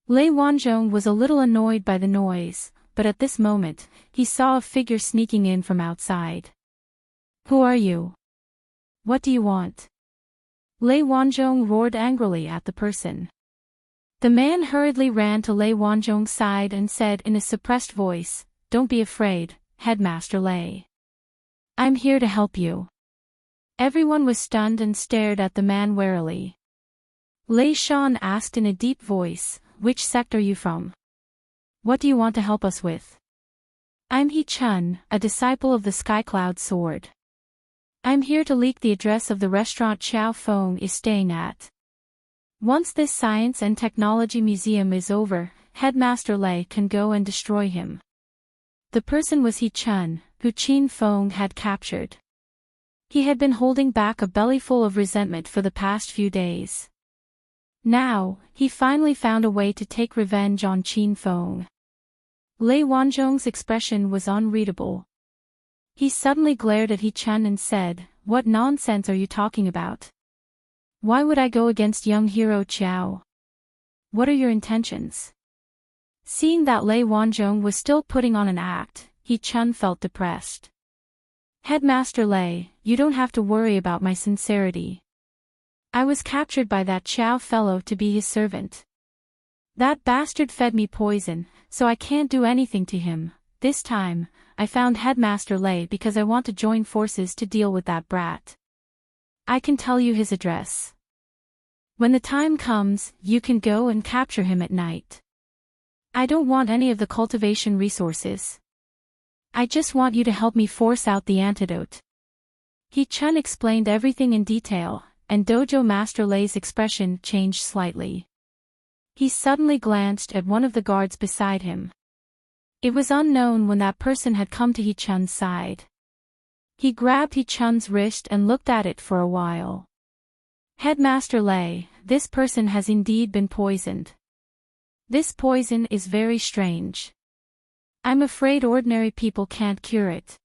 Lei Wanzhong was a little annoyed by the noise, but at this moment, he saw a figure sneaking in from outside. "Who are you? What do you want?" Lei Wanzhong roared angrily at the person. The man hurriedly ran to Lei Wanzhong's side and said in a suppressed voice, "Don't be afraid, Headmaster Lei. I'm here to help you." Everyone was stunned and stared at the man warily. Lei Shan asked in a deep voice, "Which sect are you from? What do you want to help us with?" "I'm He Chun, a disciple of the Skycloud Sword. I'm here to leak the address of the restaurant Xiao Feng is staying at. Once this Science and Technology Museum is over, Headmaster Lei can go and destroy him." The person was He Chun, who Qin Feng had captured. He had been holding back a bellyful of resentment for the past few days. Now, he finally found a way to take revenge on Qin Feng. Lei Wanzhong's expression was unreadable. He suddenly glared at He Chun and said, "What nonsense are you talking about? Why would I go against young hero Qiao? What are your intentions?" Seeing that Lei Wanzhong was still putting on an act, He Chun felt depressed. "Headmaster Lei, you don't have to worry about my sincerity. I was captured by that Qiao fellow to be his servant. That bastard fed me poison, so I can't do anything to him. This time, I found Headmaster Lei because I want to join forces to deal with that brat. I can tell you his address. When the time comes, you can go and capture him at night. I don't want any of the cultivation resources. I just want you to help me force out the antidote." He Chun explained everything in detail, and Dojo Master Lei's expression changed slightly. He suddenly glanced at one of the guards beside him. It was unknown when that person had come to He Chun's side. He grabbed He Chun's wrist and looked at it for a while. "Headmaster Lei, this person has indeed been poisoned. This poison is very strange. I'm afraid ordinary people can't cure it."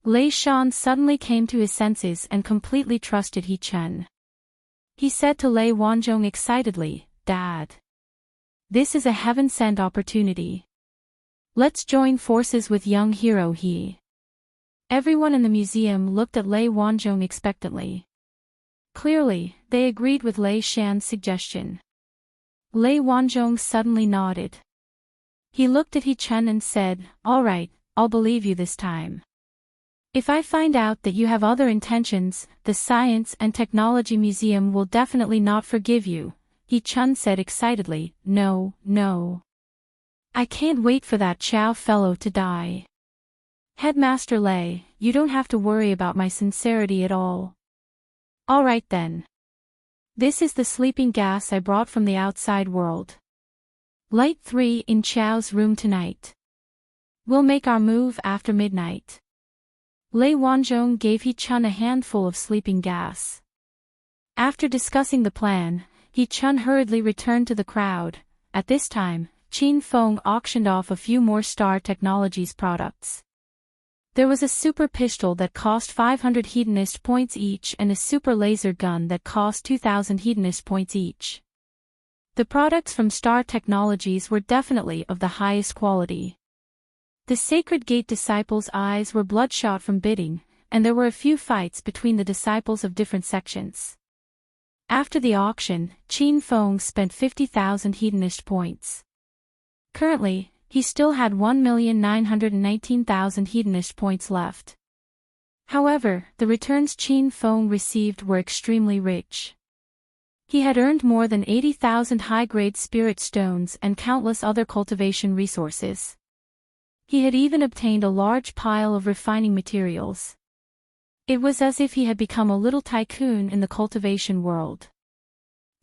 Lei Shan suddenly came to his senses and completely trusted He Chun. He said to Lei Wanzhong excitedly, "Dad. This is a heaven-sent opportunity. Let's join forces with young hero He." Everyone in the museum looked at Lei Wanzhong expectantly. Clearly, they agreed with Lei Shan's suggestion. Lei Wanzhong suddenly nodded. He looked at He Chun and said, "All right, I'll believe you this time. If I find out that you have other intentions, the Science and Technology Museum will definitely not forgive you," He Chun said excitedly. No. I can't wait for that Qiao fellow to die. Headmaster Lei, you don't have to worry about my sincerity at all. All right then. This is the sleeping gas I brought from the outside world. Light 3 in Qiao's room tonight. We'll make our move after midnight." Lei Wanzhong gave He Chun a handful of sleeping gas. After discussing the plan, He Chun hurriedly returned to the crowd. At this time, Qin Feng auctioned off a few more Star Technologies products. There was a super pistol that cost 500 hedonist points each and a super laser gun that cost 2,000 hedonist points each. The products from Star Technologies were definitely of the highest quality. The Sacred Gate disciples' eyes were bloodshot from bidding, and there were a few fights between the disciples of different sections. After the auction, Qin Feng spent 50,000 hedonist points. Currently, he still had 1,919,000 hedonist points left. However, the returns Qin Feng received were extremely rich. He had earned more than 80,000 high-grade spirit stones and countless other cultivation resources. He had even obtained a large pile of refining materials. It was as if he had become a little tycoon in the cultivation world.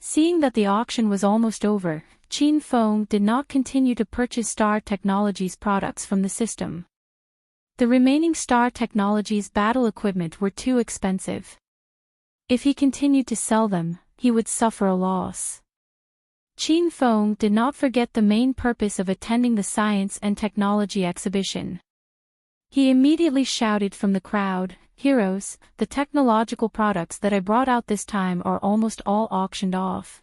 Seeing that the auction was almost over, Qin Feng did not continue to purchase Star Technologies products from the system. The remaining Star Technologies battle equipment were too expensive. If he continued to sell them, he would suffer a loss. Qin Feng did not forget the main purpose of attending the Science and Technology exhibition. He immediately shouted from the crowd, "Heroes, the technological products that I brought out this time are almost all auctioned off.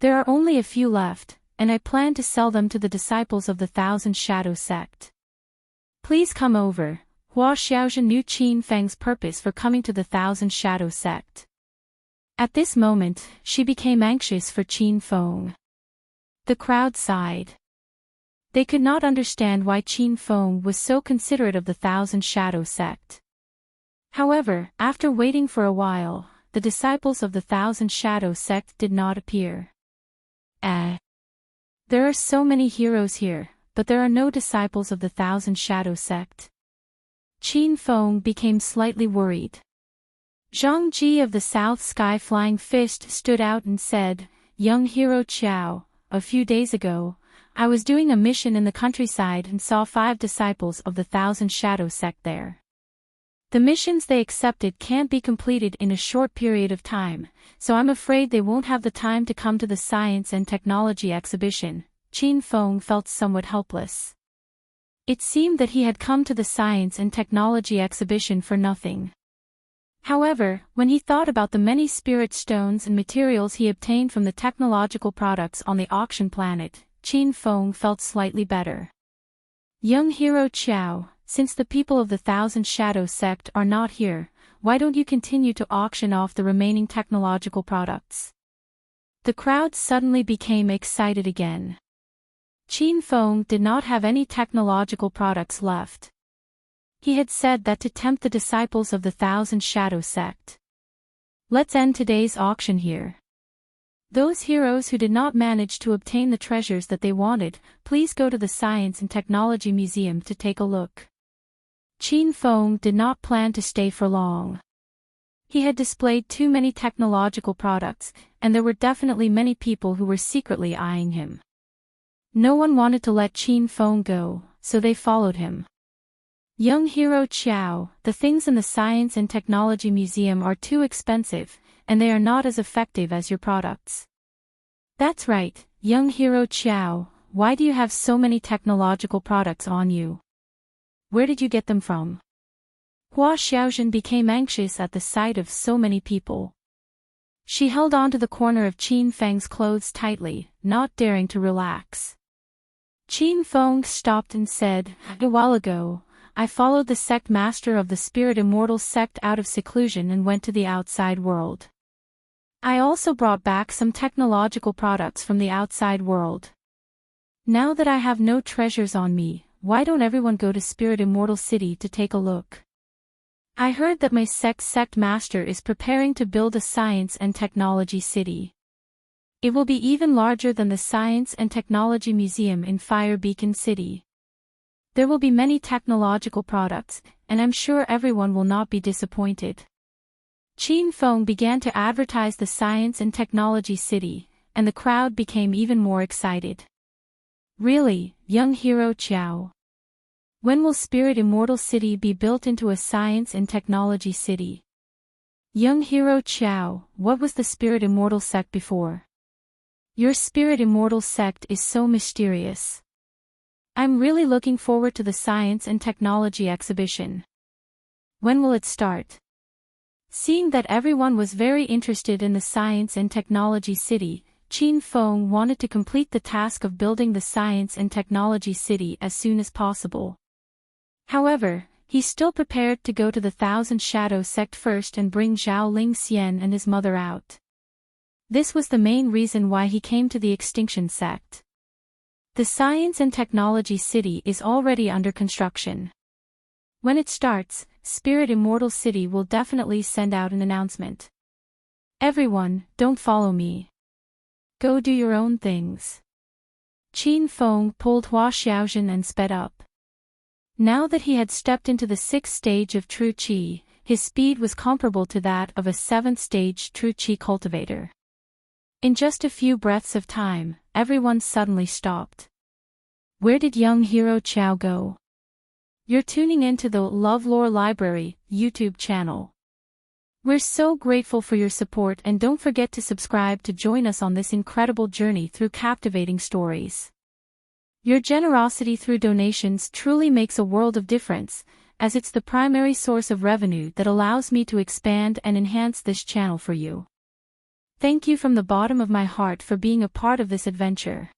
There are only a few left, and I plan to sell them to the disciples of the Thousand Shadow sect. Please come over." Hua Xiaozhen knew Qin Feng's purpose for coming to the Thousand Shadow sect. At this moment, she became anxious for Qin Feng. The crowd sighed. They could not understand why Qin Feng was so considerate of the Thousand Shadow sect. However, after waiting for a while, the disciples of the Thousand Shadow sect did not appear. There are so many heroes here, but there are no disciples of the Thousand Shadow sect. Qin Feng became slightly worried. Zhang Ji of the South Sky Flying Fist stood out and said, "Young hero Qiao, a few days ago, I was doing a mission in the countryside and saw 5 disciples of the Thousand Shadow sect there. The missions they accepted can't be completed in a short period of time, so I'm afraid they won't have the time to come to the Science and Technology exhibition. Qin Feng felt somewhat helpless. It seemed that he had come to the Science and Technology exhibition for nothing. However, when he thought about the many spirit stones and materials he obtained from the technological products on the auction planet, Qin Feng felt slightly better. Young hero Qiao, since the people of the Thousand Shadow sect are not here, why don't you continue to auction off the remaining technological products? The crowd suddenly became excited again. Qin Feng did not have any technological products left. He had said that to tempt the disciples of the Thousand Shadow sect. Let's end today's auction here. Those heroes who did not manage to obtain the treasures that they wanted, please go to the Science and Technology Museum to take a look. Qin Feng did not plan to stay for long. He had displayed too many technological products, and there were definitely many people who were secretly eyeing him. No one wanted to let Qin Feng go, so they followed him. Young hero Qiao, the things in the Science and Technology Museum are too expensive, and they are not as effective as your products. That's right, young hero Qiao, why do you have so many technological products on you? Where did you get them from? Hua Xiaozhen became anxious at the sight of so many people. She held on to the corner of Qin Feng's clothes tightly, not daring to relax. Qin Feng stopped and said, "A while ago, I followed the sect master of the Spirit Immortal sect out of seclusion and went to the outside world. I also brought back some technological products from the outside world. Now that I have no treasures on me, why don't everyone go to Spirit Immortal City to take a look? I heard that my sect master is preparing to build a Science and Technology City. It will be even larger than the Science and Technology Museum in Fire Beacon City. There will be many technological products, and I'm sure everyone will not be disappointed." Qin Feng began to advertise the Science and Technology City, and the crowd became even more excited. "Really, young hero Qiao? When will Spirit Immortal City be built into a Science and Technology City? Young hero Qiao, what was the Spirit Immortal sect before? Your Spirit Immortal sect is so mysterious. I'm really looking forward to the Science and Technology exhibition. When will it start?" Seeing that everyone was very interested in the Science and Technology City, Qin Feng wanted to complete the task of building the Science and Technology City as soon as possible. However, he still prepared to go to the Thousand Shadow sect first and bring Zhao Ling Xian and his mother out. This was the main reason why he came to the Extinction sect. The Science and Technology City is already under construction. When it starts, Spirit Immortal City will definitely send out an announcement. "Everyone, don't follow me. Go do your own things." Qin Feng pulled Hua Xiaozhen and sped up. Now that he had stepped into the 6th stage of True Qi, his speed was comparable to that of a 7th stage True Qi cultivator. In just a few breaths of time, everyone suddenly stopped. Where did young hero Qiao go? You're tuning into the LoveLore Library YouTube channel. We're so grateful for your support, and don't forget to subscribe to join us on this incredible journey through captivating stories. Your generosity through donations truly makes a world of difference, as it's the primary source of revenue that allows me to expand and enhance this channel for you. Thank you from the bottom of my heart for being a part of this adventure.